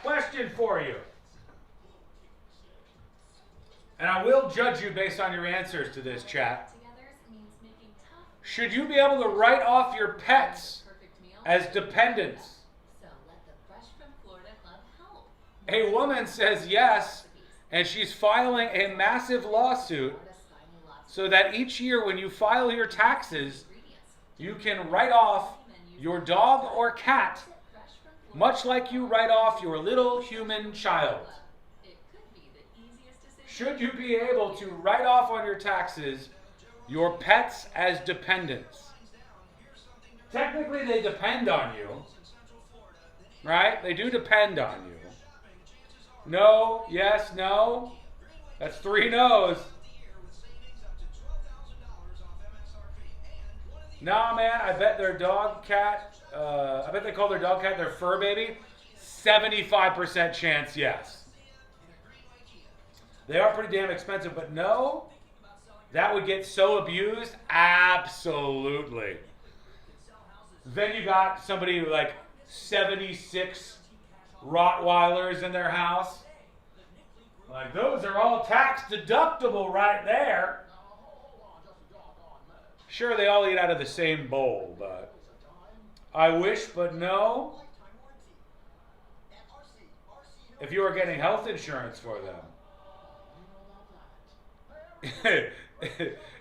Question for you. And I will judge you based on your answers to this, chat. Should you be able to write off your pets as dependents? A woman says yes, and she's filing a massive lawsuit so that each year when you file your taxes, you can write off your dog or cat much like you write off your little human child. Should you be able to write off on your taxes your pets as dependents? Technically, they depend on you, right? They do depend on you. No, yes, no. That's 3 no's. Nah, man, I bet their dog, cat, I bet they call their dog, cat their fur baby. 75% chance, yes. They are pretty damn expensive, but no, that would get so abused? Absolutely. Then you got somebody like 76 Rottweilers in their house. Like, those are all tax deductible right there. Sure, they all eat out of the same bowl, but I wish, but no. If you were getting health insurance for them.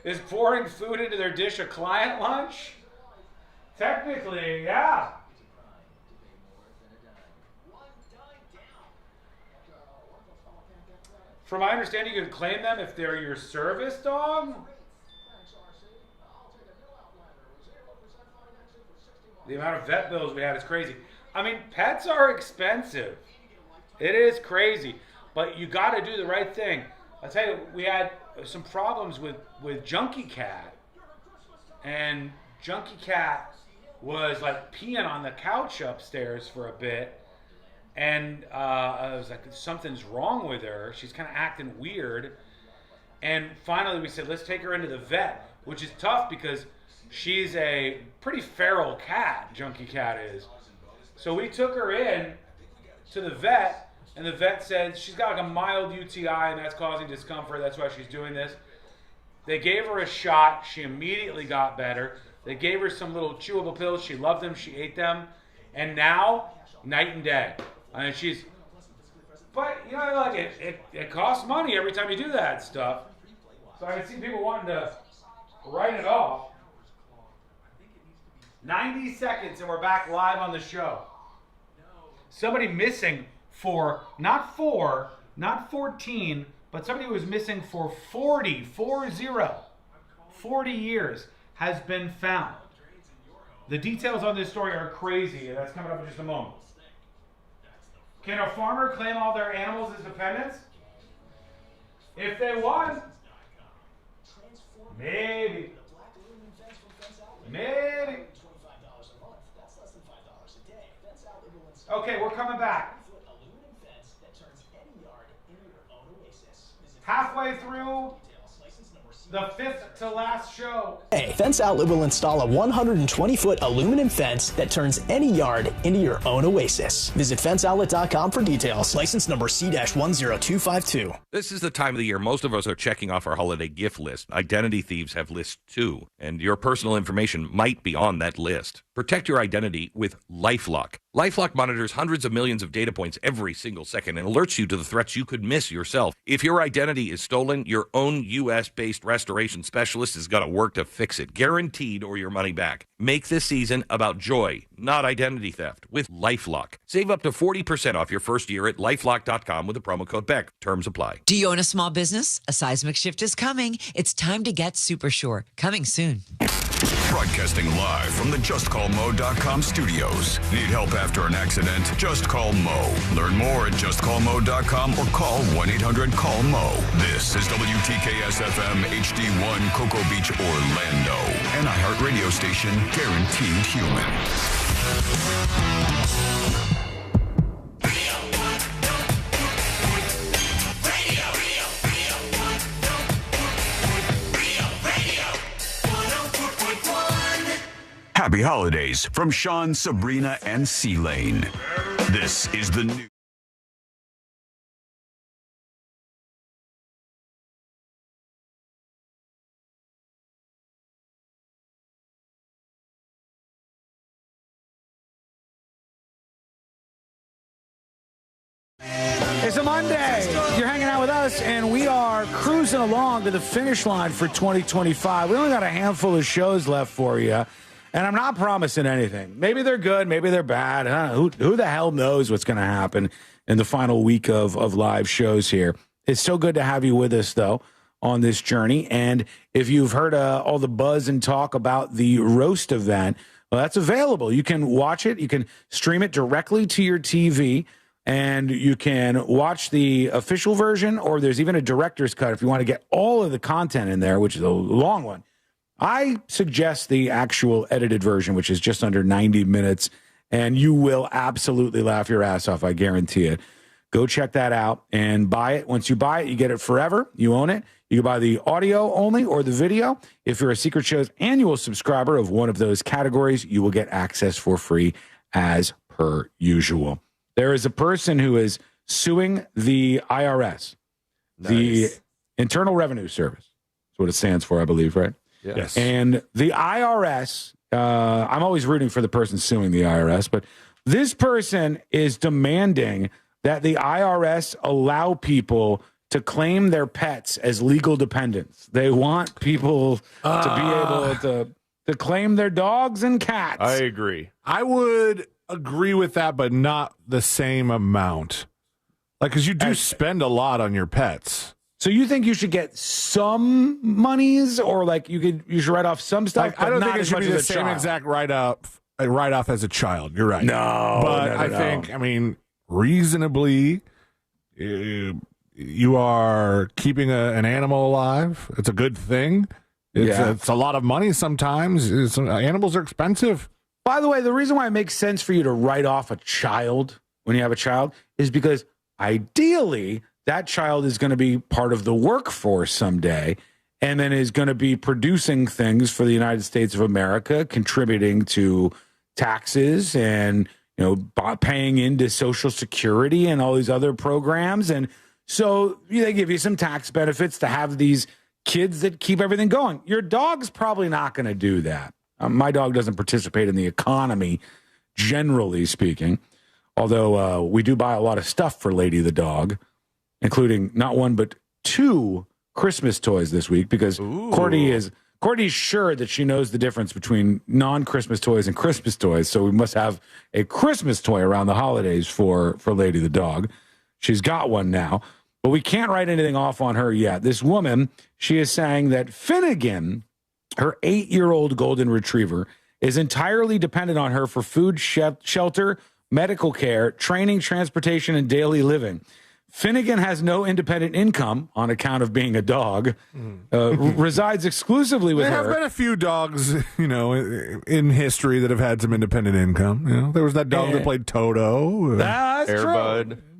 Is pouring food into their dish a client lunch? Technically, yeah. From my understanding, you can claim them if they're your service dog. The amount of vet bills we have is crazy. I mean, pets are expensive. It is crazy. But you got to do the right thing. I'll tell you, we had some problems with Junkie Cat. and Junkie Cat was like peeing on the couch upstairs for a bit. And I was like, something's wrong with her. She's kind of acting weird. And finally we said, let's take her into the vet, which is tough because she's a pretty feral cat, Junkie Cat is. So we took her in to the vet, and the vet said she's got like a mild UTI and that's causing discomfort. That's why she's doing this. They gave her a shot. She immediately got better. They gave her some little chewable pills. She loved them. She ate them. And now, night and day. I mean, but, you know, like it costs money every time you do that stuff. So I can see people wanting to write it off. 90 seconds and we're back live on the show. Somebody missing for, not 14, but somebody who was missing for 40 years has been found. The details on this story are crazy, and that's coming up in just a moment. Can a farmer claim all their animals as dependents? If they won, maybe. Okay, we're coming back. Halfway through the fifth to last show. Hey, Fence Outlet will install a 120-foot aluminum fence that turns any yard into your own oasis. Visit fenceoutlet.com for details. License number C-10252. This is the time of the year most of us are checking off our holiday gift list. Identity thieves have lists too, and your personal information might be on that list. Protect your identity with LifeLock. LifeLock monitors hundreds of millions of data points every single second and alerts you to the threats you could miss yourself. If your identity is stolen, your own U.S.-based restoration specialist is going to work to fix it, guaranteed, or your money back. Make this season about joy, not identity theft, with LifeLock. Save up to 40% off your first year at LifeLock.com with the promo code BECK. Terms apply. Do you own a small business? A seismic shift is coming. It's time to get super sure. Coming soon. Broadcasting live from the JustCallMo.com studios. Need help after an accident? Just call Mo. Learn more at JustCallMo.com or call 1-800-CALL-MO. This is WTKS-FM HD1 Cocoa Beach, Orlando. An iHeart radio station guaranteed human. Happy holidays from Sean, Sabrina, and C-Lane. This is the new. It's a Monday. You're hanging out with us, and we are cruising along to the finish line for 2025. We only got a handful of shows left for you, and I'm not promising anything. Maybe they're good, maybe they're bad. Who the hell knows what's going to happen in the final week of live shows here. It's so good to have you with us, though, on this journey. And if you've heard all the buzz and talk about the roast event, well, that's available. You can watch it. You can stream it directly to your TV. And you can watch the official version, or there's even a director's cut if you want to get all of the content in there, which is a long one. I suggest the actual edited version, which is just under 90 minutes, and you will absolutely laugh your ass off. I guarantee it. Go check that out and buy it. Once you buy it, you get it forever. You own it. You can buy the audio only or the video. If you're a Secret Show's annual subscriber of one of those categories, you will get access for free as per usual. There is a person who is suing the IRS, the Internal Revenue Service. That's what it stands for, I believe, right? Yes. And the IRS, I'm always rooting for the person suing the IRS, but this person is demanding that the IRS allow people to claim their pets as legal dependents. They want people to be able to claim their dogs and cats. I agree. I would agree with that, but not the same amount. Like, because you do spend a lot on your pets. So you think you should get some monies, or like you should write off some stuff? I don't think it should be the same exact write-off as a child. You're right. No, but I think, I mean, reasonably, you are keeping an animal alive. It's a good thing. It's a lot of money sometimes. Animals are expensive. By the way, the reason why it makes sense for you to write off a child when you have a child is because ideally that child is going to be part of the workforce someday and then is going to be producing things for the United States of America, contributing to taxes and paying into Social Security and all these other programs. And so they give you some tax benefits to have these kids that keep everything going. Your dog's probably not going to do that. My dog doesn't participate in the economy, generally speaking, although we do buy a lot of stuff for Lady the dog, including not one but 2 Christmas toys this week, because Courtney's sure that she knows the difference between non-Christmas toys and Christmas toys, so we must have a Christmas toy around the holidays for Lady the dog. She's got one now, but we can't write anything off on her yet. This woman, she is saying that Finnegan, her 8-year-old golden retriever, is entirely dependent on her for food, shelter, medical care, training, transportation, and daily living. Finnegan has no independent income on account of being a dog, resides exclusively with her. There have been a few dogs, in history that have had some independent income. There was that dog that played Toto. That's Air true.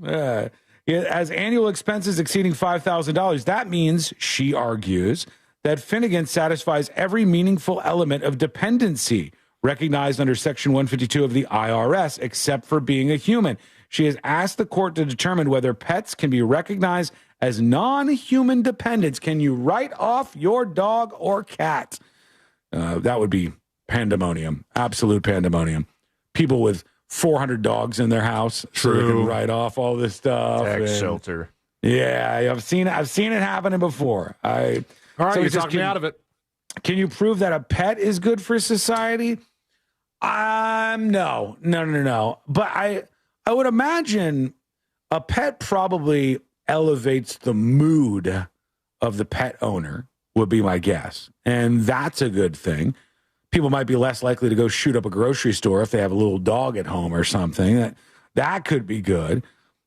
Bud. As annual expenses exceeding $5,000, that means, she argues, that Finnegan satisfies every meaningful element of dependency recognized under Section 152 of the IRS, except for being a human. She has asked the court to determine whether pets can be recognized as non-human dependents. Can you write off your dog or cat? That would be pandemonium, absolute pandemonium. People with 400 dogs in their house, so they can write off all this stuff. Tax shelter. Yeah, I've seen it happening before. All right, so you talked me out of it. Can you prove that a pet is good for society? No. But I would imagine a pet probably elevates the mood of the pet owner, would be my guess. And that's a good thing. People might be less likely to go shoot up a grocery store if they have a little dog at home or something. That could be good.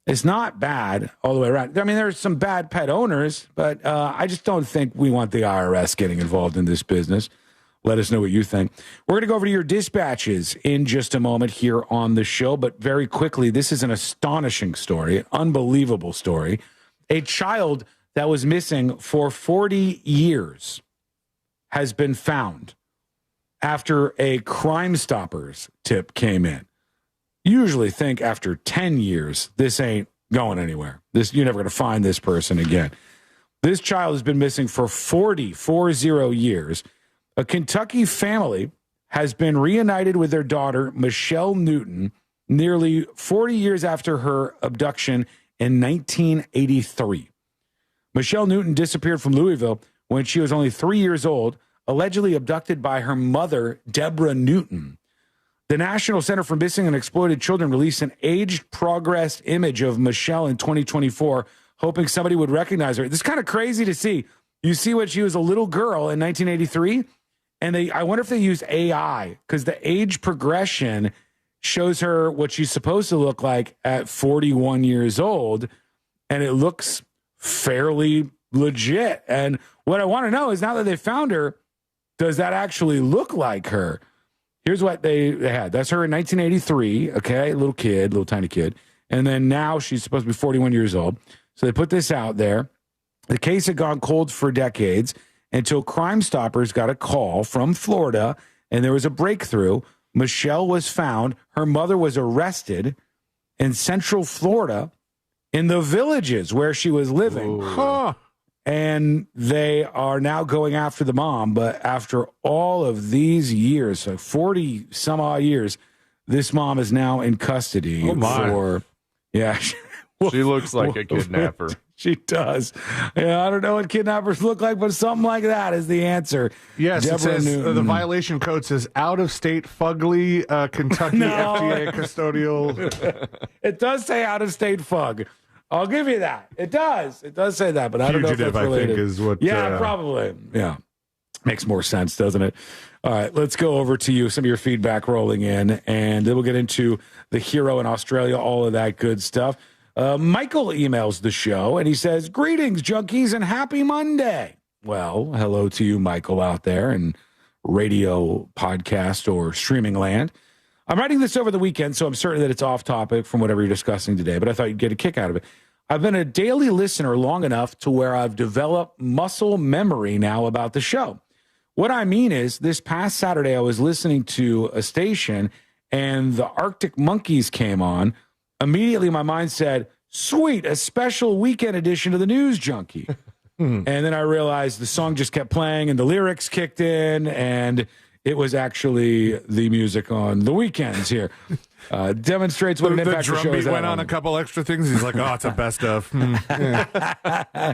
It's not bad all the way around. I mean, there's some bad pet owners, but I just don't think we want the IRS getting involved in this business. Let us know what you think. We're going to go over to your dispatches in just a moment here on the show, but very quickly, this is an astonishing story, an unbelievable story. A child that was missing for 40 years has been found after a Crime Stoppers tip came in. Usually think after 10 years, this ain't going anywhere. You're never going to find this person again. This child has been missing for 40 years. A Kentucky family has been reunited with their daughter, Michelle Newton, nearly 40 years after her abduction in 1983. Michelle Newton disappeared from Louisville when she was only 3 years old, allegedly abducted by her mother, Deborah Newton. The National Center for Missing and Exploited Children released an aged progressed image of Michelle in 2024, hoping somebody would recognize her. This is kind of crazy to see. You see when she was a little girl in 1983, and I wonder if they used AI, because the age progression shows her what she's supposed to look like at 41 years old, and it looks fairly legit. And what I want to know is, now that they found her, does that actually look like her? Here's what they had. That's her in 1983, okay? Little tiny kid. And then now she's supposed to be 41 years old. So they put this out there. The case had gone cold for decades until Crime Stoppers got a call from Florida, and there was a breakthrough. Michelle was found. Her mother was arrested in Central Florida in the Villages where she was living. And they are now going after the mom. But after all of these years, so 40 some odd years, this mom is now in custody. Yeah. She looks like a kidnapper. She does. Yeah, I don't know what kidnappers look like, but something like that is the answer. Yes, Deborah it says Newton. the violation code says out-of-state fugly Kentucky FDA custodial. It does say out-of-state fug. I'll give you that. It does. It does say that, but I don't know if that's related. I think, is what... Yeah, probably. Yeah. Makes more sense, doesn't it? All right, let's go over to you, some of your feedback rolling in, and then we'll get into the hero in Australia, all of that good stuff. Michael emails the show, and he says, "Greetings, junkies, and happy Monday." Well, hello to you, Michael, out there in radio, podcast, or streaming land. I'm writing this over the weekend, so I'm certain that it's off topic from whatever you're discussing today, but I thought you'd get a kick out of it. I've been a daily listener long enough to where I've developed muscle memory now about the show. What I mean is, this past Saturday, I was listening to a station and the Arctic Monkeys came on. Immediately, my mind said, sweet, a special weekend edition of the News Junkie. And then I realized the song just kept playing and the lyrics kicked in, and it was actually the music on the weekends here. Demonstrates what an impact the show drum is. beat went on a couple extra things. He's like, oh, it's a best of. Yeah.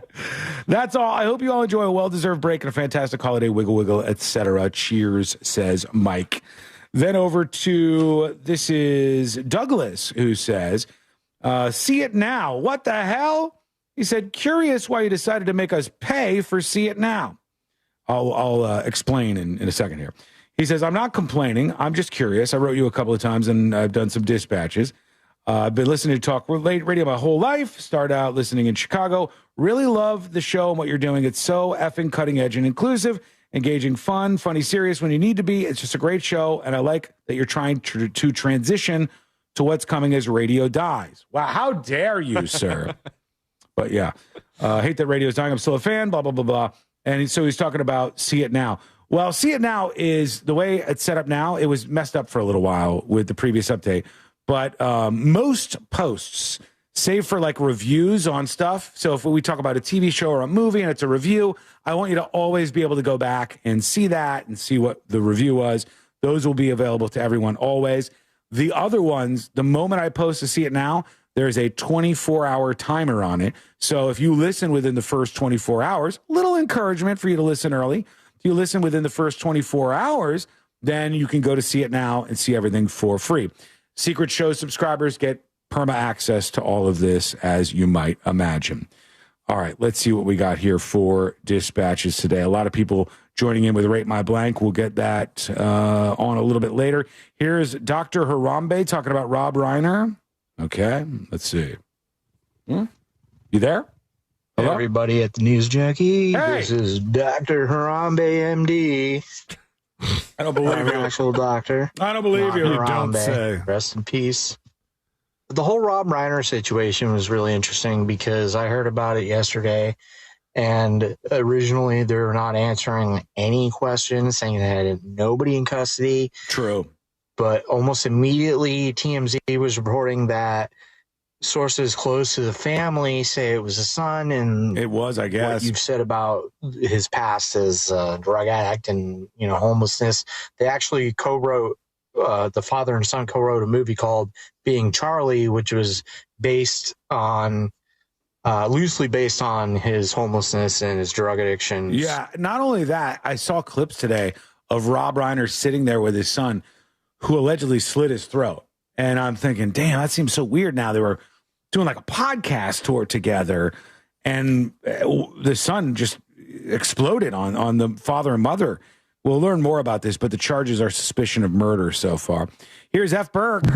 That's all. I hope you all enjoy a well-deserved break and a fantastic holiday, wiggle, etc. Cheers, says Mike. Then over to, this is Douglas, who says, see it now. What the hell? He said, curious why you decided to make us pay for See It Now. I'll explain in a second here. He says, I'm not complaining. I'm just curious. I wrote you a couple of times, and I've done some dispatches. I've been listening to talk radio my whole life. Started out listening in Chicago. Really love the show and what you're doing. It's so effing cutting edge and inclusive, engaging, fun, funny, serious when you need to be. It's just a great show, and I like that you're trying to transition to what's coming as radio dies. Wow, how dare you, sir? But yeah, hate that radio is dying. I'm still a fan, blah, blah, blah, blah. And so he's talking about See It Now. Well, See It Now is the way it's set up now. It was messed up for a little while with the previous update. But most posts, save for like reviews on stuff. So if we talk about a TV show or a movie and it's a review, I want you to always be able to go back and see that and see what the review was. Those will be available to everyone always. The other ones, the moment I post to See It Now, there's a 24-hour timer on it. So if you listen within the first 24 hours, little encouragement for you to listen early. If you listen within the first 24 hours, then you can go to See It Now and see everything for free. Secret Show subscribers get perma access to all of this, as you might imagine. All right, let's see what we got here for dispatches today. A lot of people joining in with Rate My Blank. We'll get that on a little bit later. Here's Dr. Harambe talking about Rob Reiner. Okay, let's see. You there? Hello? Hey everybody at the News Junkie. Hey. This is Dr. Harambe, MD. I don't believe I'm you. an actual doctor. I don't believe you. Harambe. Don't say. Rest in peace. The whole Rob Reiner situation was really interesting because I heard about it yesterday, and originally they were not answering any questions, saying they had nobody in custody. True. But almost immediately, TMZ was reporting that sources close to the family say it was a son, and it was, I guess. What you've said about his past as a drug addict and homelessness. They actually co-wrote, the father and son co-wrote a movie called Being Charlie, which was based on loosely based on his homelessness and his drug addictions. Yeah, not only that, I saw clips today of Rob Reiner sitting there with his son, who allegedly slit his throat. And I'm thinking, damn, that seems so weird now. They were doing like a podcast tour together, and the son just exploded on the father and mother. We'll learn more about this, but the charges are suspicion of murder so far. Here's F. Burke.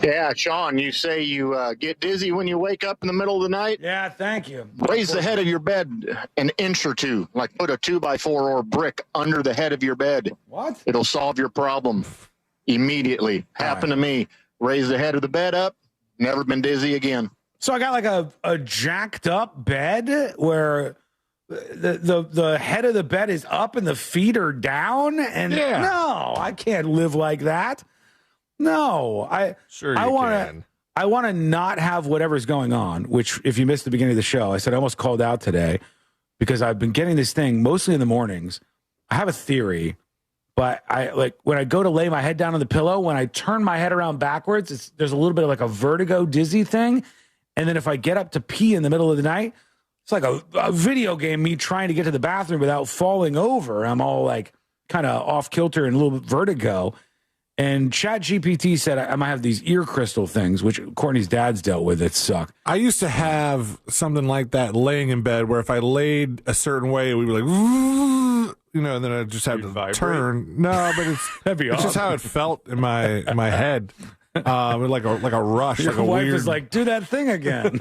Yeah, Sean, you say you get dizzy when you wake up in the middle of the night? Yeah, thank you. Raise the head of your bed an inch or two, like put a 2x4 or brick under the head of your bed. What? It'll solve your problem immediately. Happened to me. Raise the head of the bed up, never been dizzy again. So I got like a jacked up bed where the head of the bed is up and the feet are down, and no, I can't live like that. No, I want to not have whatever's going on, which if you missed the beginning of the show, I said I almost called out today because I've been getting this thing mostly in the mornings. I have a theory, but I like when I go to lay my head down on the pillow, when I turn my head around backwards, there's a little bit of like a vertigo dizzy thing. And then if I get up to pee in the middle of the night, it's like a video game, me trying to get to the bathroom without falling over. I'm all like kind of off kilter and a little bit vertigo. And ChatGPT said I might have these ear crystal things, which Courtney's dad's dealt with. It sucked. I used to have something like that laying in bed where if I laid a certain way, it would be like, and then I just have to turn. No, but it's just how it felt in my head. Like a rush. Your like a wife weird... is like, do that thing again.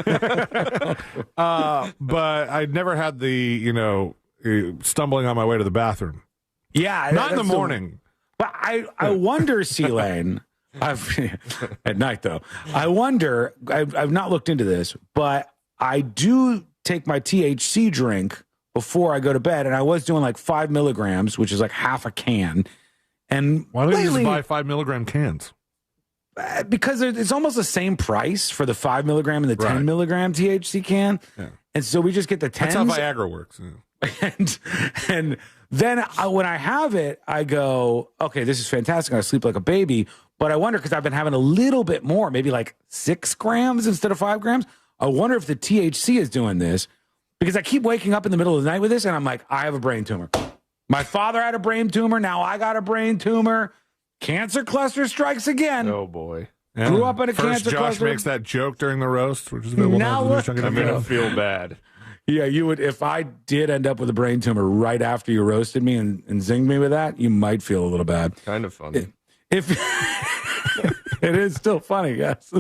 But I never had the, stumbling on my way to the bathroom. Yeah, not in the morning. But I wonder, C-Lane, at night though. I wonder. I've not looked into this, but I do take my THC drink before I go to bed, and I was doing like 5 milligrams, which is like half a can. And why don't you just buy 5 milligram cans? Because it's almost the same price for the 5 milligram and the 10 milligram THC can. Yeah. And so we just get the 10s. That's how Viagra works. Yeah. And then when I have it, I go, okay, this is fantastic. I sleep like a baby. But I wonder, because I've been having a little bit more, maybe like 6 grams instead of 5 grams. I wonder if the THC is doing this, because I keep waking up in the middle of the night with this, and I'm like, I have a brain tumor. My father had a brain tumor. Now I got a brain tumor. Cancer cluster strikes again. Oh, boy. Yeah. Grew up in a cancer Josh cluster. makes that joke during the roast, which is available now. I'm going to feel bad. Yeah, you would. If I did end up with a brain tumor right after you roasted me and zinged me with that, you might feel a little bad. Kind of funny. If it is still funny, yes.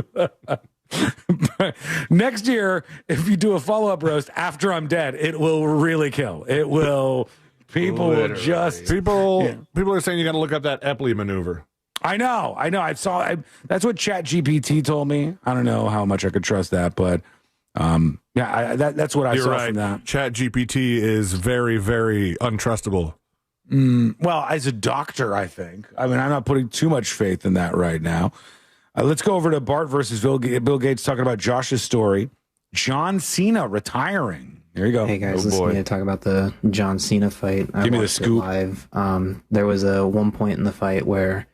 Next year, if you do a follow-up roast after I'm dead, it will really kill. It will. People will just people are saying you got to look up that Epley maneuver. I know. That's what ChatGPT told me. I don't know how much I could trust that, but that's what I You're saw right. from that. ChatGPT is very, very untrustable. Well, as a doctor, I think. I mean, I'm not putting too much faith in that right now. Let's go over to Bart versus Bill Gates talking about Josh's story. John Cena retiring. There you go. Hey guys, listen to me talk about the John Cena fight. Give me the scoop. Live. There was a one point in the fight where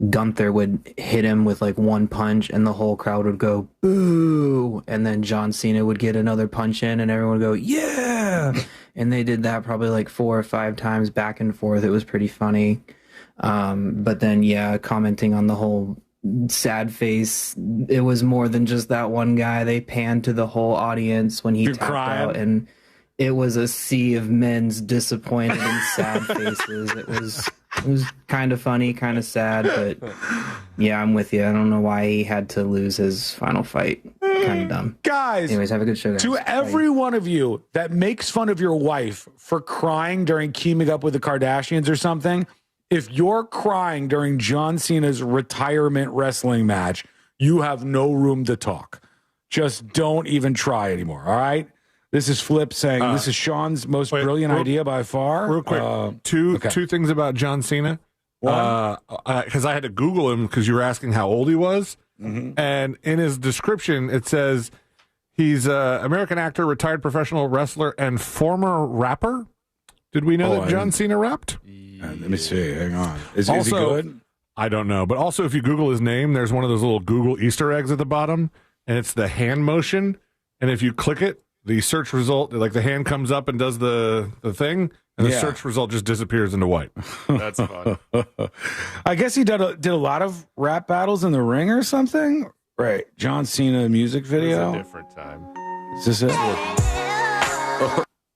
Gunther would hit him with like one punch, and the whole crowd would go boo, and then John Cena would get another punch in, and everyone would go yeah. And they did that probably like 4 or 5 times back and forth. It was pretty funny. But then commenting on the whole sad face, it was more than just that one guy. They panned to the whole audience when he tapped out, and it was a sea of men's disappointed and sad faces. It was kind of funny, kind of sad, but yeah, I'm with you. I don't know why he had to lose his final fight. Kind of dumb. Guys, anyways, have a good show, guys. To every one of you that makes fun of your wife for crying during Keeping Up with the Kardashians or something, if you're crying during John Cena's retirement wrestling match, you have no room to talk. Just don't even try anymore, all right? This is Flip saying this is Sean's most brilliant idea by far. Real quick, two things about John Cena. One, because I had to Google him because you were asking how old he was. Mm-hmm. And in his description, it says he's an American actor, retired professional wrestler, and former rapper. Did we know that John Cena rapped? Let me see. Hang on. Is he good? I don't know. But also, if you Google his name, there's one of those little Google Easter eggs at the bottom, and it's the hand motion. And if you click it, the search result, like the hand comes up and does the thing, and the search result just disappears into white. That's fun. I guess he did a lot of rap battles in the ring or something. Right. John Cena music video. It was a different time. Is this it?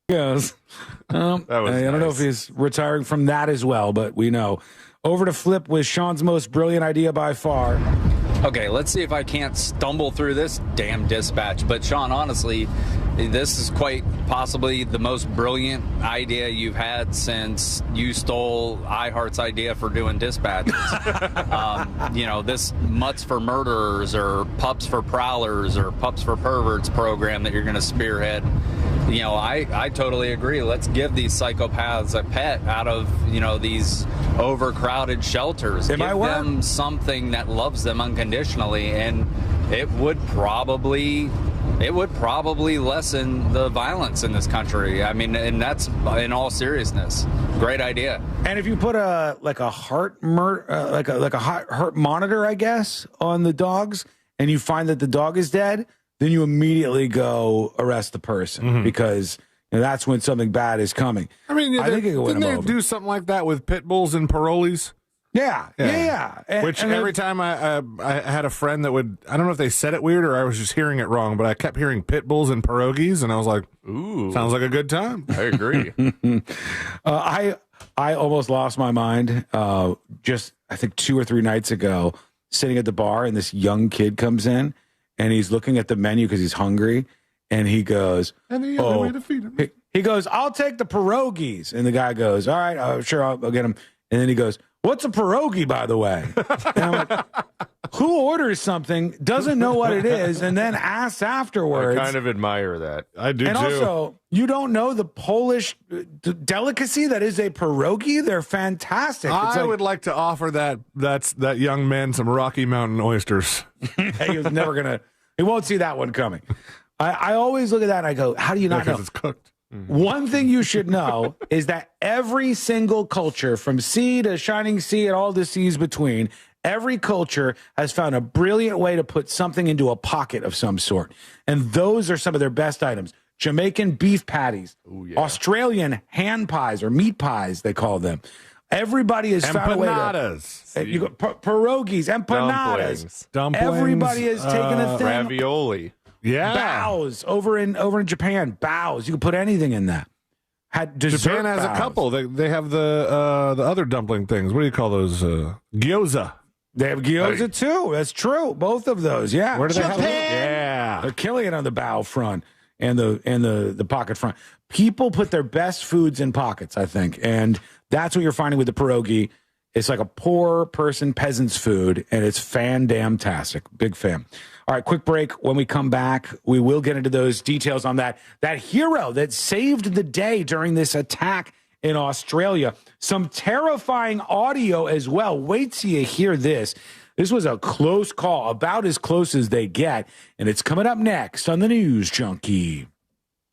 Yes. I don't know if he's retiring from that as well, but we know. Over to Flip with Sean's most brilliant idea by far. Okay, let's see if I can't stumble through this damn dispatch. But Sean, honestly, this is quite possibly the most brilliant idea you've had since you stole iHeart's idea for doing dispatches. This Mutts for Murderers or Pups for Prowlers or Pups for Perverts program that you're going to spearhead. I totally agree. Let's give these psychopaths a pet out of, these overcrowded shelters. Give them something that loves them unconditionally, and it would probably lessen the violence in this country. I mean, and that's in all seriousness. Great idea. And if you put a heart heart monitor, I guess, on the dogs, and you find that the dog is dead, then you immediately go arrest the person because that's when something bad is coming. I mean, I think it didn't they do something like that with pit bulls and parolees? Yeah. Which every time I had a friend that would, I don't know if they said it weird or I was just hearing it wrong, but I kept hearing pit bulls and pierogies, and I was like, ooh, sounds like a good time. I agree. I almost lost my mind just, I think, 2 or 3 nights ago, sitting at the bar, and this young kid comes in, and he's looking at the menu because he's hungry, and he goes, and the other way to feed him. He goes, I'll take the pierogies. And the guy goes, all right, sure, I'll get them. And then he goes, what's a pierogi, by the way? And I'm like, who orders something, doesn't know what it is, and then asks afterwards? I kind of admire that. I do, and too. also, you don't know the Polish delicacy that is a pierogi? They're fantastic. I would like to offer that young man some Rocky Mountain oysters. He was never going to, he won't see that one coming. I always look at that and I go, how do you not know? Because it's cooked. One thing you should know is that every single culture, from sea to shining sea and all the seas between, every culture has found a brilliant way to put something into a pocket of some sort. And those are some of their best items. Jamaican beef patties, Australian hand pies or meat pies, they call them. Everybody has found a way to... You got pierogies, empanadas. Dumplings. Everybody has taken a thing. Ravioli. Yeah. Baos over in Japan. Baos. You can put anything in that. Had dessert Japan has baos. a couple. They have the other dumpling things. What do you call those? Gyoza. They have gyoza too. That's true. Both of those. Yeah. Where do they have Japan. it? Yeah. They're killing it on the bow front and the pocket front. People put their best foods in pockets, I think. And that's what you're finding with the pierogi. It's like a poor person, peasant's food, and it's fan-damn-tastic. Big fan. All right, quick break. When we come back, we will get into those details on that hero that saved the day during this attack in Australia. Some terrifying audio as well. Wait till you hear this. This was a close call, about as close as they get, and it's coming up next on the News Junkie.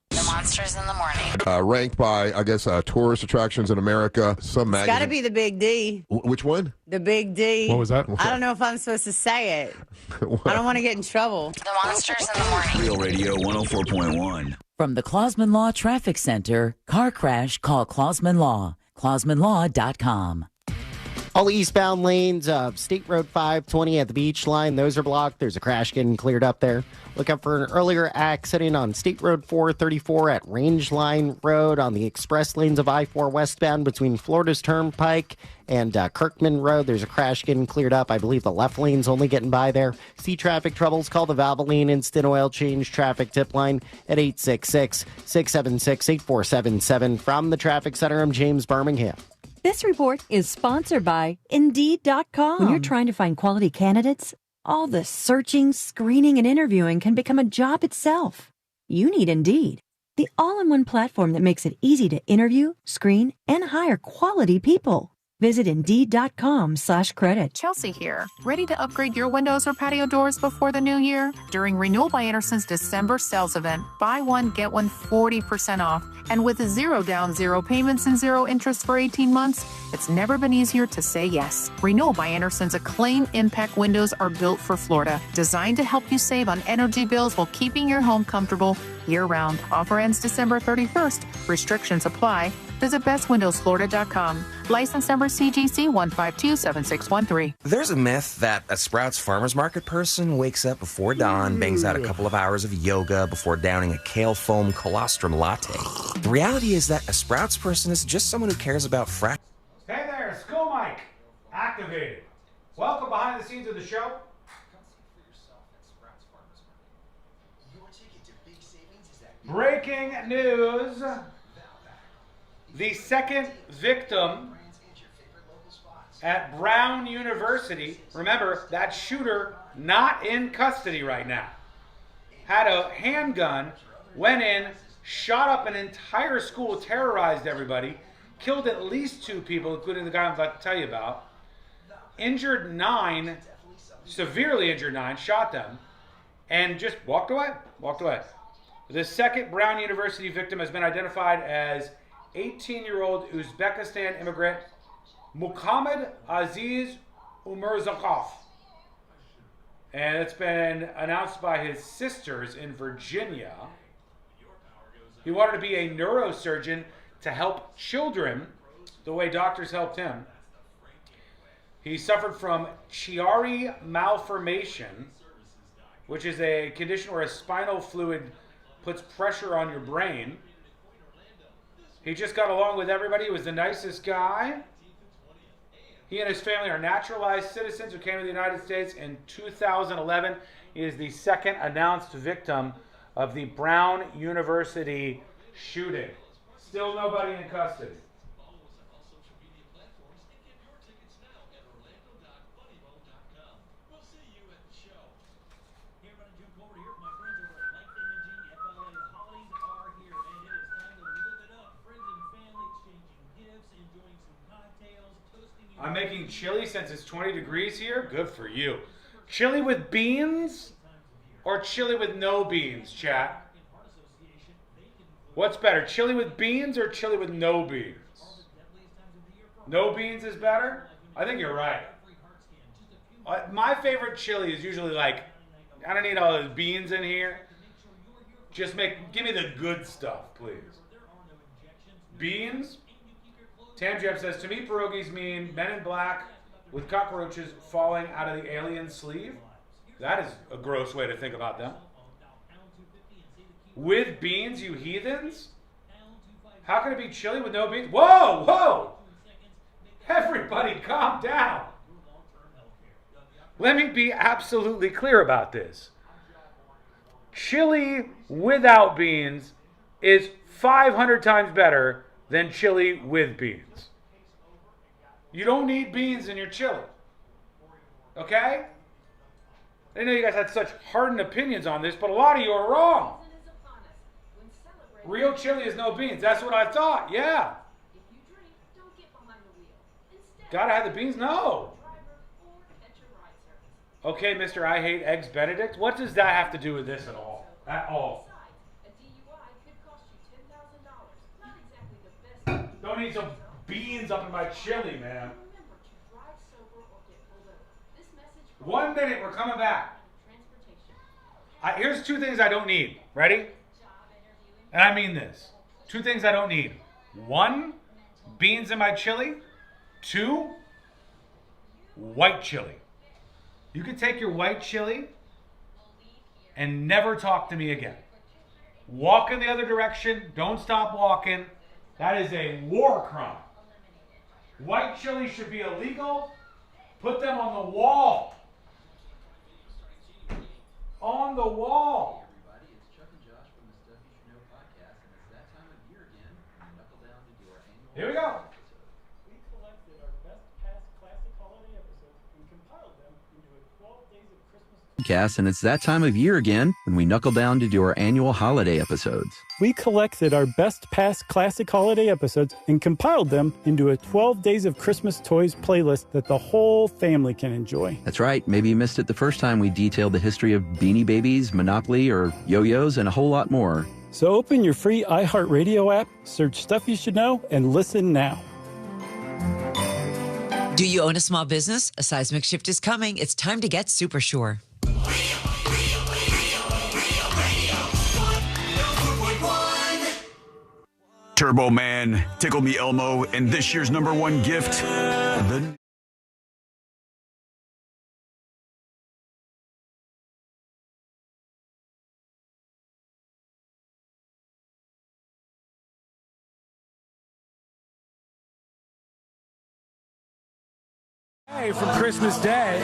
The Monsters in the Morning. Ranked by, I guess, tourist attractions in America. Some It's got to be the Big D. Which one? The Big D. What was that? I don't know if I'm supposed to say it. I don't want to get in trouble. The Monsters in the Morning. Real Radio 104.1. From the Clausman Law Traffic Center, car crash, call Clausman Law. ClausmanLaw.com. All eastbound lanes of State Road 520 at the beach line, those are blocked. There's a crash getting cleared up there. Look out for an earlier accident on State Road 434 at Range Line Road on the express lanes of I-4 westbound between Florida's Turnpike and Kirkman Road. There's a crash getting cleared up. I believe the left lane's only getting by there. See traffic troubles? Call the Valvoline Instant Oil Change traffic tip line at 866-676-8477. From the Traffic Center, I'm James Birmingham. This report is sponsored by Indeed.com. When you're trying to find quality candidates, all the searching, screening, and interviewing can become a job itself. You need Indeed, the all-in-one platform that makes it easy to interview, screen, and hire quality people. Visit Indeed.com/credit. Chelsea here. Ready to upgrade your windows or patio doors before the new year? During Renewal by Anderson's December sales event, buy one, get one 40% off. And with 0 down, 0 payments, and 0 interest for 18 months, it's never been easier to say yes. Renewal by Anderson's Acclaim Impact windows are built for Florida, designed to help you save on energy bills while keeping your home comfortable year-round. Offer ends December 31st. Restrictions apply. Visit bestwindowsflorida.com. License number CGC 1527613. There's a myth that a Sprouts Farmers Market person wakes up before dawn, bangs out a couple of hours of yoga before downing a kale foam colostrum latte. The reality is that a Sprouts person is just someone who cares about fresh. Hey there, School Mike. Activated. Welcome behind the scenes of the show. Breaking news. The second victim at Brown University, remember, that shooter not in custody right now, had a handgun, went in, shot up an entire school, terrorized everybody, killed at least 2 people, including the guy I'm about to tell you about, injured 9, severely injured 9, shot them, and just walked away. The second Brown University victim has been identified as 18-year-old Uzbekistan immigrant Muhammad Aziz Umarzakov. And it's been announced by his sisters in Virginia. He wanted to be a neurosurgeon to help children the way doctors helped him. He suffered from Chiari malformation, which is a condition where a spinal fluid puts pressure on your brain. He just got along with everybody. He was the nicest guy. He and his family are naturalized citizens who came to the United States in 2011. He is the second announced victim of the Brown University shooting. Still nobody in custody. I'm making chili since it's 20 degrees here. Good for you. Chili with beans or chili with no beans, chat? What's better, chili with beans or chili with no beans? No beans is better? I think you're right. My favorite chili is usually like, I don't need all those beans in here. Just give me the good stuff, please. Beans? Tamjeb says, to me, pierogies mean men in black with cockroaches falling out of the alien sleeve. That is a gross way to think about them. With beans, you heathens? How can it be chili with no beans? Whoa, whoa! Everybody calm down. Let me be absolutely clear about this. Chili without beans is 500 times better than chili with beans. You don't need beans in your chili. Okay? I know you guys had such hardened opinions on this, but a lot of you are wrong. Real chili is no beans. That's what I thought. Yeah. Gotta have the beans? No. Okay, Mr. I Hate Eggs Benedict. What does that have to do with this at all? At all. Don't need some beans up in my chili, man. 1 minute, we're coming back. Here's 2 things I don't need. Ready? And I mean this. 2 things I don't need. 1, beans in my chili. 2, white chili. You can take your white chili and never talk to me again. Walk in the other direction. Don't stop walking. That is a war crime. White chili should be illegal. Put them on the wall. On the wall. Here we go. We collected our best past classic holiday episodes and compiled them into a 12 Days of Christmas podcast, and it's that time of year again when we knuckle down to do our annual holiday episodes. We collected our best past classic holiday episodes and compiled them into a 12 Days of Christmas Toys playlist that the whole family can enjoy. That's right. Maybe you missed it the first time we detailed the history of Beanie Babies, Monopoly, or yo-yos, and a whole lot more. So open your free iHeartRadio app, search Stuff You Should Know, and listen now. Do you own a small business? A seismic shift is coming. It's time to get super sure. Turbo Man, Tickle Me Elmo, and this year's #1 gift, the... Hey, from Christmas Day.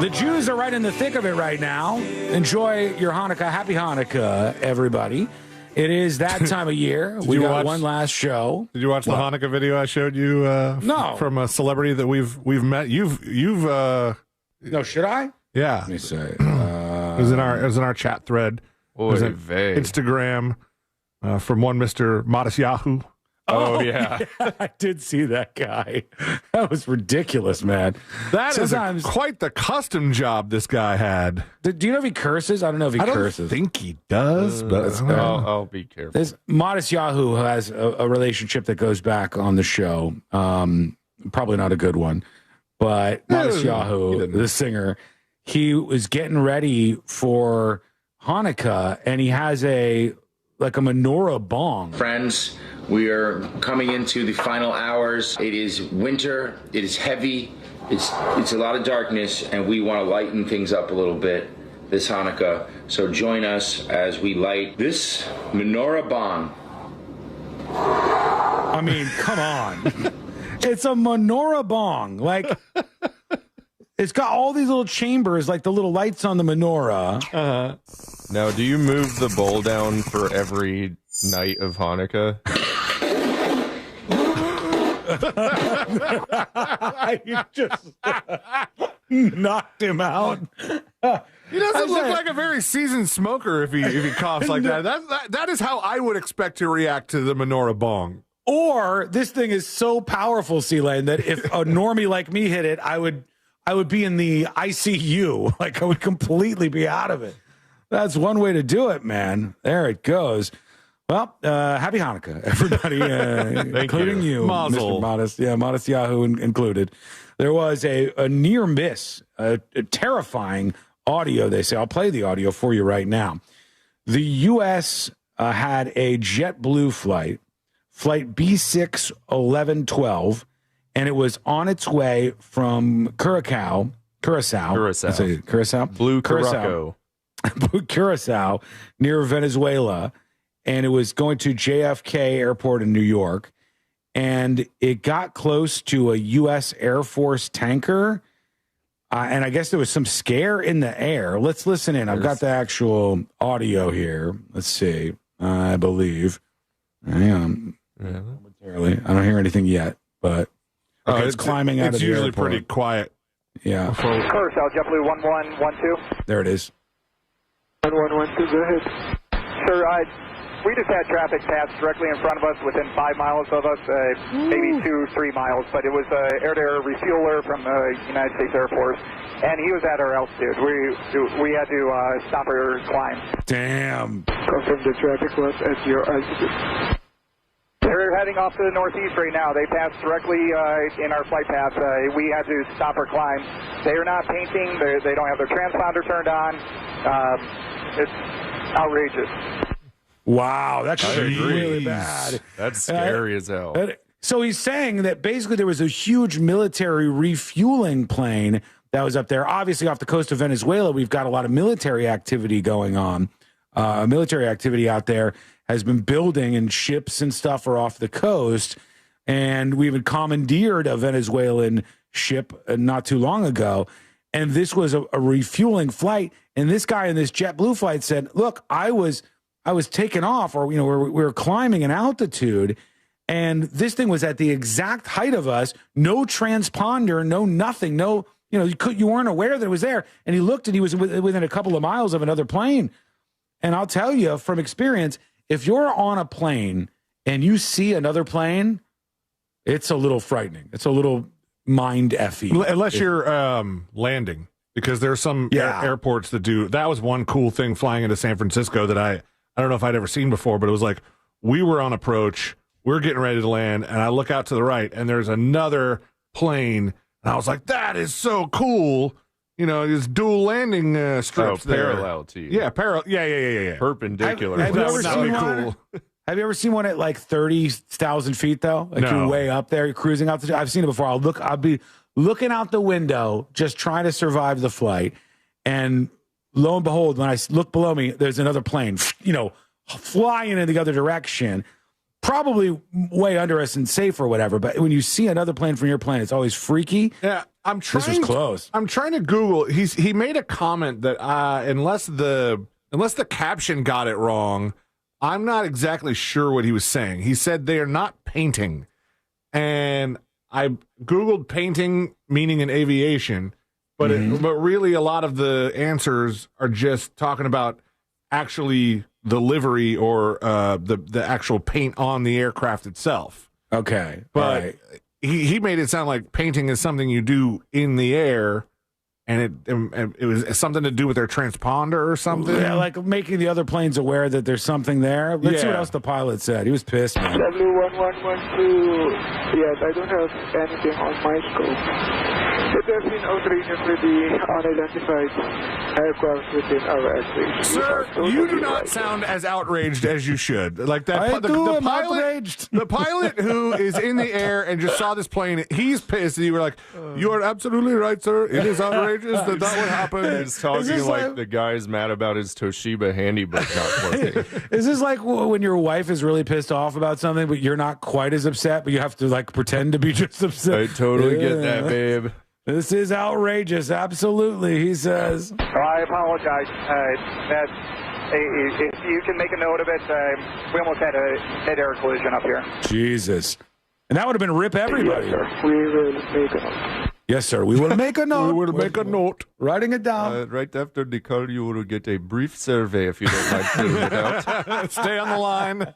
The Jews are right in the thick of it right now. Enjoy your Hanukkah. Happy Hanukkah, everybody. It is that time of year. We got one last show. Did you watch the Hanukkah video I showed you? No, from a celebrity that we've met. You've No, should I? Yeah. Let me say. It was in our chat thread. Instagram from one Mr. Modest Yahoo. Oh, yeah. I did see that guy. That was ridiculous, man. That is quite the custom job this guy had. Do you know if he curses? I don't know if he curses. I don't think he does, but I'll be careful. This Modest Yahoo has a relationship that goes back on the show. Probably not a good one, but Modest Yahoo, the singer, he was getting ready for Hanukkah, and he has a menorah bong. Friends, we are coming into the final hours. It is winter. It is heavy. It's a lot of darkness, and we want to lighten things up a little bit this Hanukkah. So join us as we light this menorah bong. I mean, come on. It's a menorah bong. It's got all these little chambers, like the little lights on the menorah. Now, do you move the bowl down for every night of Hanukkah? You just knocked him out. He doesn't look like a very seasoned smoker if he coughs like that. That is how I would expect to react to the menorah bong. Or this thing is so powerful, C-Lane, that if a normie like me hit it, I would be in the ICU. Like, I would completely be out of it. That's one way to do it, man. There it goes. Well, happy Hanukkah, everybody, including you, Mazel. Mr. Modest. Yeah, Modest Yahoo included. There was a near miss, a terrifying audio, they say. I'll play the audio for you right now. The U.S. had a JetBlue flight B61112, and it was on its way from Curacao. Blue Curacao. Curacao, near Venezuela, and it was going to JFK Airport in New York, and it got close to a U.S. Air Force tanker, and I guess there was some scare in the air. Let's listen in. I've got the actual audio here. Let's see. I believe. Hang on. Momentarily. I don't hear anything yet, but it's climbing out of the airport. It's usually pretty quiet. Yeah. Curacao, JetBlue 1112. There it is. 1112, go ahead. Sir, we just had traffic pass directly in front of us within 5 miles of us, maybe 2-3 miles, but it was an air-to-air refueler from the United States Air Force, and he was at our altitude. We had to stop our climb. Damn. Confirm the traffic was at your altitude. They're heading off to the northeast right now. They passed directly in our flight path. We had to stop our climb. They are not painting. They don't have their transponder turned on. It's outrageous. Wow, that could be really bad. That's scary as hell. So he's saying that basically there was a huge military refueling plane that was up there. Obviously, off the coast of Venezuela, we've got a lot of military activity going on. Military activity out there has been building, and ships and stuff are off the coast. And we even commandeered a Venezuelan ship not too long ago. And this was a refueling flight. And this guy in this JetBlue flight said, look, I was taken off, or, we were climbing an altitude, and this thing was at the exact height of us, no transponder, no nothing, no, you weren't aware that it was there. And he looked, and he was within a couple of miles of another plane. And I'll tell you from experience, if you're on a plane and you see another plane, it's a little frightening. It's a little mind-effy. Unless you're landing, because there are some airports that do. That was one cool thing flying into San Francisco that I don't know if I'd ever seen before, but it was like we were on approach, we're getting ready to land, and I look out to the right, and there's another plane, and I was like, that is so cool. These dual landing strips there. Parallel to you. Yeah, parallel. Yeah. Perpendicular. Have you That ever would seen be one? cool. Have you ever seen one at like 30,000 feet though? Like No. you're way up there, you're cruising out. I've seen it before. I'll be looking out the window, just trying to survive the flight, and lo and behold, when I look below me, there's another plane, flying in the other direction, probably way under us and safe or whatever. But when you see another plane from your plane, it's always freaky. Yeah, This was close. I'm trying to Google. He made a comment that unless the caption got it wrong, I'm not exactly sure what he was saying. He said they are not painting, and I Googled painting meaning in aviation, but but really a lot of the answers are just talking about actually the livery or the actual paint on the aircraft itself. Okay, but he made it sound like painting is something you do in the air, and it was something to do with their transponder or something. Yeah, like making the other planes aware that there's something there. Let's see what else the pilot said. He was pissed, man. W1112, yes, I don't have anything on my scope. But there's been outrageous with the unidentified aircraft within our airspace. Sir, you do not sound as outraged as you should. Like that, I'm outraged. The pilot who is in the air and just saw this plane, he's pissed. And you were like, "You are absolutely right, sir. It is outrageous that that would happen." He's talking like the guy's mad about his Toshiba Handybook not working. Is this like when your wife is really pissed off about something, but you're not quite as upset, but you have to like pretend to be just upset? I totally get that, babe. This is outrageous. Absolutely, he says. I apologize. If you can make a note of it, we almost had a mid-air collision up here. Jesus. And that would have been rip everybody. Yes, sir. We will make a note. Yes, sir. We will make a note. We will make a note. Writing it down. Right after the call, you will get a brief survey if you don't mind filling it out. Stay on the line.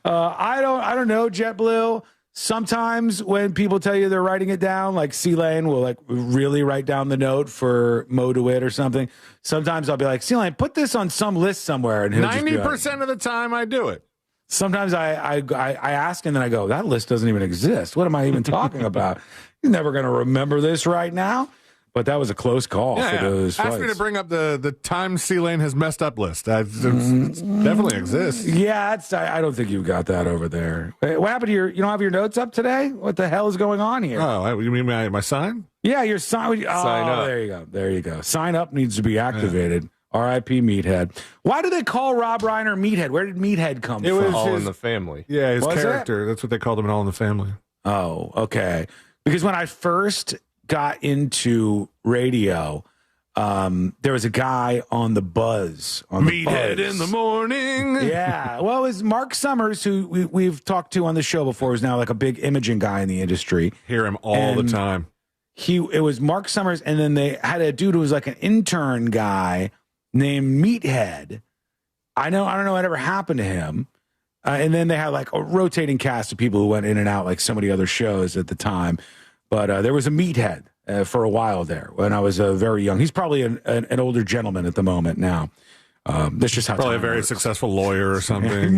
I don't know, JetBlue. Sometimes when people tell you they're writing it down, like C-Lane will like really write down the note for Mo DeWitt or something. Sometimes I'll be like, C-Lane, put this on some list somewhere. And 90% of the time I do it. Sometimes I ask and then I go, that list doesn't even exist. What am I even talking about? You're never going to remember this right now. But that was a close call for those flights. Ask me to bring up the time C-Lane has messed up list. It definitely exists. Yeah, I don't think you've got that over there. What happened to you don't have your notes up today? What the hell is going on here? Oh, you mean my sign? Yeah, your sign. Sign up. There you go. Sign up needs to be activated. R.I.P. Meathead. Why do they call Rob Reiner Meathead? Where did Meathead come from? It was All in the Family. Yeah, his character. That's what they called him in All in the Family. Oh, okay. Because when I first got into radio, there was a guy on the Buzz. Meathead in the morning. Yeah. Well, it was Mark Summers, who we've talked to on the show before, who's now like a big imaging guy in the industry. Hear him all the time. It was Mark Summers, and then they had a dude who was like an intern guy named Meathead. I don't know whatever happened to him. And then they had like a rotating cast of people who went in and out like so many other shows at the time. But there was a Meathead for a while there when I was very young. He's probably an older gentleman at the moment now. That's just how probably a very successful lawyer or something.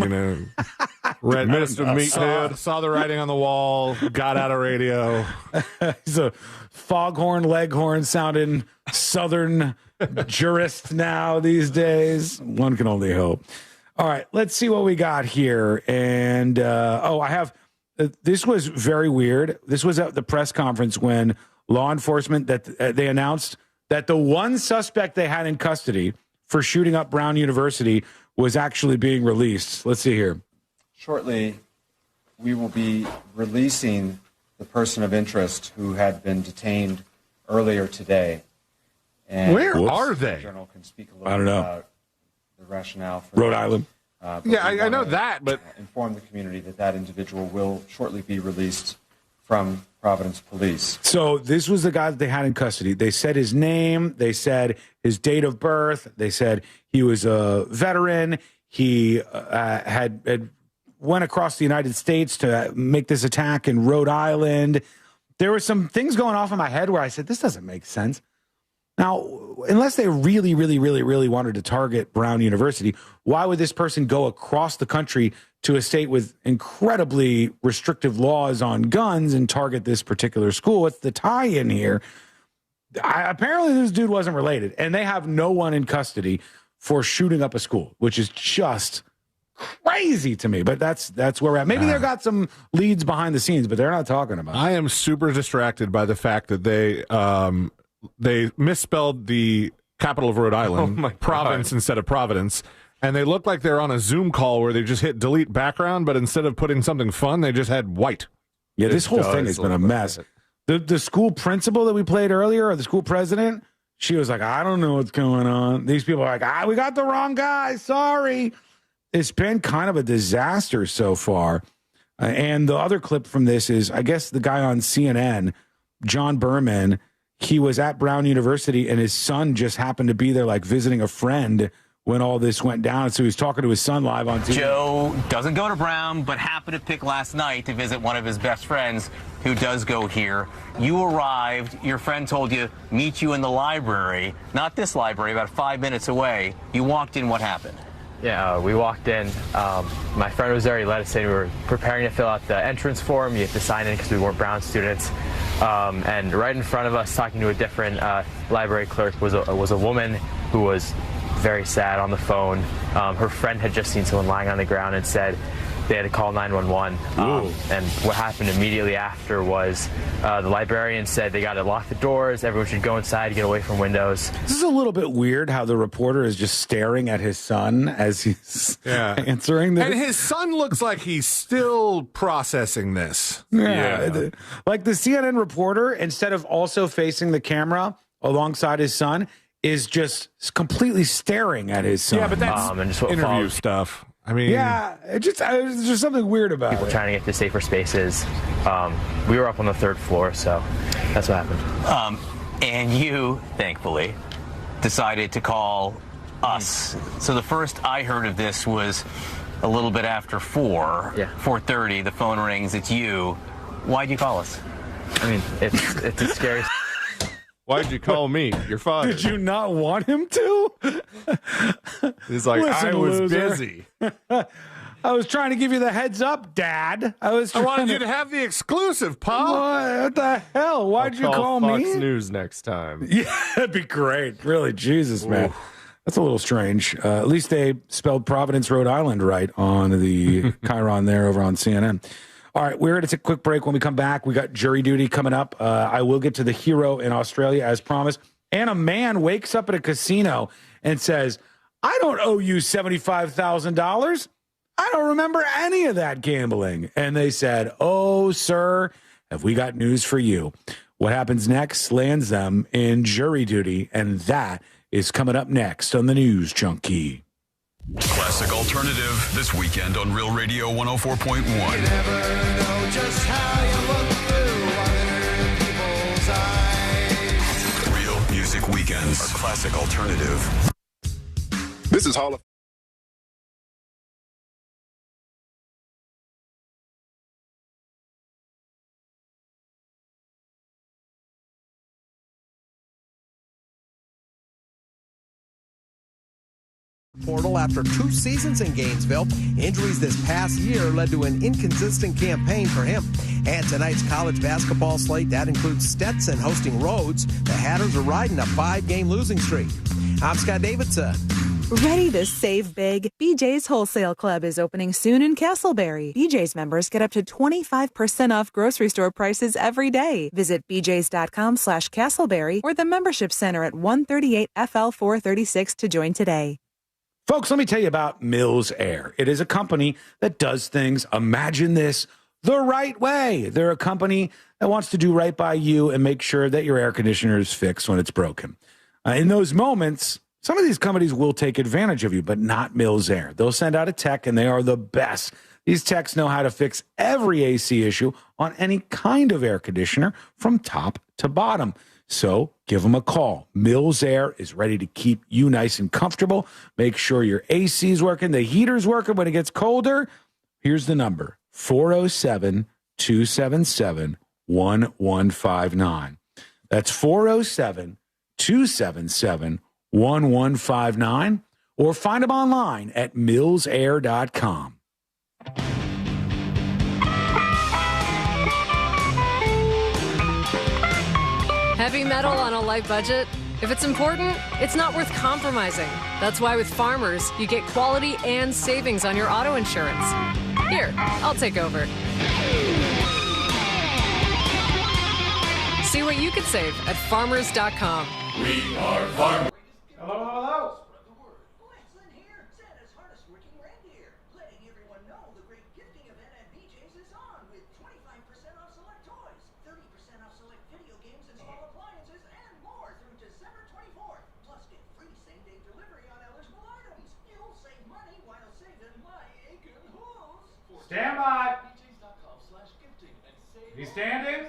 Read Mr. Meathead, saw the writing on the wall, got out of radio. He's a foghorn, leghorn sounding Southern jurist now these days. One can only hope. All right, let's see what we got here. And I have. This was very weird. This was at the press conference when law enforcement they announced that the one suspect they had in custody for shooting up Brown University was actually being released. Let's see here. Shortly, we will be releasing the person of interest who had been detained earlier today. And where are they? The Journal can speak a little I don't know. about the rationale for Rhode Island. I know that, but inform the community that individual will shortly be released from Providence Police. So this was the guy that they had in custody. They said his name. They said his date of birth. They said he was a veteran. He had went across the United States to make this attack in Rhode Island. There were some things going off in my head where I said, this doesn't make sense. Now, unless they really, really, really, really wanted to target Brown University, why would this person go across the country to a state with incredibly restrictive laws on guns and target this particular school? What's the tie-in here? Apparently, this dude wasn't related, and they have no one in custody for shooting up a school, which is just crazy to me. But that's where we're at. Maybe they've got some leads behind the scenes, but they're not talking about it. I am super distracted by the fact that they misspelled the capital of Rhode Island, province instead of Providence, and they look like they're on a Zoom call where they just hit delete background, but instead of putting something fun, they just had white. Yeah, this whole thing has been a mess. The school principal that we played earlier, or the school president, she was like, I don't know what's going on. These people are like, we got the wrong guy. Sorry. It's been kind of a disaster so far. And the other clip from this is, I guess, the guy on CNN, John Berman. He was at Brown University, and his son just happened to be there, like visiting a friend when all this went down. So he was talking to his son live on TV. Joe doesn't go to Brown, but happened to pick last night to visit one of his best friends who does go here. You arrived. Your friend told you, meet you in the library. Not this library, about 5 minutes away. You walked in. What happened? Yeah, we walked in. My friend was there. He let us in. We were preparing to fill out the entrance form. You have to sign in because we weren't Brown students. And right in front of us, talking to a different library clerk, was a woman who was very sad on the phone. Her friend had just seen someone lying on the ground and said they had to call 911. And what happened immediately after was the librarian said they got to lock the doors. Everyone should go inside to get away from windows. This is a little bit weird how the reporter is just staring at his son as he's answering this. And his son looks like he's still processing this. Yeah. Like the CNN reporter, instead of also facing the camera alongside his son, is just completely staring at his son. Yeah, but that's interview stuff. I mean, yeah, there's just something weird about people it. trying to get to safer spaces. We were up on the 3rd floor, so that's what happened. And you, thankfully, decided to call us. So the first I heard of this was a little bit after 4:30. The phone rings. It's you. Why'd you call us? I mean, it's a scary. Why'd you call me? Your father. Did you not want him to? He's like, Listen, I was loser. busy. I was trying to give you the heads up, Dad. I wanted you to have the exclusive, Pa. What the hell? Why'd you call Fox me? News next time. Yeah, that'd be great. Really, Jesus, man. That's a little strange. At least they spelled Providence, Rhode Island right on the Chiron there over on CNN. All right, we're going to take a quick break. When we come back, we got jury duty coming up. I will get to the hero in Australia as promised. And a man wakes up at a casino and says, I don't owe you $75,000. I don't remember any of that gambling. And they said, oh, sir, have we got news for you? What happens next lands them in jury duty, and that is coming up next on the News Junkie. Classic Alternative this weekend on Real Radio 104.1. You never know just how you look through other people's eyes. Real Music Weekends are Classic Alternative. This is Hall of portal after 2 seasons in Gainesville. Injuries this past year led to an inconsistent campaign for him. And tonight's college basketball slate, that includes Stetson hosting Rhodes. The Hatters are riding a 5-game losing streak. I'm Scott Davidson. Ready to save big? BJ's Wholesale Club is opening soon in Castleberry. BJ's members get up to 25% off grocery store prices every day. Visit bjs.com/Castleberry or the membership center at 138 FL 436 to join today. Folks, let me tell you about Mills Air. It is a company that does things, imagine this, the right way. They're a company that wants to do right by you and make sure that your air conditioner is fixed when it's broken. In those moments, some of these companies will take advantage of you, but not Mills Air. They'll send out a tech, and they are the best. These techs know how to fix every AC issue on any kind of air conditioner from top to bottom. So give them a call. Mills Air is ready to keep you nice and comfortable. Make sure your AC is working, the heater's working when it gets colder. Here's the number, 407-277-1159. That's 407-277-1159, or find them online at millsair.com. Heavy metal on a light budget? If it's important, it's not worth compromising. That's why with Farmers, you get quality and savings on your auto insurance. Here, I'll take over. See what you could save at farmers.com. We are farmers. Hello, hello. Stand by. You standing?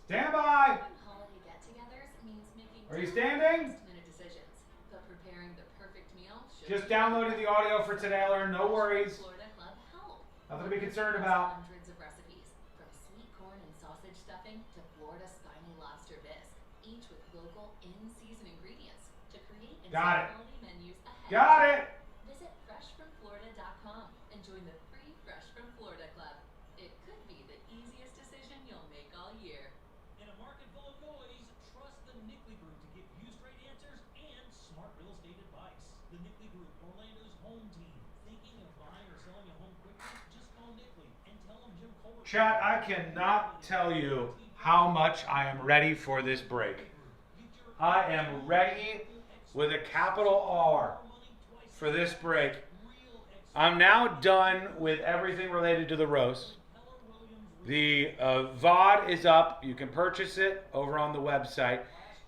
Stand by. Are you standing? Just downloaded the audio for today, Learn. No worries. Nothing to be concerned about. Got it. Got it. Visit freshfromflorida.com and join the free Fresh from Florida Club. It could be the easiest decision you'll make all year. In a market full of noise, trust the Nickley Group to give you straight answers and smart real estate advice. The Nickley Group, Orlando's home team. Thinking of buying or selling a home Chat, I cannot tell you how much I am ready for this break. I am ready with a capital R for this break. I'm now done with everything related to the roast. The VOD is up. You can purchase it over on the website.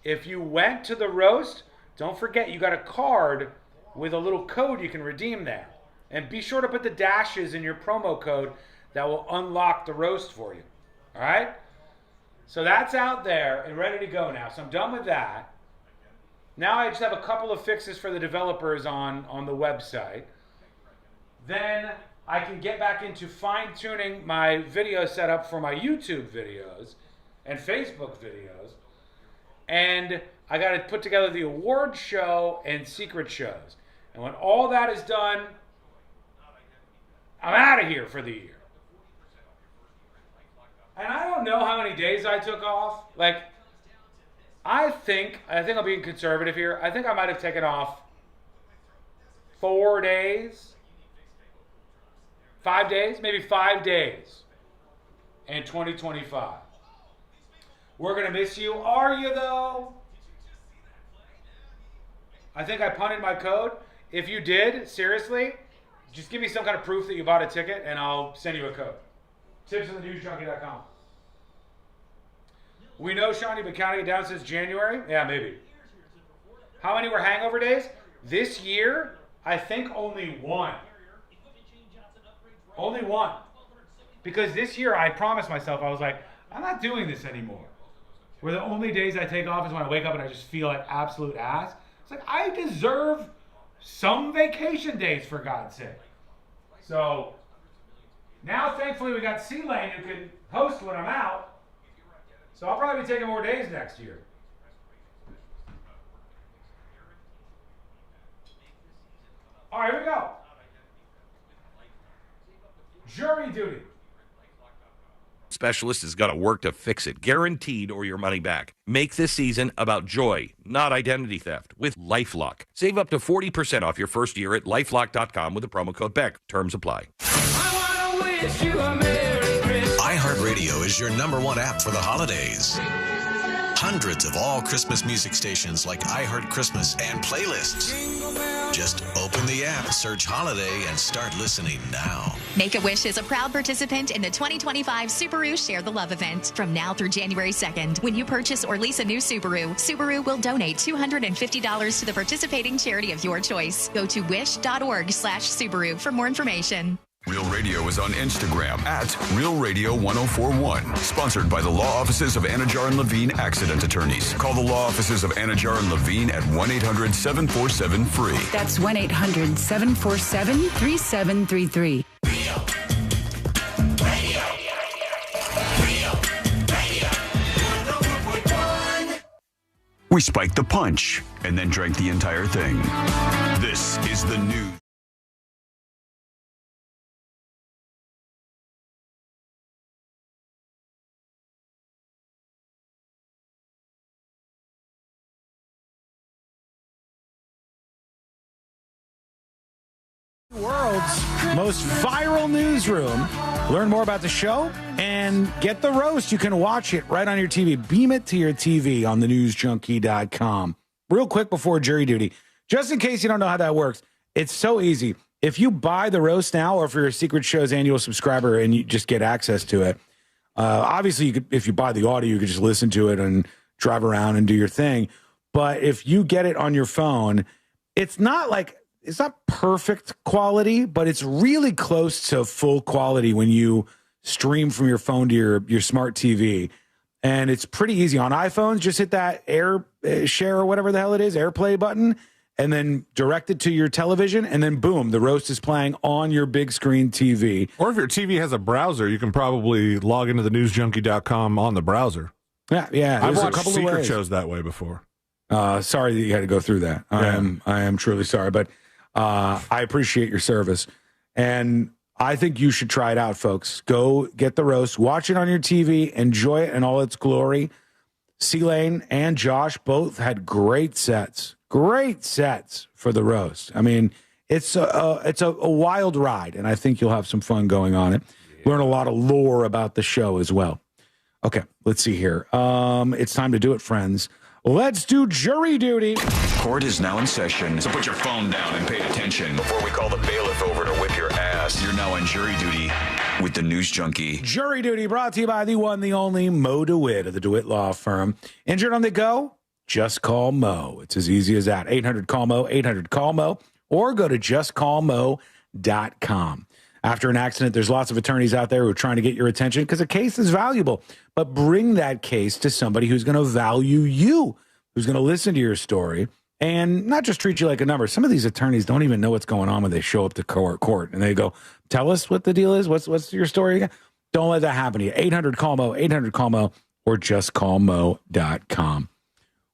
If you went to the roast, don't forget you got a card with a little code you can redeem there. And be sure to put the dashes in your promo code that will unlock the roast for you. All right? So that's out there and ready to go now. So I'm done with that. Now I just have a couple of fixes for the developers on the website. Then I can get back into fine-tuning my video setup for my YouTube videos and Facebook videos. And I got to put together the award show and secret shows. And when all that is done, I'm out of here for the year. And I don't know how many days I took off. Like, I think I'm being conservative here. I think I might have taken off 4 days, 5 days, maybe 5 days in 2025. We're going to miss you. Are you, though? I think I punted my code. If you did, seriously, just give me some kind of proof that you bought a ticket, and I'll send you a code. Tips@thenewsjunkie.com. We know Shawnee been counting it down since January. Yeah, maybe. How many were hangover days? This year, I think only one. Only one. Because this year, I promised myself, I was like, I'm not doing this anymore. Where the only days I take off is when I wake up and I just feel like absolute ass. It's like, I deserve some vacation days, for God's sake. So, now thankfully we got C-Lane who can host when I'm out. So I'll probably be taking more days next year. All right, here we go. Jury duty. Specialist has got to work to fix it, guaranteed, or your money back. Make this season about joy, not identity theft, with LifeLock. Save up to 40% off your first year at LifeLock.com with the promo code BECK. Terms apply. iHeartRadio is your #1 app for the holidays. Hundreds of all Christmas music stations like iHeart Christmas and playlists. Just open the app, search holiday, and start listening now. Make-A-Wish is a proud participant in the 2025 Subaru Share the Love event. From now through January 2nd, when you purchase or lease a new Subaru will donate $250 to the participating charity of your choice. Go to wish.org/Subaru for more information. Real Radio is on Instagram at Real Radio 1041. Sponsored by the law offices of Anajar and Levine Accident Attorneys. Call the law offices of Anajar and Levine at 1-800-747-FREE. That's 1-800-747-3733. We spiked the punch and then drank the entire thing. This is the news. World's most viral newsroom. Learn more about the show and get the roast. You can watch it right on your TV. Beam it to your TV on thenewsjunkie.com. Real quick before jury duty, just in case you don't know how that works, it's so easy. If you buy the roast now, or if you're a Secret Show's annual subscriber and you just get access to it, obviously, you could, if you buy the audio, you could just listen to it and drive around and do your thing. But if you get it on your phone, it's not perfect quality, but it's really close to full quality when you stream from your phone to your smart TV. And it's pretty easy. On iPhones, just hit that Air Share or whatever the hell it is, AirPlay button, and then direct it to your television, and then boom, the roast is playing on your big screen TV. Or if your TV has a browser, you can probably log into the newsjunkie.com on the browser. Yeah. I've watched secret shows that way before. Sorry that you had to go through that. Yeah. I am truly sorry, but I appreciate your service, and I think you should try it out, folks. Go get the roast, watch it on your TV, enjoy it in all its glory. C-Lane and Josh both had great sets for the roast. I mean, it's a wild ride, and I think you'll have some fun going on it. Learn a lot of lore about the show as well. Okay, let's see here. It's time to do it, friends. Let's do jury duty. Court is now in session, so put your phone down and pay attention. Before we call the bailiff over to whip your ass, you're now on jury duty with the news junkie. Jury duty brought to you by the one, the only Mo DeWitt of the DeWitt Law Firm. Injured on the go? Just call Mo. It's as easy as that. 800-CALL-MO, 800-CALL-MO, or go to justcallmo.com. After an accident, there's lots of attorneys out there who are trying to get your attention because a case is valuable. But bring that case to somebody who's going to value you, who's going to listen to your story, and not just treat you like a number. Some of these attorneys don't even know what's going on when they show up to court and they go, tell us what the deal is. What's your story again? Don't let that happen to you. 800-CALL-MO, 800-CALL-MO, or justcallmo.com.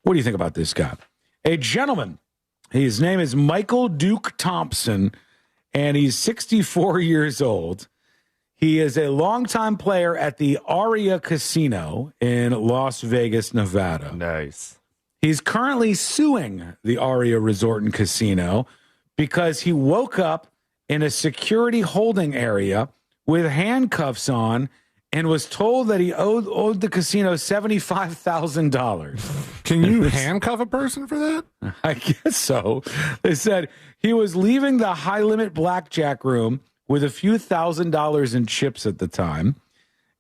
What do you think about this guy? A gentleman, his name is Michael Duke Thompson, and he's 64 years old. He is a longtime player at the Aria Casino in Las Vegas, Nevada. Nice. He's currently suing the Aria Resort and Casino because he woke up in a security holding area with handcuffs on and was told that he owed the casino $75,000. Can you handcuff a person for that? I guess so. They said he was leaving the high-limit blackjack room with a few $1,000s in chips at the time,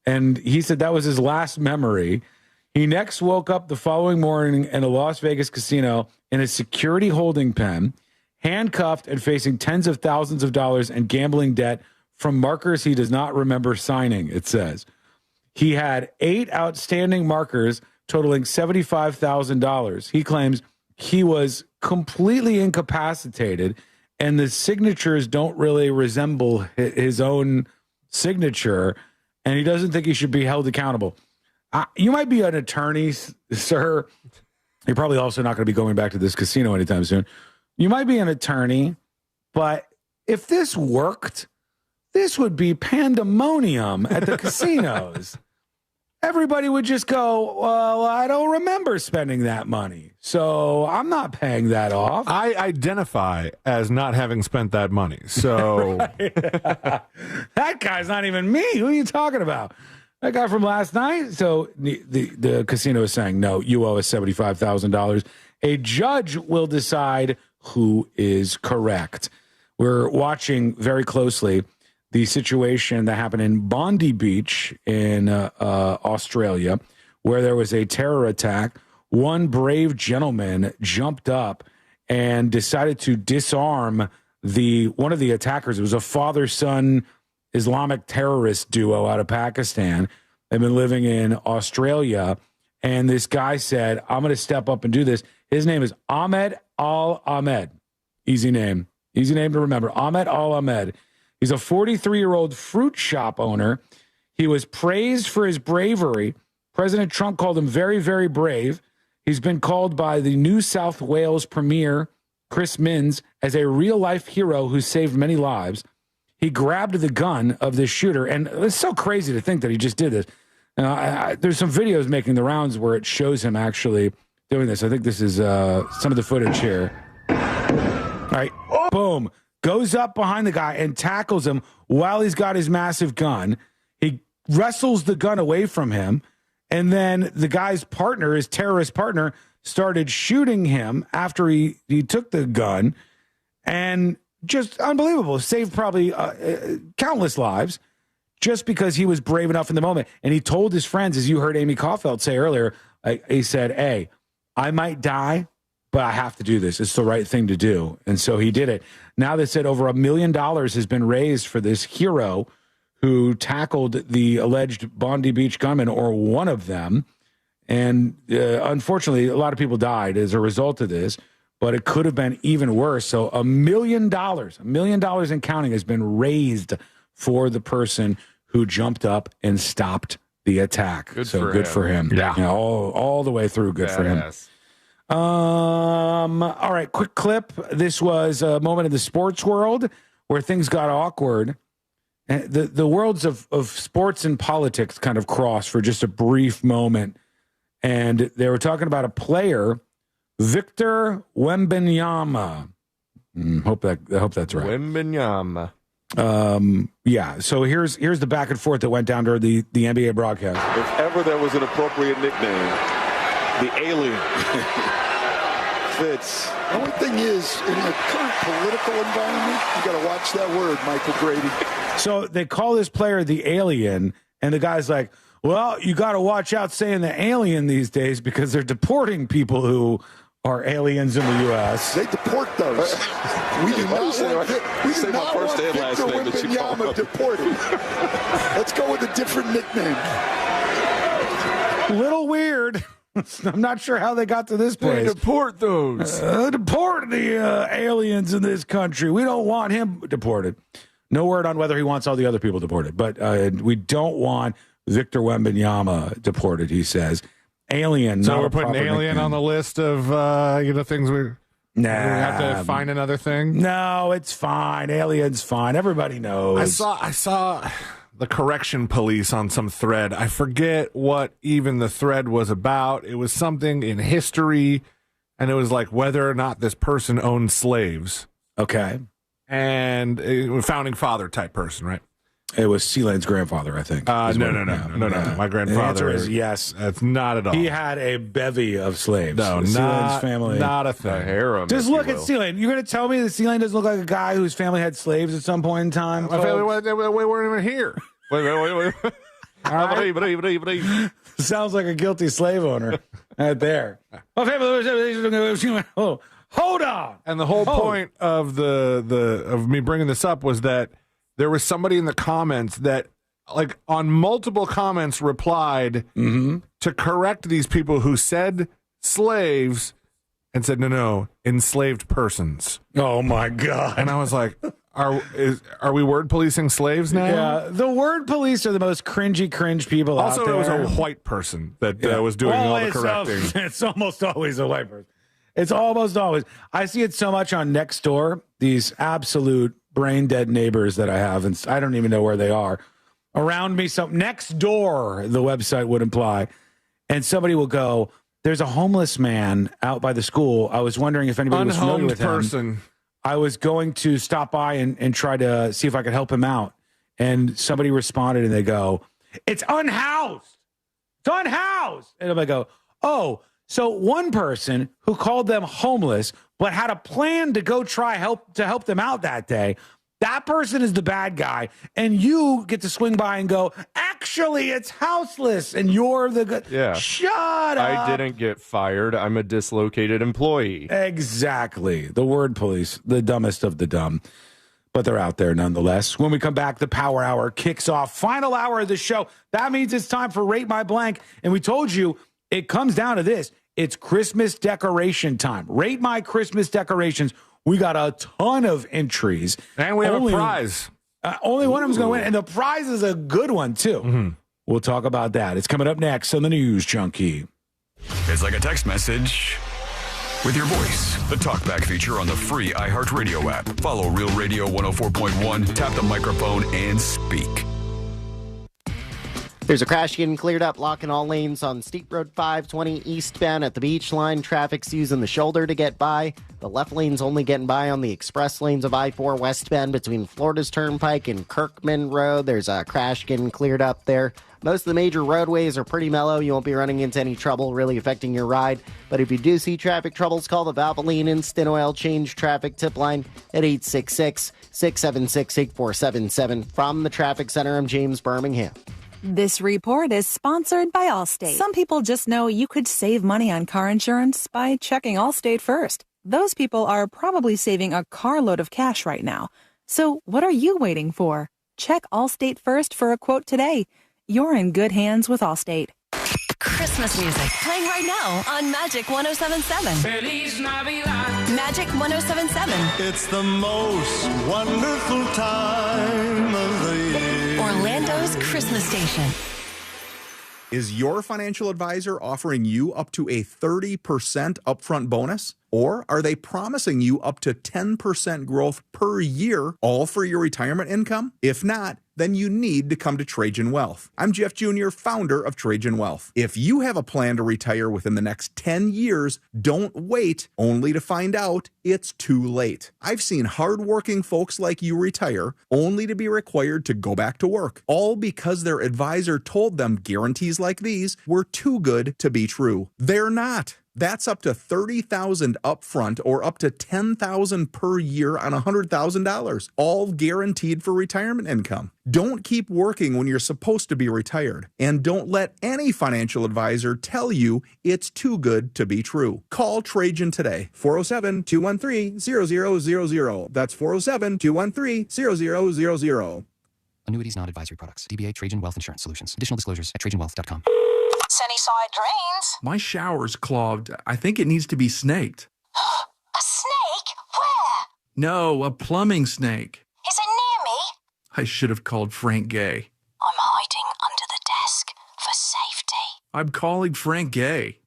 and he said that was his last memory. He next woke up the following morning in a Las Vegas casino in a security holding pen, handcuffed and facing tens of thousands of dollars in gambling debt from markers he does not remember signing, it says. He had 8 outstanding markers totaling $75,000. He claims he was completely incapacitated and the signatures don't really resemble his own signature, and he doesn't think he should be held accountable. You might be an attorney, sir. You're probably also not going to be going back to this casino anytime soon. You might be an attorney, but if this worked, this would be pandemonium at the casinos. Everybody would just go, well, I don't remember spending that money, so I'm not paying that off. I identify as not having spent that money, so... That guy's not even me. Who are you talking about? That guy from last night? So the casino is saying, no, you owe us $75,000. A judge will decide who is correct. We're watching very closely the situation that happened in Bondi Beach in Australia, where there was a terror attack. One brave gentleman jumped up and decided to disarm one of the attackers. It was a father-son Islamic terrorist duo out of Pakistan. They've been living in Australia, and this guy said, I'm going to step up and do this. His name is Ahmed Al-Ahmed. Easy name to remember. Ahmed Al-Ahmed. He's a 43-year-old fruit shop owner. He was praised for his bravery. President Trump called him very, very brave. He's been called by the New South Wales Premier, Chris Minns, as a real-life hero who saved many lives. He grabbed the gun of this shooter, and it's so crazy to think that he just did this. There's some videos making the rounds where it shows him actually doing this. I think this is some of the footage here. All right, boom. Goes up behind the guy and tackles him while he's got his massive gun. He wrestles the gun away from him, and then the guy's partner, his terrorist partner, started shooting him after he took the gun, and just unbelievable. Saved probably countless lives just because he was brave enough in the moment. And he told his friends, as you heard Amy Caulfield say earlier, he said, hey, I might die, but I have to do this. It's the right thing to do. And so he did it. Now they said over $1 million has been raised for this hero who tackled the alleged Bondi Beach gunman, or one of them. And unfortunately, a lot of people died as a result of this, but it could have been even worse. So $1 million and counting has been raised for the person who jumped up and stopped the attack. Good for him. Yeah. You know, all the way through. Good for him. All right, quick clip. This was a moment in the sports world where things got awkward. The worlds of sports and politics kind of crossed for just a brief moment. And they were talking about a player, Victor Wembanyama. I hope that's right. Wembanyama. Yeah. So here's the back and forth that went down during the NBA broadcast. If ever there was an appropriate nickname, the Alien fits. The only thing is, in the current political environment, you got to watch that word, Michael Grady. So they call this player the Alien, and the guy's like, well, you got to watch out saying the alien these days because they're deporting people who are aliens in the U.S. They deport those. We do not want Victor Wembanyama deported. Let's go with a different nickname. Little weird. I'm not sure how they got to this place. They deport those. Deport the aliens in this country. We don't want him deported. No word on whether he wants all the other people deported, but we don't want Victor Wembanyama deported, he says. Alien. So we're putting alien on the list of things we have to find another thing. No, it's fine. Alien's fine. Everybody knows. I saw the correction police on some thread. I forget what even the thread was about. It was something in history, and it was like whether or not this person owned slaves. Okay. And a founding father type person, right? It was Sealand's grandfather, I think. No. My grandfather. The answer is yes. That's not at all. He had a bevy of slaves. No, Sealand's family. Not a thing. Harem. Just look at Sealand. You're going to tell me that Sealand doesn't look like a guy whose family had slaves at some point in time? My family they weren't even here. Wait. Sounds like a guilty slave owner right there. My family. Oh, hold on. And the whole point of of me bringing this up was that there was somebody in the comments that, like, on multiple comments replied to correct these people who said slaves and said, no, enslaved persons. Oh, my God. And I was like, are we word policing slaves now? Yeah, the word police are the most cringe people out there. Also, it was a white person that was doing all the correcting. It's almost always a white person. It's almost always. I see it so much on Nextdoor, these absolute brain dead neighbors that I have, and I don't even know where they are. Around me, Nextdoor, the website would imply, and somebody will go, there's a homeless man out by the school. I was wondering if anybody was familiar with him. I was going to stop by and try to see if I could help him out. And somebody responded and they go, it's unhoused. It's unhoused. And I go, oh, so one person who called them homeless but had a plan to go try help them out that day, that person is the bad guy, and you get to swing by and go, actually, it's houseless, and you're the good. Yeah. Shut up. I didn't get fired. I'm a dislocated employee. Exactly. The word police, the dumbest of the dumb. But they're out there nonetheless. When we come back, the Power Hour kicks off. Final hour of the show. That means it's time for Rate My Blank. And we told you it comes down to this. It's Christmas decoration time. Rate my Christmas decorations. We got a ton of entries. And we have a prize. Only one of them's going to win. And the prize is a good one, too. We'll talk about that. It's coming up next on the News Junkie. It's like a text message with your voice. The TalkBack feature on the free iHeartRadio app. Follow Real Radio 104.1, tap the microphone, and speak. There's a crash getting cleared up, blocking all lanes on Steep Road 520 eastbound at the beach line. Traffic's using the shoulder to get by. The left lane's only getting by on the express lanes of I-4 westbound between Florida's Turnpike and Kirkman Road. There's a crash getting cleared up there. Most of the major roadways are pretty mellow. You won't be running into any trouble really affecting your ride. But if you do see traffic troubles, call the Valvoline Instant Oil Change Traffic Tip Line at 866-676-8477. From the Traffic Center, I'm James Birmingham. This report is sponsored by Allstate. Some people just know you could save money on car insurance by checking Allstate first. Those people are probably saving a carload of cash right now. So what are you waiting for? Check Allstate first for a quote today. You're in good hands with Allstate. Christmas music playing right now on Magic 107.7. Feliz Navidad. Magic 107.7. It's the most wonderful time of the year. Orlando's Christmas station. Is your financial advisor offering you up to a 30% upfront bonus? Or are they promising you up to 10% growth per year, all for your retirement income? If not, then you need to come to Trajan Wealth. I'm Jeff Jr., founder of Trajan Wealth. If you have a plan to retire within the next 10 years, don't wait only to find out it's too late. I've seen hardworking folks like you retire only to be required to go back to work, all because their advisor told them guarantees like these were too good to be true. They're not. That's up to $30,000 upfront or up to $10,000 per year on $100,000, all guaranteed for retirement income. Don't keep working when you're supposed to be retired, and don't let any financial advisor tell you it's too good to be true. Call Trajan today, 407-213-0000. That's 407-213-0000. Annuities, not advisory products. DBA Trajan Wealth Insurance Solutions. Additional disclosures at trajanwealth.com. Sunnyside Drains. My shower's clogged. I think it needs to be snaked. A snake? Where? No, a plumbing snake. Is it near me? I should have called Frank Gay. I'm hiding under the desk for safety. I'm calling Frank Gay.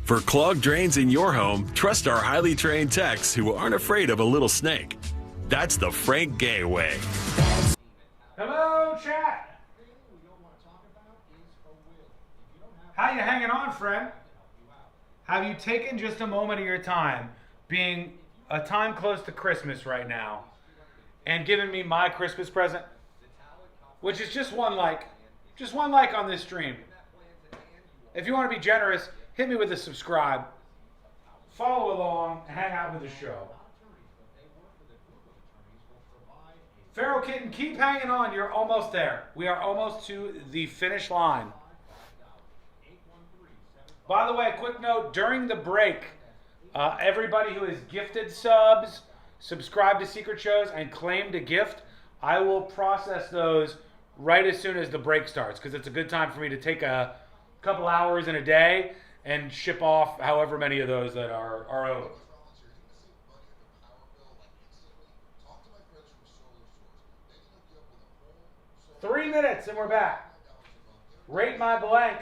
For clogged drains in your home, trust our highly trained techs who aren't afraid of a little snake. That's the Frank Gay way. Hello, chat. How you hanging on, friend? Have you taken just a moment of your time, being a time close to Christmas right now, and given me my Christmas present, which is just one like on this stream. If you want to be generous, hit me with a subscribe, follow along, and hang out with the show. Feral Kitten, keep hanging on. You're almost there. We are almost to the finish line. By the way, quick note, during the break, everybody who has gifted subs, subscribed to secret shows, and claimed a gift, I will process those right as soon as the break starts, because it's a good time for me to take a couple hours in a day and ship off however many of those that are owed. Three minutes and we're back. Rate my blank.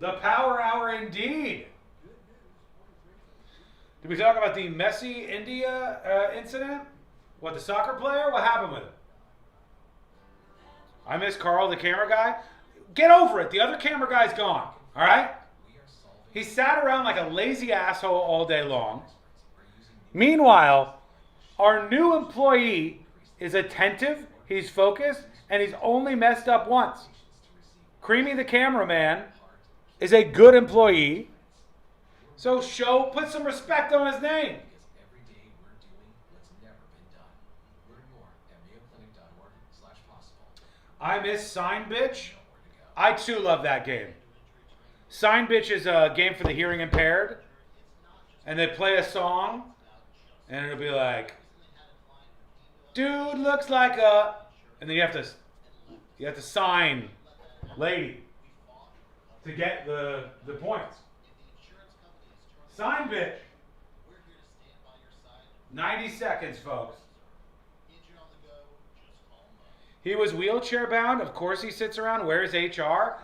The Power Hour indeed. Did we talk about the Messi India incident? What, the soccer player? What happened with it? I miss Carl, the camera guy. Get over it. The other camera guy's gone. All right? He sat around like a lazy asshole all day long. Meanwhile, our new employee is attentive, he's focused, and he's only messed up once. Creamy, the cameraman, is a good employee. So put some respect on his name. I miss Sign Bitch. I too love that game. Sign Bitch is a game for the hearing impaired. And they play a song. And it'll be like, dude looks like a... And then you have to sign lady to get the points. Sign Bitch. 90 seconds, folks. He was wheelchair bound. Of course he sits around. Where's HR?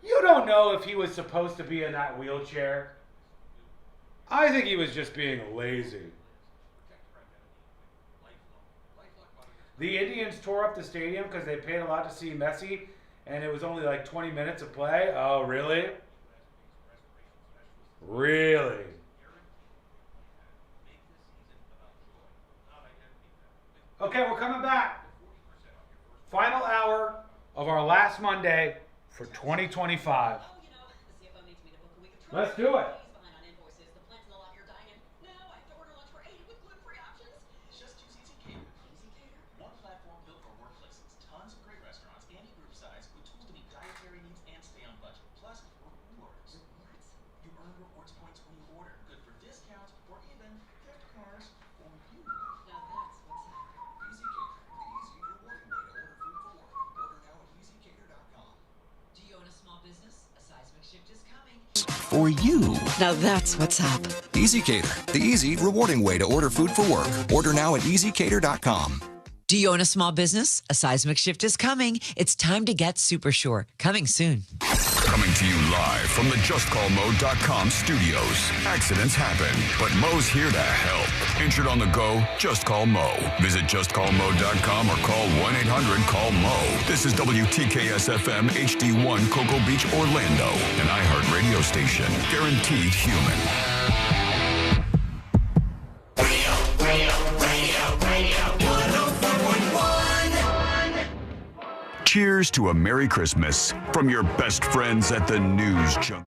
You don't know if he was supposed to be in that wheelchair. I think he was just being lazy. The Indians tore up the stadium because they paid a lot to see Messi, and it was only like 20 minutes of play. Oh, really? Really? Okay, we're coming back. Final hour of our last Monday for 2025. Let's do it. For you. Now that's what's up. EasyCater, the easy, rewarding way to order food for work. Order now at easycater.com. Do you own a small business? A seismic shift is coming. It's time to get super sure. Coming soon. Coming to you live from the JustCallMo.com studios. Accidents happen, but Mo's here to help. Injured on the go? Just call Mo. Visit JustCallMo.com or call 1-800-CALL-MO. This is WTKS-FM HD1 Cocoa Beach, Orlando, an iHeart radio station. Guaranteed human. Cheers to a Merry Christmas from your best friends at the News Junkie.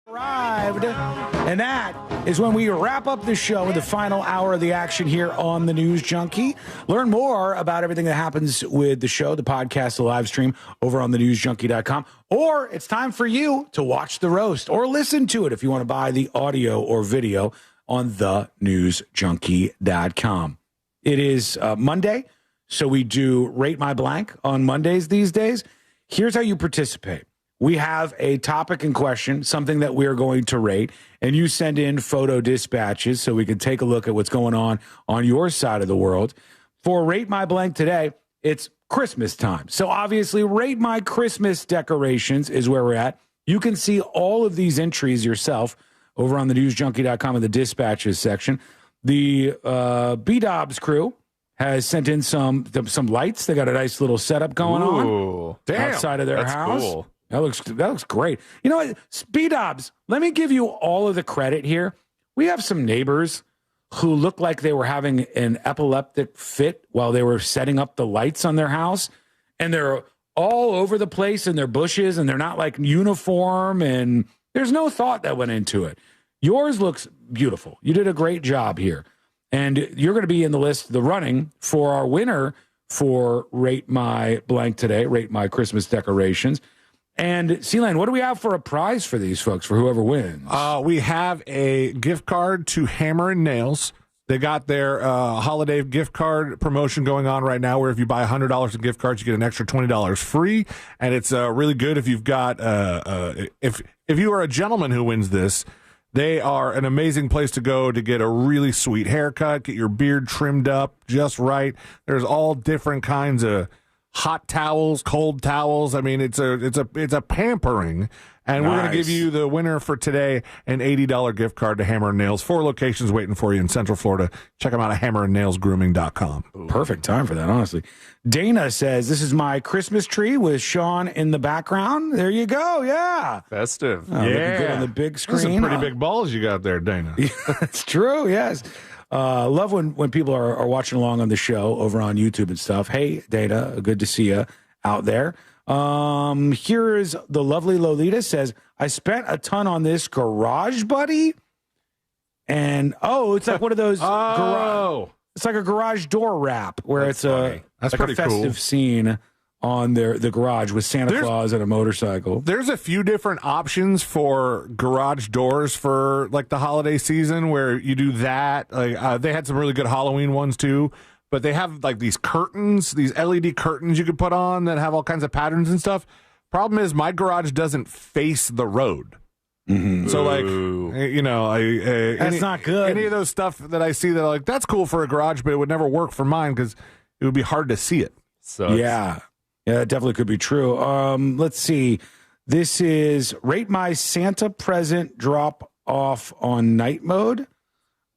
Arrived, and that is when we wrap up the show with the final hour of the action here on the News Junkie. Learn more about everything that happens with the show, the podcast, the live stream over on thenewsjunkie.com. Or it's time for you to watch the roast or listen to it if you want to buy the audio or video on thenewsjunkie.com. It is Monday, so we do Rate My Blank on Mondays these days. Here's how you participate. We have a topic in question, something that we are going to rate, and you send in photo dispatches so we can take a look at what's going on your side of the world. For Rate My Blank today, it's Christmas time. So obviously, Rate My Christmas Decorations is where we're at. You can see all of these entries yourself over on thenewsjunkie.com in the dispatches section. The B-Dobbs crew has sent in some lights. They got a nice little setup going on outside of their house. Cool. That looks great. You know what, B-Dobbs, let me give you all of the credit here. We have some neighbors who look like they were having an epileptic fit while they were setting up the lights on their house, and they're all over the place in their bushes, and they're not like uniform, and there's no thought that went into it. Yours looks beautiful. You did a great job here, and you're going to be in the running for our winner for Rate My Blank today, Rate My Christmas Decorations. And, C-Lane, what do we have for a prize for these folks, for whoever wins? We have a gift card to Hammer and Nails. They got their holiday gift card promotion going on right now, where if you buy $100 in gift cards, you get an extra $20 free. And it's really good if you've got if you are a gentleman who wins this. They are an amazing place to go to get a really sweet haircut, get your beard trimmed up just right. There's all different kinds of hot towels, cold towels. I mean, it's a pampering. And we're going to give you the winner for today, an $80 gift card to Hammer and Nails. 4 locations waiting for you in Central Florida. Check them out at hammerandnailsgrooming.com. Perfect time for that, honestly. Dana says, this is my Christmas tree with Sean in the background. There you go. Yeah. Festive. Looking good on the big screen. Those are pretty big balls you got there, Dana. It's true. Yes. Love when people are watching along on the show over on YouTube and stuff. Hey, Dana, good to see you out there. Here is the lovely Lolita says, I spent a ton on this garage, buddy. And, it's like one of those. It's like a garage door wrap where it's funny. That's like a festive scene on the garage with Santa Claus and a motorcycle. There's a few different options for garage doors for like the holiday season where you do that. Like they had some really good Halloween ones too, but they have like these curtains, these LED curtains you could put on that have all kinds of patterns and stuff. Problem is my garage doesn't face the road. Mm-hmm. So like, that's not good. Any of those stuff that I see that are like, that's cool for a garage, but it would never work for mine because it would be hard to see it. So yeah, that definitely could be true. Let's see. This is Rate My Santa Present Drop Off on Night Mode.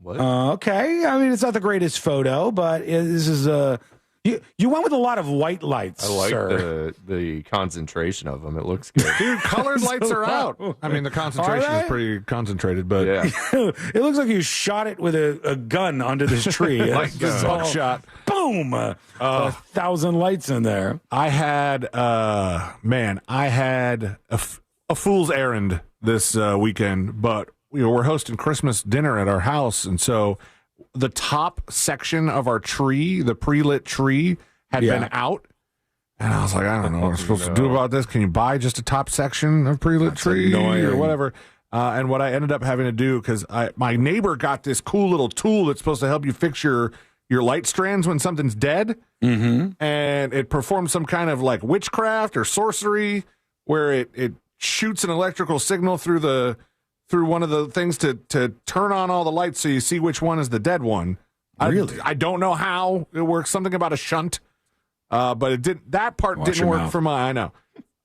What? Okay. I mean, it's not the greatest photo, but this is you went with a lot of white lights. I like sir. the concentration of them. It looks good. Dude, colored lights are out. I mean, the concentration is pretty concentrated, but yeah. It looks like you shot it with a gun onto this tree. Like buckshot. Boom! 1,000 lights in there. I had a fool's errand this weekend, but we're hosting Christmas dinner at our house, and so the top section of our tree, the pre-lit tree, had been out, And I was like, I don't know what we're supposed to do about this. Can you buy just a top section of pre-lit tree or whatever? And what I ended up having to do, because my neighbor got this cool little tool that's supposed to help you fix your light strands when something's dead. Mm-hmm. And it performs some kind of like witchcraft or sorcery where it shoots an electrical signal through one of the things to turn on all the lights so you see which one is the dead one. Really? I don't know how it works. Something about a shunt. But it did. That part didn't work for mine. I know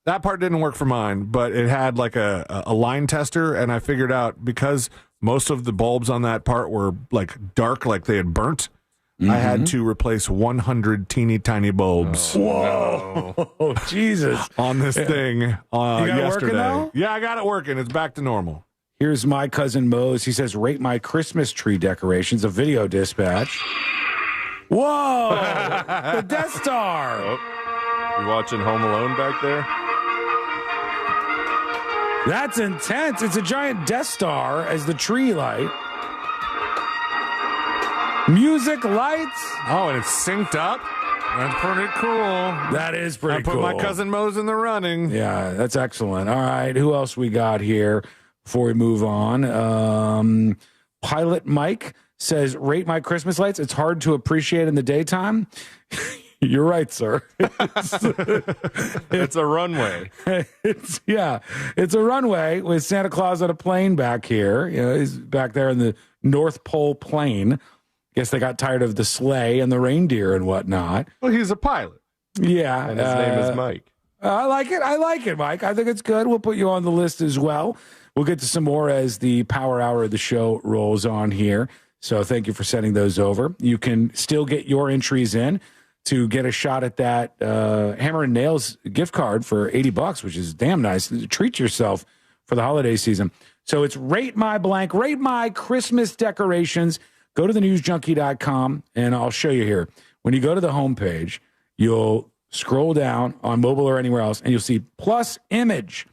that part didn't work for mine, but it had like a line tester, and I figured out because most of the bulbs on that part were like dark, like they had burnt. I had to replace 100 teeny tiny bulbs. Whoa, no. Jesus! On this thing you got yesterday. It working now? Yeah, I got it working. It's back to normal. Here's my cousin Mose. He says, "Rate my Christmas tree decorations." A video dispatch. Whoa! The Death Star! Oh. You watching Home Alone back there? That's intense. It's a giant Death Star as the tree light. Music, lights. Oh, and it's synced up. That's pretty cool. That is pretty cool. I put my cousin Mose in the running. Yeah, that's excellent. All right, who else we got here before we move on? Pilot Mike says, rate my Christmas lights. It's hard to appreciate in the daytime. You're right, sir. It's a runway. It's a runway with Santa Claus on a plane back here. You know, he's back there in the North Pole plane. Guess they got tired of the sleigh and the reindeer and whatnot. Well, he's a pilot. Yeah. And his name is Mike. I like it, Mike. I think it's good. We'll put you on the list as well. We'll get to some more as the power hour of the show rolls on here. So thank you for sending those over. You can still get your entries in to get a shot at that Hammer and Nails gift card for $80, which is damn nice. Treat yourself for the holiday season. So it's rate my blank, rate my Christmas decorations. Go to thenewsjunkie.com, and I'll show you here. When you go to the homepage, you'll scroll down on mobile or anywhere else, and you'll see plus image.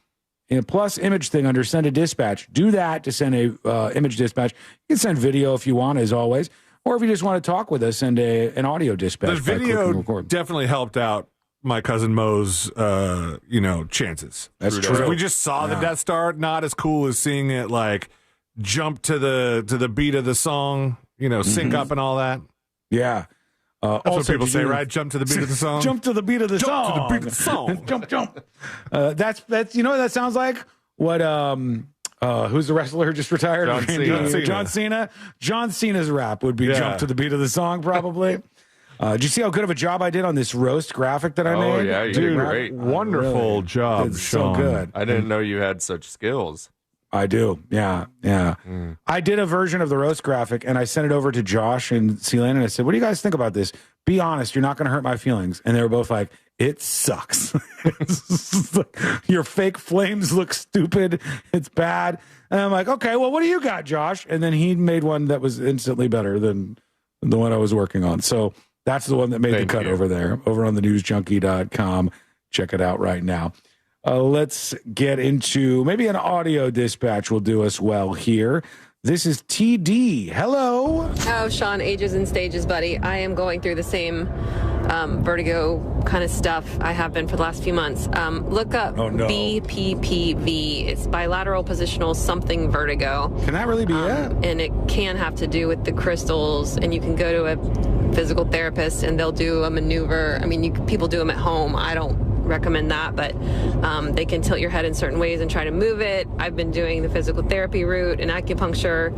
In a plus image thing under send a dispatch. Do that to send a image dispatch. You can send video if you want, as always. Or if you just want to talk with us, send an audio dispatch. The video definitely helped out my cousin Mo's, chances. That's true. We just saw the Death Star. Not as cool as seeing it like jump to the beat of the song. Sync up and all that. Yeah. That's what people say, right? Jump to the beat of the song. Jump to the beat of the song. Jump to the beat of the song. Jump. That's what that sounds like. What who's the wrestler who just retired? John Cena. John Cena's rap would be jump to the beat of the song, probably. Did you see how good of a job I did on this roast graphic that I made? Oh yeah, you did great. Wonderful job, it's Sean. So good. I didn't know you had such skills. I do. Yeah. I did a version of the roast graphic, and I sent it over to Josh and Celine, and I said, what do you guys think about this? Be honest. You're not going to hurt my feelings. And they were both like, it sucks. Your fake flames look stupid. It's bad. And I'm like, okay, well, what do you got, Josh? And then he made one that was instantly better than the one I was working on. So that's the one that made the cut over there, over on thenewsjunkie.com. Check it out right now. Let's get into maybe an audio dispatch will do us well here. This is TD. Hello. Oh, Sean, ages and stages, buddy. I am going through the same vertigo kind of stuff I have been for the last few months. Look up BPPV. It's bilateral positional something vertigo. Can that really be it? And it can have to do with the crystals, and you can go to a physical therapist and they'll do a maneuver. I mean, people do them at home. I don't recommend that, but they can tilt your head in certain ways and try to move it. I've been doing the physical therapy route and acupuncture,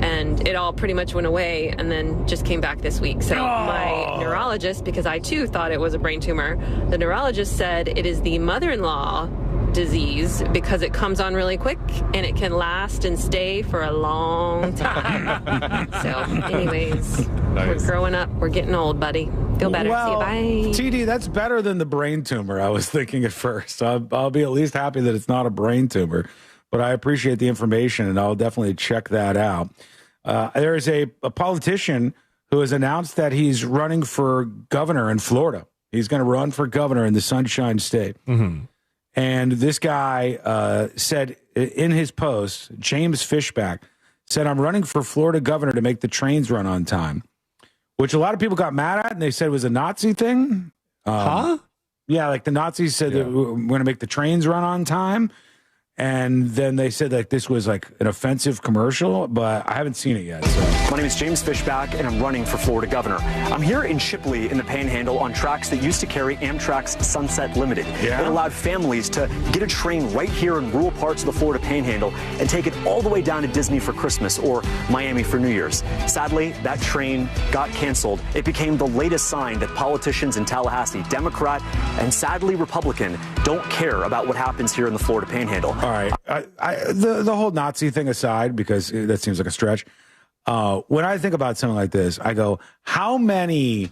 and it all pretty much went away and then just came back this week. So my neurologist, because I too thought it was a brain tumor, the neurologist said it is the mother-in-law disease because it comes on really quick and it can last and stay for a long time. So anyways, We're growing up. We're getting old, buddy. Feel better. Well, See you. Bye. TD, that's better than the brain tumor I was thinking at first. I'll be at least happy that it's not a brain tumor, but I appreciate the information and I'll definitely check that out. There is a politician who has announced that he's running for governor in Florida. He's going to run for governor in the Sunshine State. Mm-hmm. And this guy said in his post, James Fishback said, I'm running for Florida governor to make the trains run on time, which a lot of people got mad at, and they said it was a Nazi thing. Huh? Yeah, like the Nazis said that we're going to make the trains run on time. And then they said that this was like an offensive commercial, but I haven't seen it yet. So. My name is James Fishback, and I'm running for Florida governor. I'm here in Shipley in the Panhandle on tracks that used to carry Amtrak's Sunset Limited. Yeah. It allowed families to get a train right here in rural parts of the Florida Panhandle and take it all the way down to Disney for Christmas or Miami for New Year's. Sadly, that train got canceled. It became the latest sign that politicians in Tallahassee, Democrat and sadly Republican, don't care about what happens here in the Florida Panhandle. All right. The whole Nazi thing aside, because that seems like a stretch. When I think about something like this, I go, how many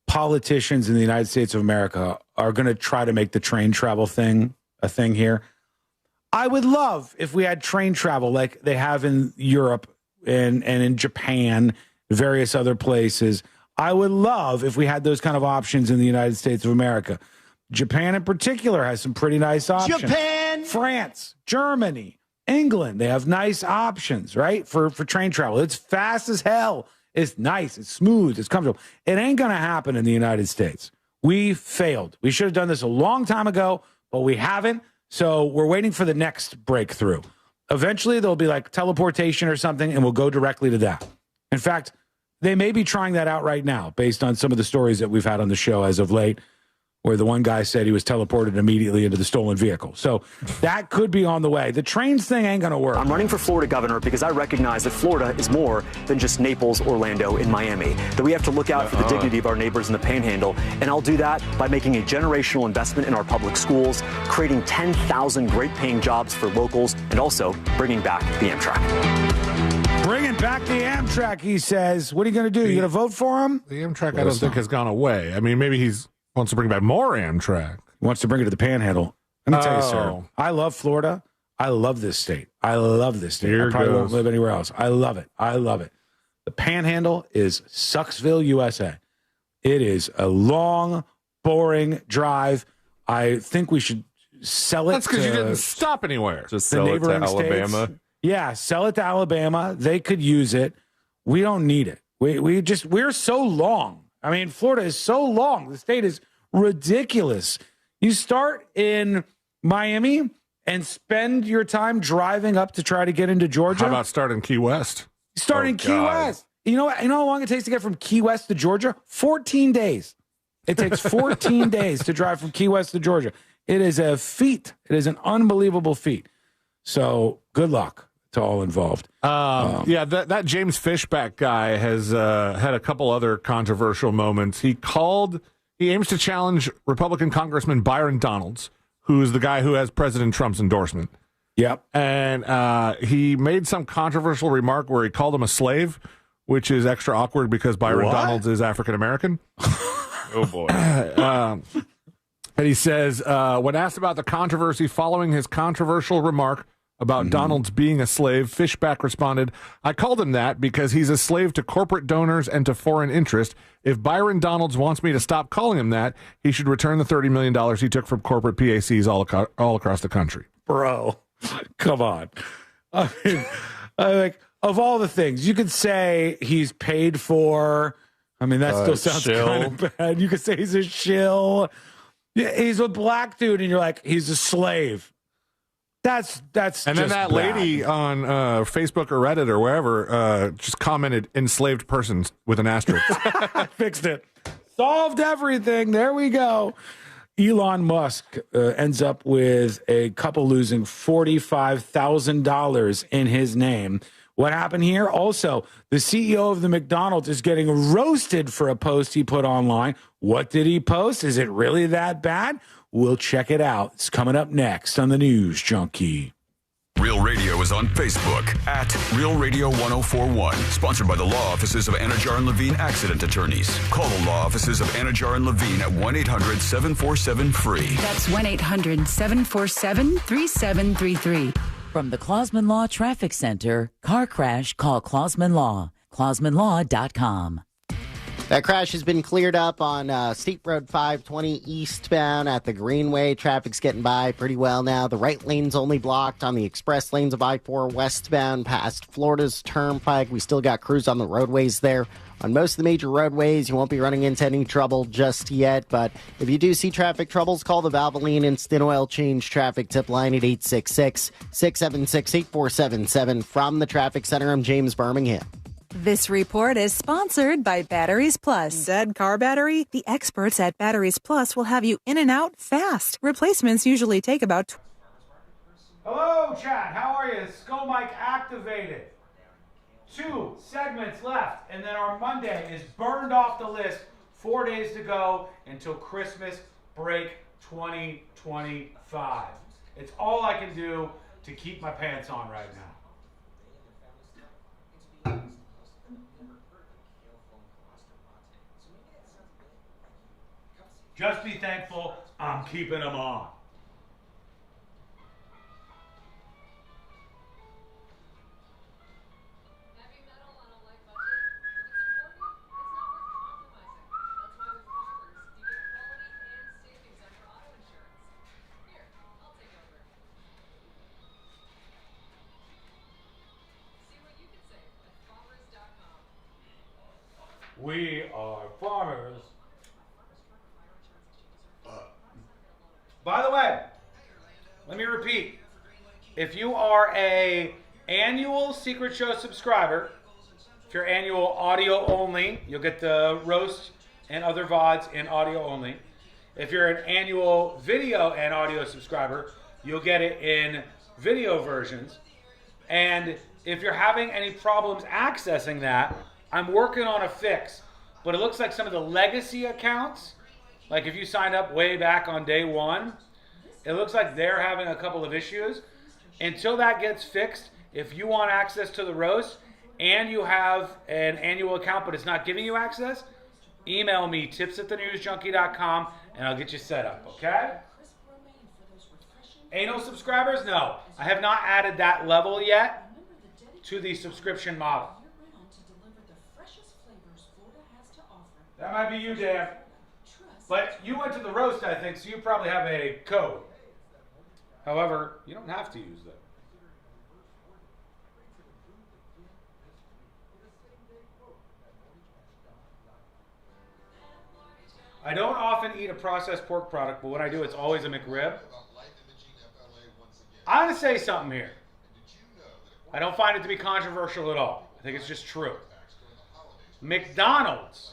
politicians in the United States of America are going to try to make the train travel thing a thing here? I would love if we had train travel like they have in Europe and in Japan, various other places. I would love if we had those kind of options in the United States of America. Japan in particular has some pretty nice options. Japan! France, Germany, England, they have nice options, right? For train travel. It's fast as hell. It's nice. It's smooth. It's comfortable. It ain't going to happen in the United States. We failed. We should have done this a long time ago, but we haven't. So we're waiting for the next breakthrough. Eventually, there'll be like teleportation or something, and we'll go directly to that. In fact, they may be trying that out right now based on some of the stories that we've had on the show as of late, where the one guy said he was teleported immediately into the stolen vehicle. So that could be on the way. The trains thing ain't going to work. I'm running for Florida governor because I recognize that Florida is more than just Naples, Orlando, and Miami, that we have to look out for the dignity of our neighbors in the Panhandle. And I'll do that by making a generational investment in our public schools, creating 10,000 great-paying jobs for locals, and also bringing back the Amtrak. Bringing back the Amtrak, he says. What are you going to do? You going to vote for him? The Amtrak, I don't think, has gone away. I mean, maybe he's wants to bring back more Amtrak. Wants to bring it to the Panhandle. Let me tell you, sir, I love Florida. I love this state. I love this state. I probably won't live anywhere else. I love it. I love it. The Panhandle is Sucksville, USA. It is a long, boring drive. I think we should sell it. That's because you didn't stop anywhere. Just sell it to Alabama. States. Yeah, sell it to Alabama. They could use it. We don't need it. We're so long. I mean, Florida is so long. The state is ridiculous. You start in Miami and spend your time driving up to try to get into Georgia. How about starting Key West? Starting Key West. You know how long it takes to get from Key West to Georgia? 14 days. It takes 14 days to drive from Key West to Georgia. It is a feat. It is an unbelievable feat. So good luck to all involved. That James Fishback guy has had a couple other controversial moments. He aims to challenge Republican Congressman Byron Donalds, who's the guy who has President Trump's endorsement. Yep. And he made some controversial remark where he called him a slave, which is extra awkward because Byron Donalds is African American. Oh, boy. And he says, when asked about the controversy following his controversial remark about Donalds being a slave, Fishback responded, I called him that because he's a slave to corporate donors and to foreign interest. If Byron Donalds wants me to stop calling him that, he should return the $30 million he took from corporate PACs all across the country. Bro, come on. I mean, like, of all the things, you could say he's paid for. I mean, that still sounds kind of bad. You could say he's a shill. Yeah, he's a black dude, and you're like, he's a slave. That's and then that bad. lady on Facebook or Reddit or wherever just commented enslaved persons with an asterisk. Fixed it. Solved everything. There we go. Elon Musk ends up with a couple losing $45,000 in his name. What happened here? Also, the CEO of the McDonald's is getting roasted for a post he put online. What did he post? Is it really that bad? We'll check it out. It's coming up next on the News Junkie. Real Radio is on Facebook at Real Radio 1041. Sponsored by the law offices of Anajar and Levine Accident Attorneys. Call the law offices of Anajar and Levine at 1-800-747-FREE. That's 1-800-747-3733. From the Clausman Law Traffic Center, car crash, call Clausman Law. ClausmanLaw.com. That crash has been cleared up on Steep Road 520 eastbound at the Greenway. Traffic's getting by pretty well now. The right lane's only blocked on the express lanes of I-4 westbound past Florida's Turnpike. We still got crews on the roadways there. On most of the major roadways, you won't be running into any trouble just yet. But if you do see traffic troubles, call the Valvoline Instant Oil Change traffic tip line at 866-676-8477. From the Traffic Center, I'm James Birmingham. This report is sponsored by Batteries Plus. Dead car battery? The experts at Batteries Plus will have you in and out fast. Replacements usually take about... Hello, chat. How are you? Skull mic activated. 2 segments left, and then our Monday is burned off the list. 4 days to go until Christmas break 2025. It's all I can do to keep my pants on right now. Just be thankful I'm keeping them on. We are farmers. By the way, let me repeat. If you are a annual Secret Show subscriber, if you're annual audio only, you'll get the roast and other VODs in audio only. If you're an annual video and audio subscriber, you'll get it in video versions. And if you're having any problems accessing that, I'm working on a fix. But it looks like some of the legacy accounts, like if you signed up way back on day one, it looks like they're having a couple of issues. Until that gets fixed, if you want access to the roast and you have an annual account but it's not giving you access, email me, tips@thenewsjunkie.com, and I'll get you set up, okay? Anal subscribers? No. I have not added that level yet to the subscription model. That might be you, Dan. But you went to the roast, I think, so you probably have a code. However, you don't have to use that. I don't often eat a processed pork product, but when I do, it's always a McRib. I'm going to say something here. I don't find it to be controversial at all. I think it's just true. McDonald's.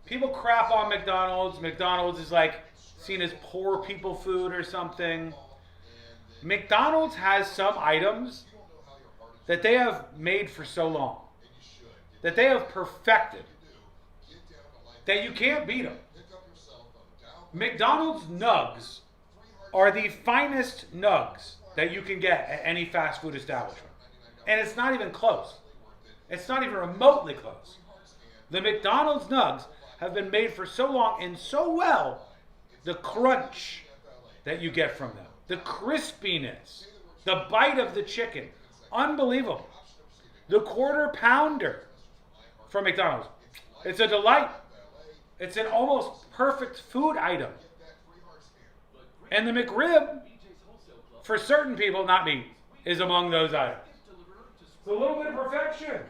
People crap on McDonald's. McDonald's is like seen as poor people food or something. McDonald's has some items that they have made for so long, that they have perfected, that you can't beat them. McDonald's nugs are the finest nugs that you can get at any fast food establishment. And it's not even close. It's not even remotely close. The McDonald's nugs have been made for so long and so well, the crunch that you get from them, the crispiness, the bite of the chicken, unbelievable. The quarter pounder from McDonald's, it's a delight. It's an almost perfect food item. And the McRib, for certain people, not me, is among those items. It's a little bit of perfection.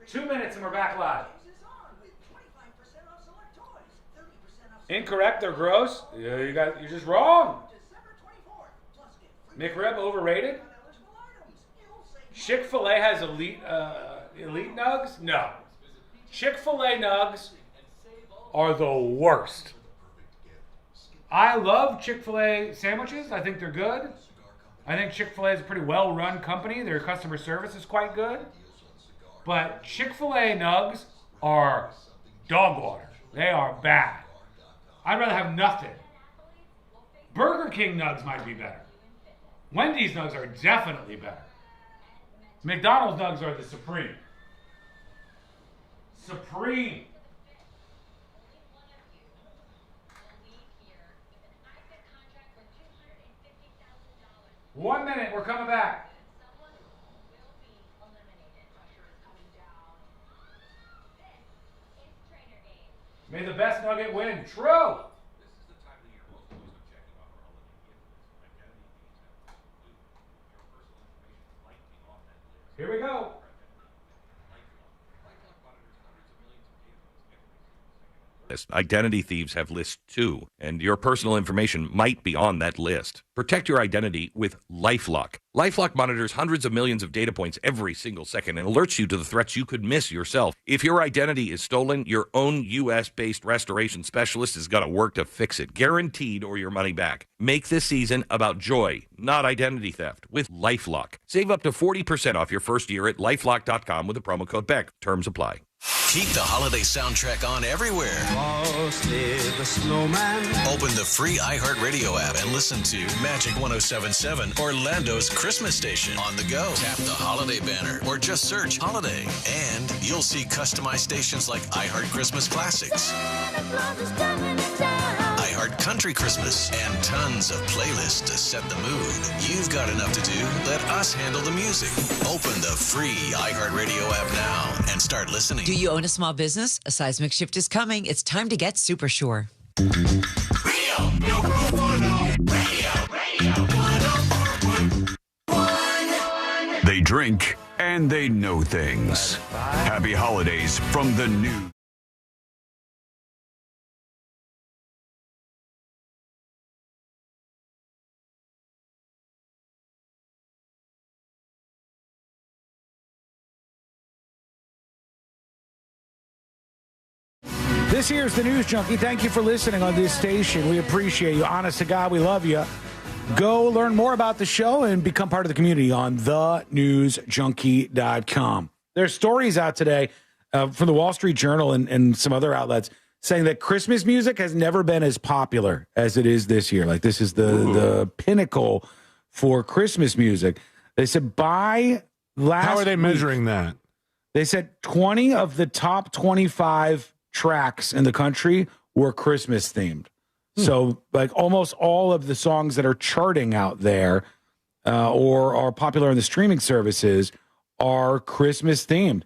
2 minutes and we're back live. Incorrect, they're gross. Yeah, you're just wrong. McRib overrated? Chick-fil-A has elite nugs? No. Chick-fil-A nugs are the worst. I love Chick-fil-A sandwiches. I think they're good. I think Chick-fil-A is a pretty well-run company. Their customer service is quite good. But Chick-fil-A nugs are dog water. They are bad. I'd rather have nothing. Burger King nugs might be better. Wendy's nugs are definitely better. McDonald's nugs are the supreme. Supreme. One minute, we're coming back. May the best nugget win. True. Here we go. Identity thieves have lists too, and your personal information might be on that list. Protect your identity with LifeLock. LifeLock monitors hundreds of millions of data points every single second and alerts you to the threats you could miss yourself. If your identity is stolen, your own U.S.-based restoration specialist is going to work to fix it, guaranteed, or your money back. Make this season about joy, not identity theft, with LifeLock. Save up to 40% off your first year at LifeLock.com with the promo code BECK. Terms apply. Keep the holiday soundtrack on everywhere. The snowman. Open the free iHeartRadio app and listen to Magic 107.7, Orlando's Christmas station. On the go, tap the holiday banner or just search holiday. And you'll see customized stations like iHeart Christmas Classics, iHeart Country Christmas, and tons of playlists to set the mood. You've got enough to do. Let us handle the music. Open the free iHeartRadio app now and start listening. Do you own a small business? A seismic shift is coming. It's time to get super sure. They drink and they know things. Happy holidays from the new. This here's the News Junkie. Thank you for listening on this station. We appreciate you. Honest to God, we love you. Go learn more about the show and become part of the community on thenewsjunkie.com. There's stories out today from the Wall Street Journal and some other outlets saying that Christmas music has never been as popular as it is this year. Like, this is the pinnacle for Christmas music. They said by last How are they week, measuring that? They said 20 of the top 25 tracks in the country were Christmas themed. So like almost all of the songs that are charting out there or are popular on the streaming services are Christmas themed.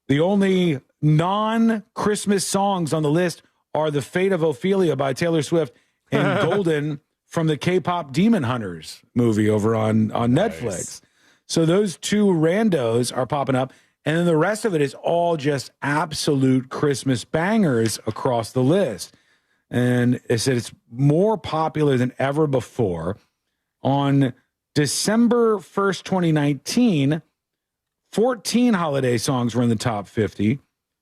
The only non-Christmas songs on the list are The Fate of Ophelia by Taylor Swift and Golden from the K-pop Demon Hunters movie over on Netflix. So those two randos are popping up. And then the rest of it is all just absolute Christmas bangers across the list. And it said it's more popular than ever before. On December 1st, 2019, 14 holiday songs were in the top 50.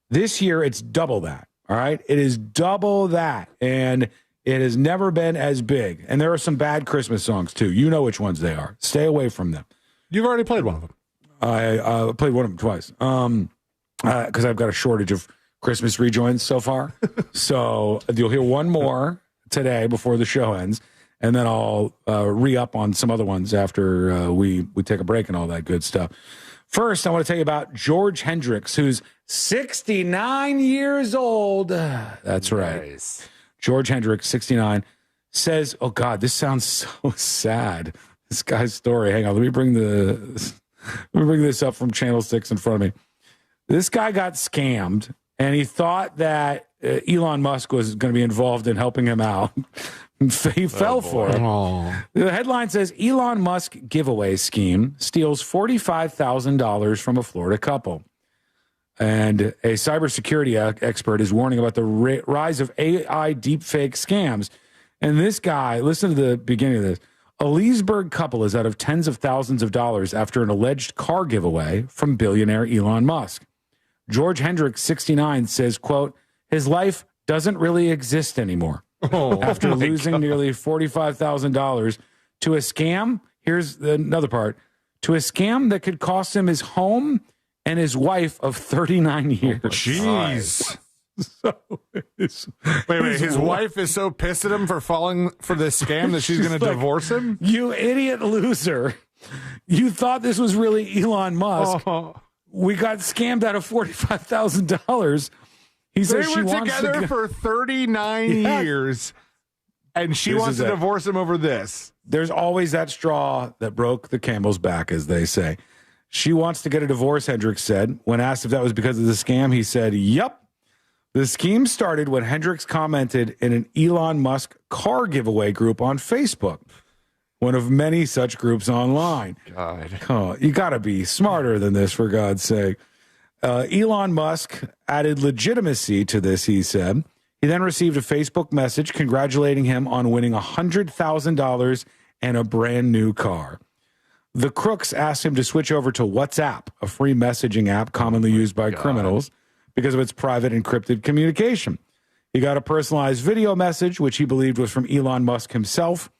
This year, it's double that. All right? It is double that. And it has never been as big. And there are some bad Christmas songs, too. You know which ones they are. Stay away from them. You've already played one of them. I played one of them twice because I've got a shortage of Christmas rejoins so far. So you'll hear one more today before the show ends, and then I'll re-up on some other ones after we take a break and all that good stuff. First, I want to tell you about George Hendricks, who's 69 years old. That's right. Nice. George Hendricks, 69, says, oh, God, this sounds so sad. This guy's story. Hang on, let me bring this up from Channel 6 in front of me. This guy got scammed, and he thought that Elon Musk was going to be involved in helping him out. He fell for it. Aww. The headline says, Elon Musk giveaway scheme steals $45,000 from a Florida couple. And a cybersecurity expert is warning about the rise of AI deepfake scams. And this guy, listen to the beginning of this. A Leesburg couple is out of tens of thousands of dollars after an alleged car giveaway from billionaire Elon Musk. George Hendricks, 69, says, quote, his life doesn't really exist anymore. After losing nearly $45,000 to a scam, here's another part, to a scam that could cost him his home and his wife of 39 years. Jeez. So wait, his wife is so pissed at him for falling for this scam that she's going to divorce him? You idiot loser. You thought this was really Elon Musk. We got scammed out of $45,000. He says they were together for 39 years, and she wants to divorce him over this. There's always that straw that broke the camel's back, as they say. She wants to get a divorce, Hendricks said. When asked if that was because of the scam, he said, yep. The scheme started when Hendricks commented in an Elon Musk car giveaway group on Facebook, one of many such groups online. God. Oh, you got to be smarter than this, for God's sake. Elon Musk added legitimacy to this, he said. He then received a Facebook message congratulating him on winning $100,000 and a brand new car. The crooks asked him to switch over to WhatsApp, a free messaging app commonly used by criminals because of its private encrypted communication. He got a personalized video message, which he believed was from Elon Musk himself,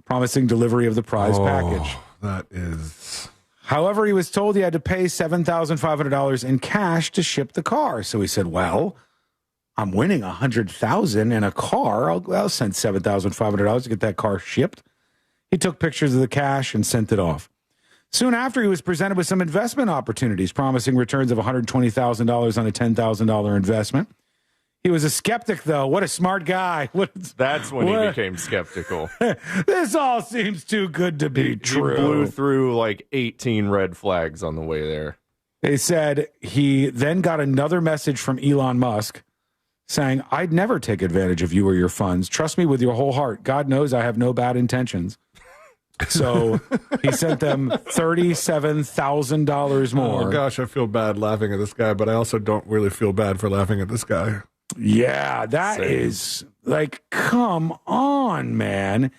promising delivery of the prize package. That is... However, he was told he had to pay $7,500 in cash to ship the car. So he said, well, I'm winning $100,000 in a car. I'll send $7,500 to get that car shipped. He took pictures of the cash and sent it off. Soon after, he was presented with some investment opportunities, promising returns of $120,000 on a $10,000 investment. He was a skeptic, though. What a smart guy. That's when he became skeptical. This all seems too good to be true. He blew through like 18 red flags on the way there. They said he then got another message from Elon Musk saying, I'd never take advantage of you or your funds. Trust me with your whole heart. God knows I have no bad intentions. So he sent them $37,000 more. Oh, gosh, I feel bad laughing at this guy, but I also don't really feel bad for laughing at this guy. Yeah, that is like, come on, man.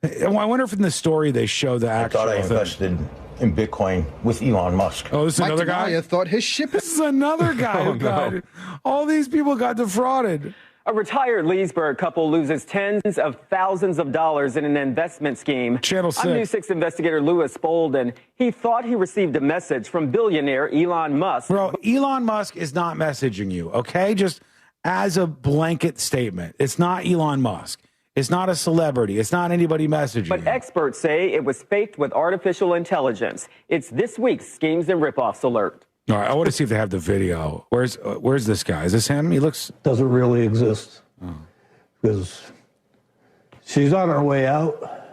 I wonder if in the story they show the actual. I thought I invested in Bitcoin with Elon Musk. Oh, this is another guy? I thought his ship. This is another guy who got all these people got defrauded. A retired Leesburg couple loses tens of thousands of dollars in an investment scheme. Channel 6. I'm News 6 investigator Louis Bolden. He thought he received a message from billionaire Elon Musk. Bro, Elon Musk is not messaging you, okay? Just as a blanket statement. It's not Elon Musk. It's not a celebrity. It's not anybody messaging But you. experts say it was faked with artificial intelligence. It's this week's Schemes and Ripoffs alert. All right, I want to see if they have the video. Where's this guy? Is this him? He looks... Doesn't really exist. Because she's on her way out.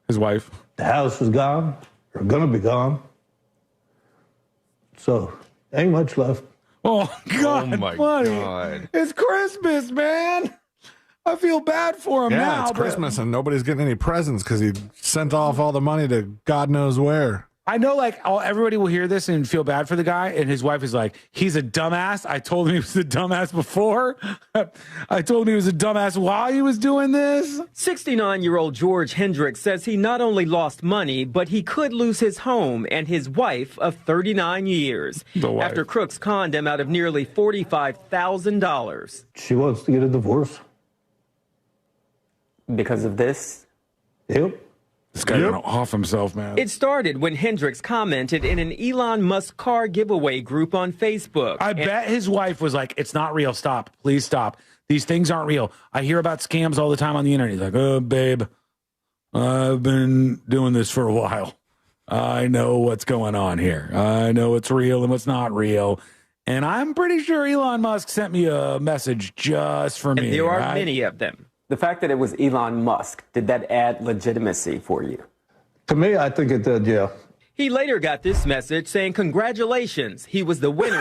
His wife? The house is gone, or gonna be gone. So, ain't much left. Oh, God, Oh, my buddy. God. It's Christmas, man. I feel bad for him Yeah, now. it's but- Christmas and nobody's getting any presents because he sent off all the money to God knows where. I know, like, everybody will hear this and feel bad for the guy, and his wife is like, he's a dumbass. I told him he was a dumbass before. I told him he was a dumbass while he was doing this. 69-year-old George Hendricks says he not only lost money, but he could lose his home and his wife of 39 years. After crooks conned him out of nearly $45,000. She wants to get a divorce. Because of this? Yep. This guy's gonna off himself, man. It started when Hendricks commented in an Elon Musk car giveaway group on Facebook. I bet his wife was like, it's not real. Stop. Please stop. These things aren't real. I hear about scams all the time on the internet. He's like, oh, babe, I've been doing this for a while. I know what's going on here. I know what's real and what's not real. And I'm pretty sure Elon Musk sent me a message just for me. And there are right? many of them. The fact that it was Elon Musk, did that add legitimacy for you? To me, I think it did, yeah. He later got this message saying, congratulations, he was the winner.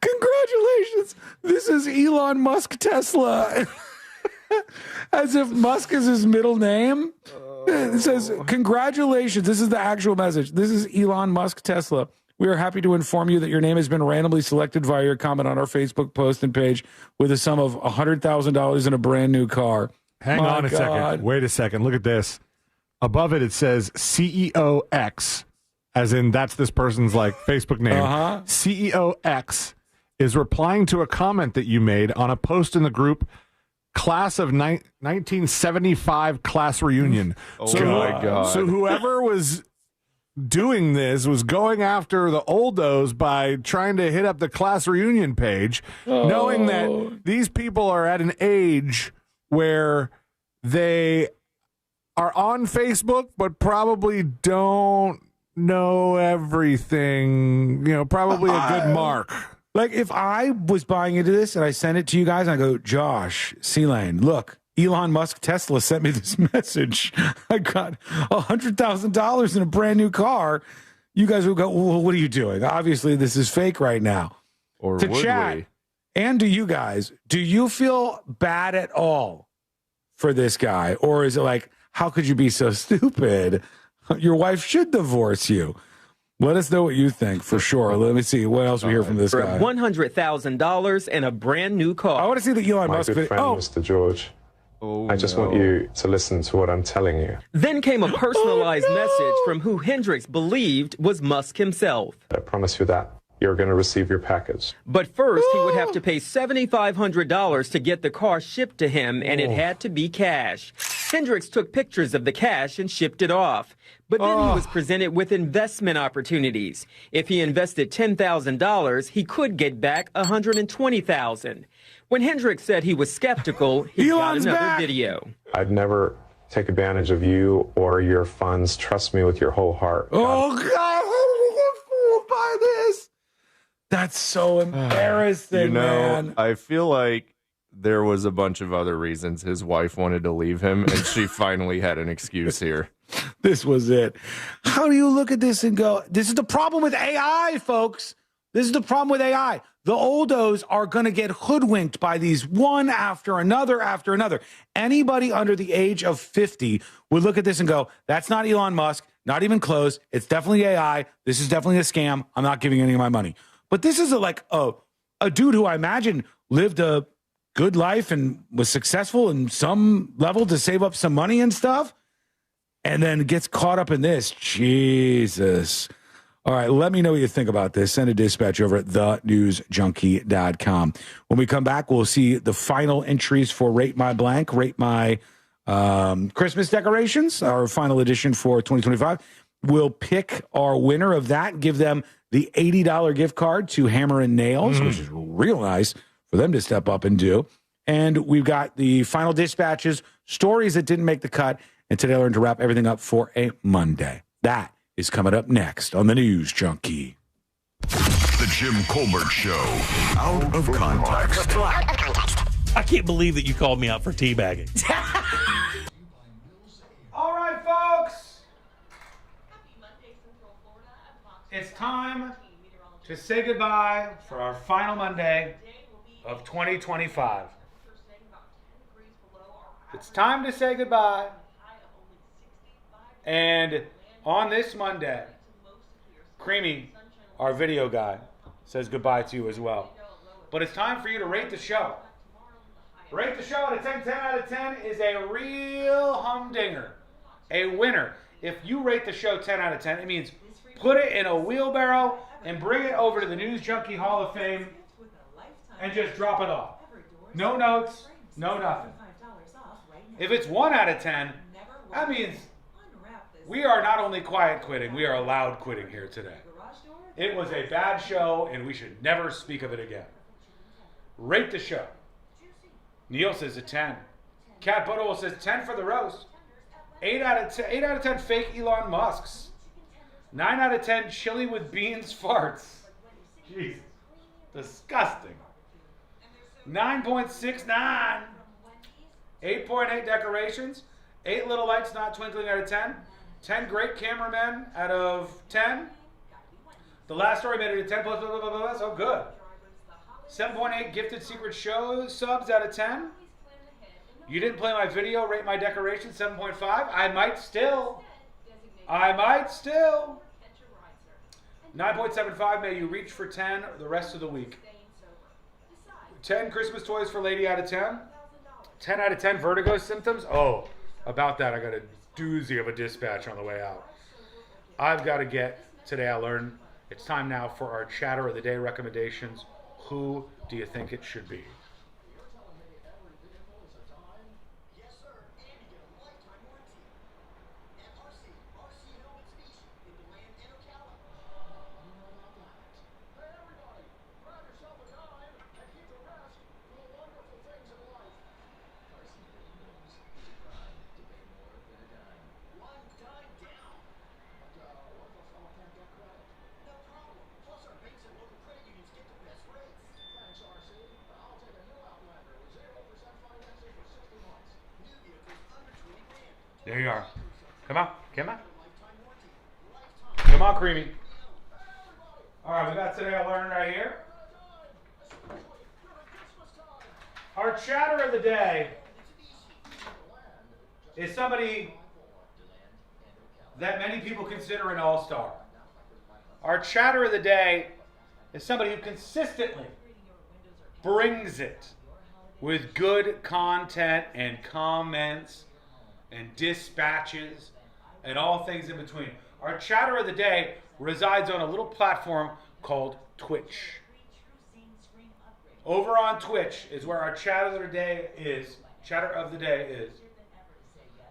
Congratulations. This is Elon Musk Tesla. As if Musk is his middle name. It says, congratulations. This is the actual message. This is Elon Musk Tesla. We are happy to inform you that your name has been randomly selected via your comment on our Facebook post and page with a sum of $100,000 in a brand new car. Hang on a second. Wait a second. Look at this. Above it, it says CEO X, as in that's this person's like Facebook name. CEO X is replying to a comment that you made on a post in the group Class of 1975 Class Reunion. Oh, my God. So whoever was doing this was going after the oldos by trying to hit up the class reunion page, knowing that these people are at an age where they are on Facebook, but probably don't know everything. You know, probably a good mark. Like, if I was buying into this and I sent it to you guys, and I go, Josh, C-Lane, look, Elon Musk Tesla sent me this message. I got $100,000 in a brand new car. You guys will go, well, what are you doing? Obviously, this is fake right now. Or to would chat. we? And do you feel bad at all for this guy? Or is it like, how could you be so stupid? Your wife should divorce you. Let us know what you think for sure. Let me see what else we hear from this guy. $100,000 and a brand new car. I want to see the Elon Musk video. My good friend, Mr. George. I just want you to listen to what I'm telling you. Then came a personalized message from who Hendricks believed was Musk himself. I promise you that you're going to receive your package. But first, he would have to pay $7,500 to get the car shipped to him, and it had to be cash. Hendricks took pictures of the cash and shipped it off. But then he was presented with investment opportunities. If he invested $10,000, he could get back $120,000. When Hendricks said he was skeptical, he got another video. I'd never take advantage of you or your funds. Trust me with your whole heart. Oh, God, how did we get fooled by this? That's so embarrassing, man. I feel like there was a bunch of other reasons his wife wanted to leave him, and she finally had an excuse here. This was it. How do you look at this and go, this is the problem with AI, folks. This is the problem with AI. The oldos are going to get hoodwinked by these one after another after another. Anybody under the age of 50 would look at this and go, that's not Elon Musk, not even close. It's definitely AI. This is definitely a scam. I'm not giving any of my money. But this is a dude who I imagine lived a good life and was successful in some level to save up some money and stuff, and then gets caught up in this. Jesus. All right, let me know what you think about this. Send a dispatch over at thenewsjunkie.com. When we come back, we'll see the final entries for Rate My Blank, Rate My Christmas Decorations, our final edition for 2025. We'll pick our winner of that, give them the $80 gift card to Hammer and Nails, which is real nice for them to step up and do. And we've got the final dispatches, stories that didn't make the cut, and today I learned to wrap everything up for a Monday. That is coming up next on the News Junkie. The Jim Colbert Show. Out of context. I can't believe that you called me out for teabagging. All right, folks. It's time to say goodbye for our final Monday of 2025. It's time to say goodbye. And on this Monday, Creamy, our video guy, says goodbye to you as well. But it's time for you to rate the show. Rate the show at a 10 out of 10 is a real humdinger, a winner. If you rate the show 10 out of 10, it means put it in a wheelbarrow and bring it over to the News Junkie Hall of Fame and just drop it off. No notes, no nothing. If it's 1 out of 10, that means we are not only quiet quitting, we are loud quitting here today. It was a bad show, and we should never speak of it again. Rate the show. Neil says a 10. Cat Butterwell says 10 for the roast. 8 out of 10 fake Elon Musks. 9 out of 10 chili with beans farts. Jeez. Disgusting. 9.69. 8.8 decorations. 8 little lights not twinkling out of 10. 10 great cameramen out of 10. The last story made it a 10 plus blah, blah, blah, blah, so good. 7.8 gifted secret shows subs out of 10. You didn't play my video, rate my decoration, 7.5. I might still. 9.75, may you reach for 10 the rest of the week. 10 Christmas toys for lady out of 10. 10 out of 10 vertigo symptoms. Oh, about that, I got a doozy of a dispatch on the way out. I've got to get, today I learned, it's time now for our chatter of the day recommendations. Who do you think it should be? There you are. Come on, come on. Come on, Creamy. All right, we got Today I Learned right here. Our chatter of the day is somebody that many people consider an all-star. Our chatter of the day is somebody who consistently brings it with good content and comments and dispatches and all things in between. Our chatter of the day resides on a little platform called Twitch. Over on Twitch is where our chatter of the day is.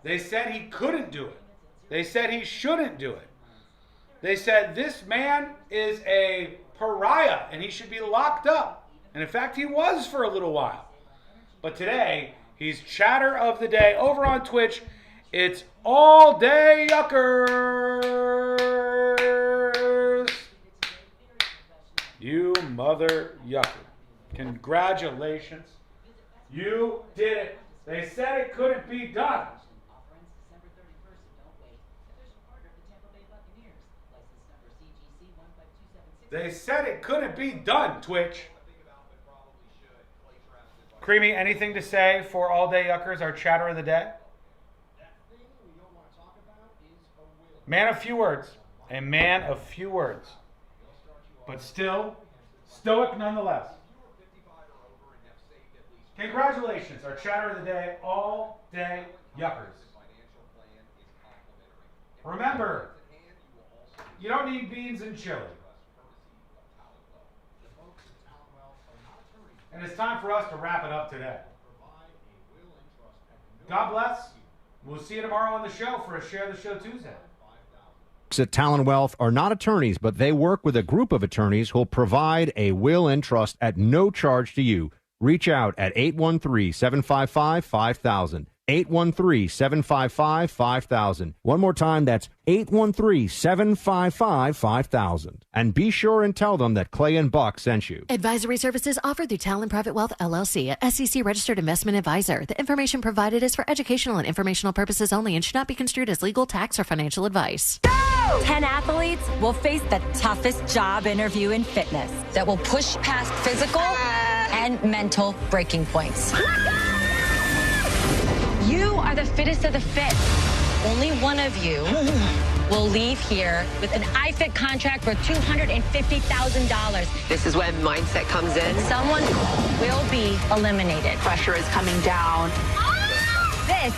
They said he couldn't do it. They said he shouldn't do it. They said this man is a pariah and he should be locked up. And in fact, he was for a little while. But today, he's chatter of the day. Over on Twitch, it's All Day Yuckers. You mother yucker. Congratulations. You did it. They said it couldn't be done. They said it couldn't be done, Twitch. Creamy, anything to say for All Day Yuckers, our chatter of the day? Man of few words. A man of few words. But still, stoic nonetheless. Congratulations, our chatter of the day, All Day Yuckers. Remember, you don't need beans and chili. And it's time for us to wrap it up today. God bless. We'll see you tomorrow on the show for a Share the Show Tuesday. At Talon Wealth are not attorneys, but they work with a group of attorneys who'll provide a will and trust at no charge to you. Reach out at 813-755-5000. 813-755-5000. One more time, that's 813-755-5000. And be sure and tell them that Clay and Buck sent you. Advisory services offered through Talon Private Wealth, LLC, a SEC-registered investment advisor. The information provided is for educational and informational purposes only and should not be construed as legal, tax, or financial advice. 10 athletes will face the toughest job interview in fitness that will push past physical and mental breaking points. You are the fittest of the fit. Only one of you will leave here with an iFit contract for $250,000. This is when mindset comes in. Someone will be eliminated. Pressure is coming down. This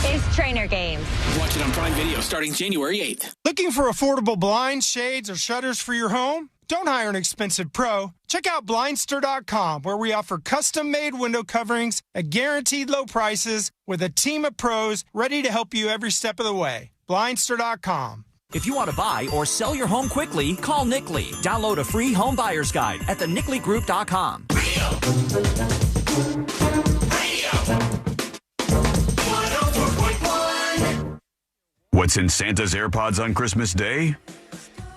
is Trainer Games. Watch it on Prime Video starting January 8th. Looking for affordable blinds, shades, or shutters for your home? Don't hire an expensive pro. Check out Blindster.com, where we offer custom-made window coverings at guaranteed low prices with a team of pros ready to help you every step of the way. Blindster.com. If you want to buy or sell your home quickly, call Nick Lee. Download a free home buyer's guide at thenicklygroup.com. What's in Santa's AirPods on Christmas Day?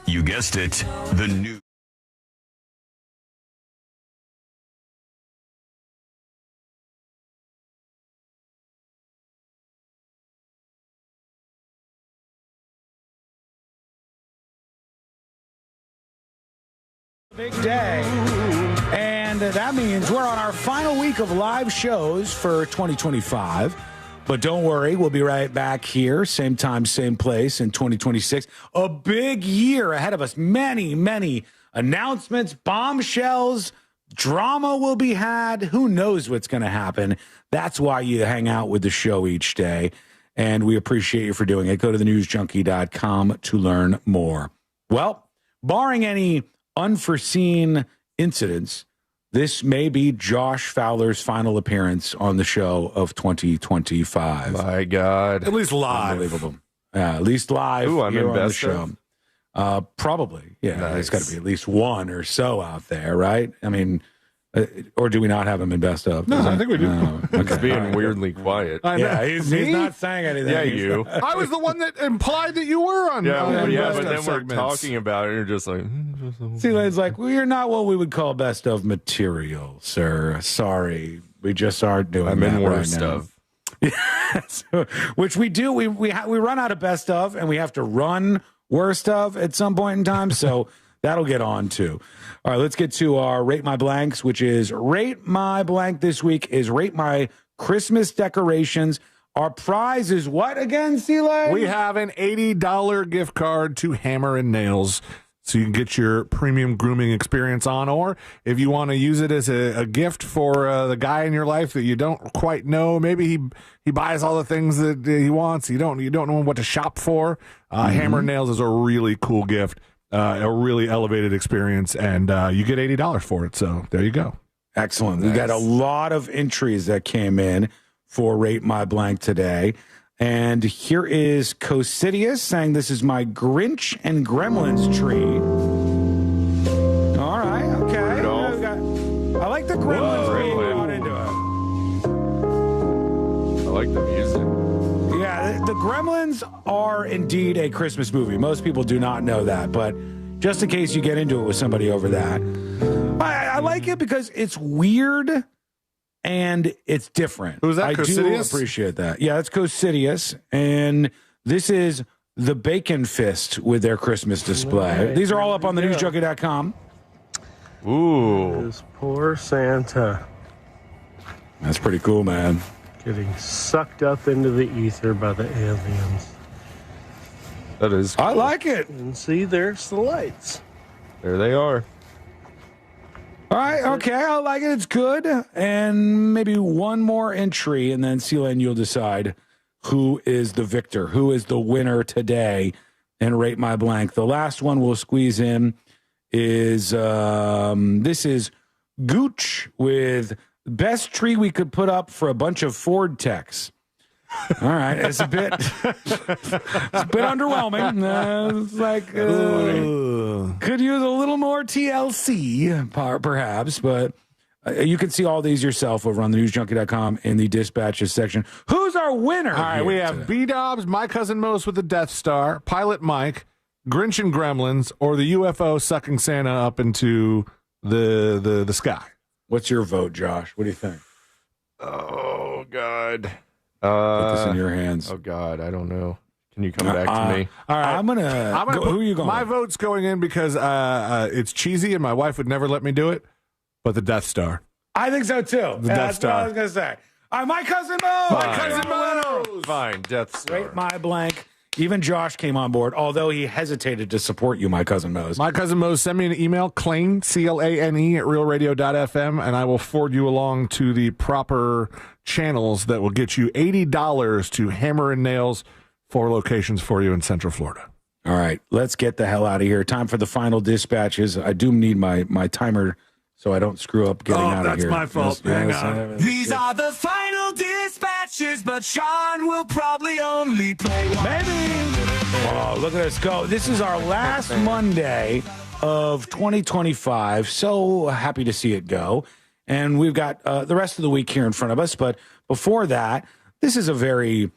You guessed it, the new. Big day. And that means we're on our final week of live shows for 2025. But don't worry, we'll be right back here, same time, same place in 2026. A big year ahead of us. Many, many announcements, bombshells, drama will be had. Who knows what's going to happen? That's why you hang out with the show each day. And we appreciate you for doing it. Go to thenewsjunkie.com to learn more. Well, barring any unforeseen incidents, this may be Josh Fowler's final appearance on the show of 2025. My God. At least live. Unbelievable. At least live. Ooh, I'm here in on best the show. Probably. Yeah. Nice. There's got to be at least one or so out there, right? I mean, or do we not have him in best of? No, I think we do. It's being weirdly quiet. Yeah, he's not saying anything. Yeah, you. I was the one that implied that you were on. Yeah, on but then segments. we're talking about it, and you're just like. See, Lane's like, well, you're not what we would call best of material, sir. Sorry, we just aren't doing. I'm that in worst right now. of. So, which we do. We run out of best of, and we have to run worst of at some point in time. So That'll get on too. All right, let's get to our Rate My Blanks, which is Rate My Blank this week is Rate My Christmas Decorations. Our prize is what again, C-Lane? We have an $80 gift card to Hammer and Nails, so you can get your premium grooming experience on. Or if you want to use it as a gift for the guy in your life that you don't quite know, maybe he buys all the things that he wants. You don't know what to shop for. Hammer and Nails is a really cool gift, a really elevated experience, and you get $80 for it. So there you go. Excellent. We got a lot of entries that came in for Rate My Blank today. And here is Cosidius saying, this is my Grinch and Gremlins tree. All right, okay. I like the Gremlins tree. Brought into it. I like the music. Yeah, the Gremlins are indeed a Christmas movie. Most people do not know that, but just in case you get into it with somebody over that. I like it because it's weird and it's different. Who's that, I Cosidius? do appreciate that. Yeah, it's Cosidius. And this is the Bacon Fist with their Christmas display. Right, these are all up on the newsjunkie.com. Ooh. This poor Santa. That's pretty cool, man. Getting sucked up into the ether by the aliens. That is cool. I like it. And see, there's the lights. There they are. All right, okay, I like it. It's good. And maybe one more entry, and then Celine, you'll decide who is the victor, who is the winner today, and Rate My Blank. The last one we'll squeeze in is, this is Gooch with best tree we could put up for a bunch of Ford techs. All right, it's a bit underwhelming. It's like could use a little more TLC, perhaps, but you can see all these yourself over on the newsjunkie.com in the dispatches section. Who's our winner? All right, we have B-Dobbs, My Cousin Most with the Death Star, Pilot Mike, Grinch and Gremlins, or the UFO sucking Santa up into the sky. What's your vote, Josh? What do you think? Oh, God. Put this in your hands. Oh, God, I don't know. Can you come back to me? All right, I'm gonna who are you going? My vote's going in because it's cheesy and my wife would never let me do it, but the Death Star. I think so, too. The Death Star. What I was going to say. All right, My Cousin Mo! My Cousin Mo! Fine, Death Star. Rate My Blank. Even Josh came on board, although he hesitated to support you, My Cousin Mo's. My Cousin Mo's, send me an email, Clane, C-L-A-N-E, at realradio.fm, and I will forward you along to the proper channels that will get you $80 to Hammer and Nails, 4 locations for you in Central Florida. All right, let's get the hell out of here. Time for the final dispatches. I do need my timer so I don't screw up getting out of here. Oh, that's my fault. Hang on. These are the final dispatches, but Sean will probably only play one. Oh, look at us go. This is our last Monday of 2025. So happy to see it go. And we've got the rest of the week here in front of us. But before that, this is a very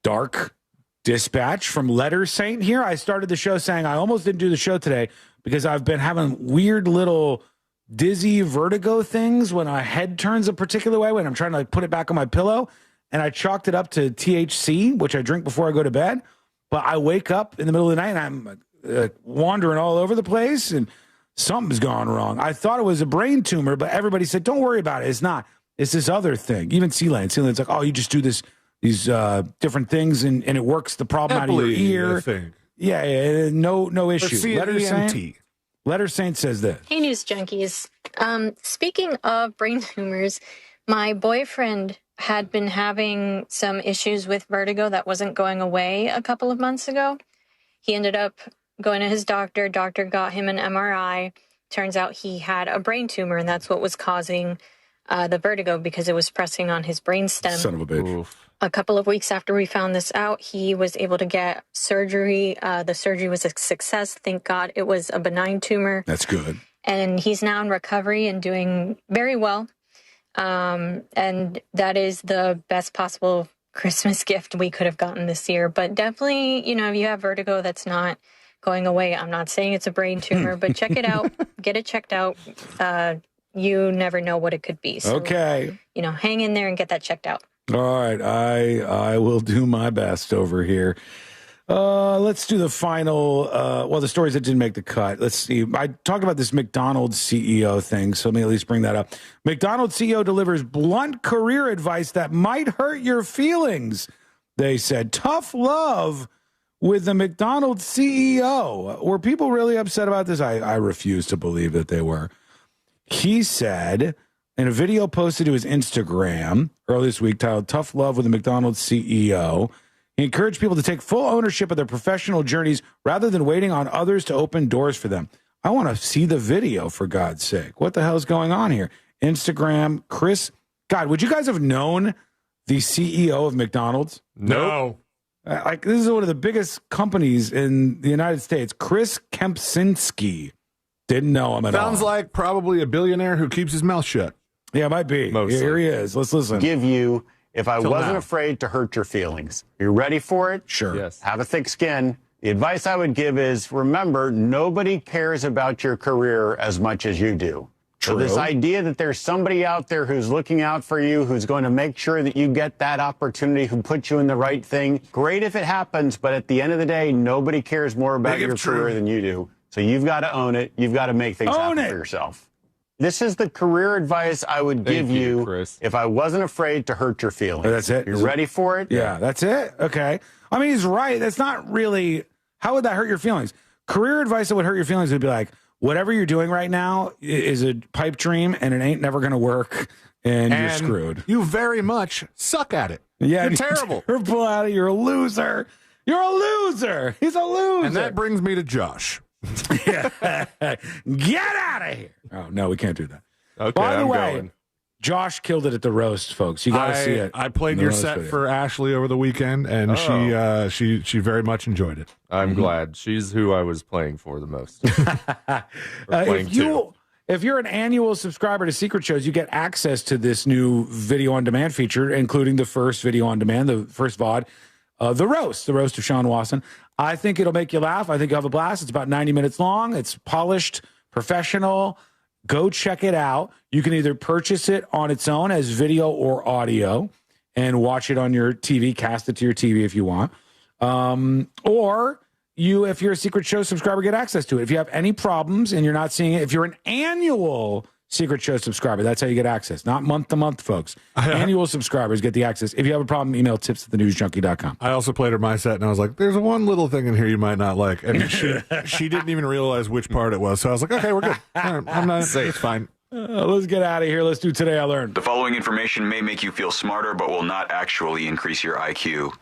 dark dispatch from Letter Saint here. I started the show saying I almost didn't do the show today because I've been having weird little dizzy vertigo things when my head turns a particular way when I'm trying to put it back on my pillow. And I chalked it up to THC, which I drink before I go to bed. But I wake up in the middle of the night and I'm wandering all over the place and something's gone wrong. I thought it was a brain tumor, but everybody said, don't worry about it. It's not. It's this other thing. Even Celan's like, oh, you just do these different things and it works the problem out of your ear. Yeah, no issue. Letter Saint says this. Hey, News Junkies. Speaking of brain tumors, my boyfriend had been having some issues with vertigo that wasn't going away a couple of months ago. He ended up going to his doctor. Doctor got him an MRI. Turns out he had a brain tumor, and that's what was causing the vertigo because it was pressing on his brainstem. Son of a bitch. Oof. A couple of weeks after we found this out, he was able to get surgery. The surgery was a success. Thank God it was a benign tumor. That's good. And he's now in recovery and doing very well. And that is the best possible Christmas gift we could have gotten this year. But definitely, if you have vertigo that's not going away, I'm not saying it's a brain tumor, but check it out. Get it checked out. You never know what it could be. So, okay. Hang in there and get that checked out. All right. I will do my best over here. Let's do the final, the stories that didn't make the cut. Let's see. I talked about this McDonald's CEO thing, so let me at least bring that up. McDonald's CEO delivers blunt career advice that might hurt your feelings. They said, tough love with the McDonald's CEO. Were people really upset about this? I refuse to believe that they were. He said in a video posted to his Instagram earlier this week titled Tough Love with the McDonald's CEO, he encouraged people to take full ownership of their professional journeys rather than waiting on others to open doors for them. I want to see the video, for God's sake. What the hell is going on here? Instagram, Chris. God, would you guys have known the CEO of McDonald's? No. This is one of the biggest companies in the United States. Chris Kempczynski. Didn't know him at all. Sounds like probably a billionaire who keeps his mouth shut. Yeah, it might be. Mostly. Here he is. Let's listen. Give you, if I Till wasn't now. afraid to hurt your feelings. You ready for it? Sure. Yes. Have a thick skin. The advice I would give is, remember, nobody cares about your career as much as you do. So True. this idea that there's somebody out there who's looking out for you, who's going to make sure that you get that opportunity, who puts you in the right thing, great if it happens, but at the end of the day, nobody cares more about Big if your true. career than you do. So you've got to own it. You've got to make things happen for yourself. This is the career advice I would give you, Chris. if I wasn't afraid to hurt your feelings. Oh, that's it? You ready for it? Yeah, that's it? Okay. I mean, he's right. That's not really... How would that hurt your feelings? Career advice that would hurt your feelings would be like, whatever you're doing right now is a pipe dream, and it ain't never going to work, and you're screwed. You very much suck at it. Yeah, You're terrible. You're a loser. You're a loser. He's a loser. And that brings me to Josh. Get out of here. Oh, no, we can't do that. Okay, By the I'm way, going. Josh killed it at the roast, folks. You got to see it. I played in the your roast set video. for Ashley over the weekend, and she very much enjoyed it. I'm glad. She's who I was playing for the most. If you're an annual subscriber to Secret Shows, you get access to this new video on demand feature, including the first video on demand, the first VOD, the roast of Sean Wasson. I think it'll make you laugh. I think you'll have a blast. It's about 90 minutes long. It's polished, professional. Go check it out. You can either purchase it on its own as video or audio and watch it on your TV, cast it to your TV if you want. Or if you're a Secret Show subscriber, get access to it. If you have any problems and you're not seeing it, if you're an annual Secret Show subscriber, that's how you get access. Not month to month, folks. Annual subscribers get the access. If you have a problem, email tips@thenewsjunkie.com. I also played her my set, and I was like, there's one little thing in here you might not like. And she didn't even realize which part it was. So I was like, okay, we're good. All right, I'm not safe. It's fine. Let's get out of here. Let's do Today I Learned. The following information may make you feel smarter, but will not actually increase your IQ.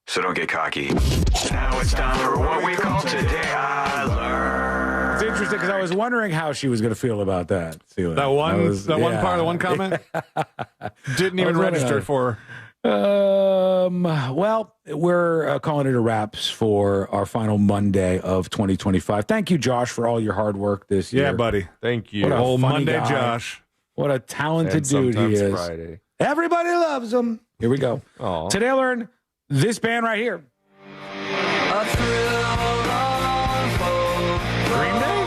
So don't get cocky. Now it's time for what we call Today I Learned. It's interesting because I was wondering how she was going to feel about that. That one part, the one comment didn't even register for her. Well, we're calling it a wraps for our final Monday of 2025. Thank you, Josh, for all your hard work this year. Yeah, buddy. Thank you. What a Old funny Monday guy. Josh. What a talented And dude he sometimes is. Friday. Everybody loves him. Here we go. Aw. Today I learned this band right here. Green Day?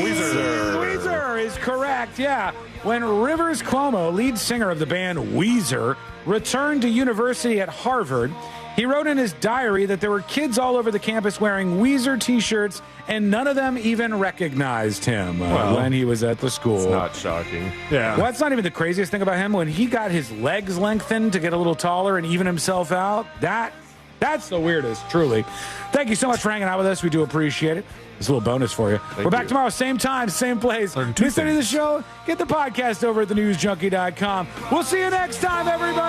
Weezer is correct, yeah. When Rivers Cuomo, lead singer of the band Weezer, returned to university at Harvard, he wrote in his diary that there were kids all over the campus wearing Weezer t-shirts, and none of them even recognized him when he was at the school. It's not shocking. Yeah. Well, that's not even the craziest thing about him. When he got his legs lengthened to get a little taller and even himself out, that's the weirdest, truly. Thank you so much for hanging out with us. We do appreciate it. It's a little bonus for you. We're back tomorrow, same time, same place. Miss any of the show? Get the podcast over at thenewsjunkie.com. We'll see you next time, everybody.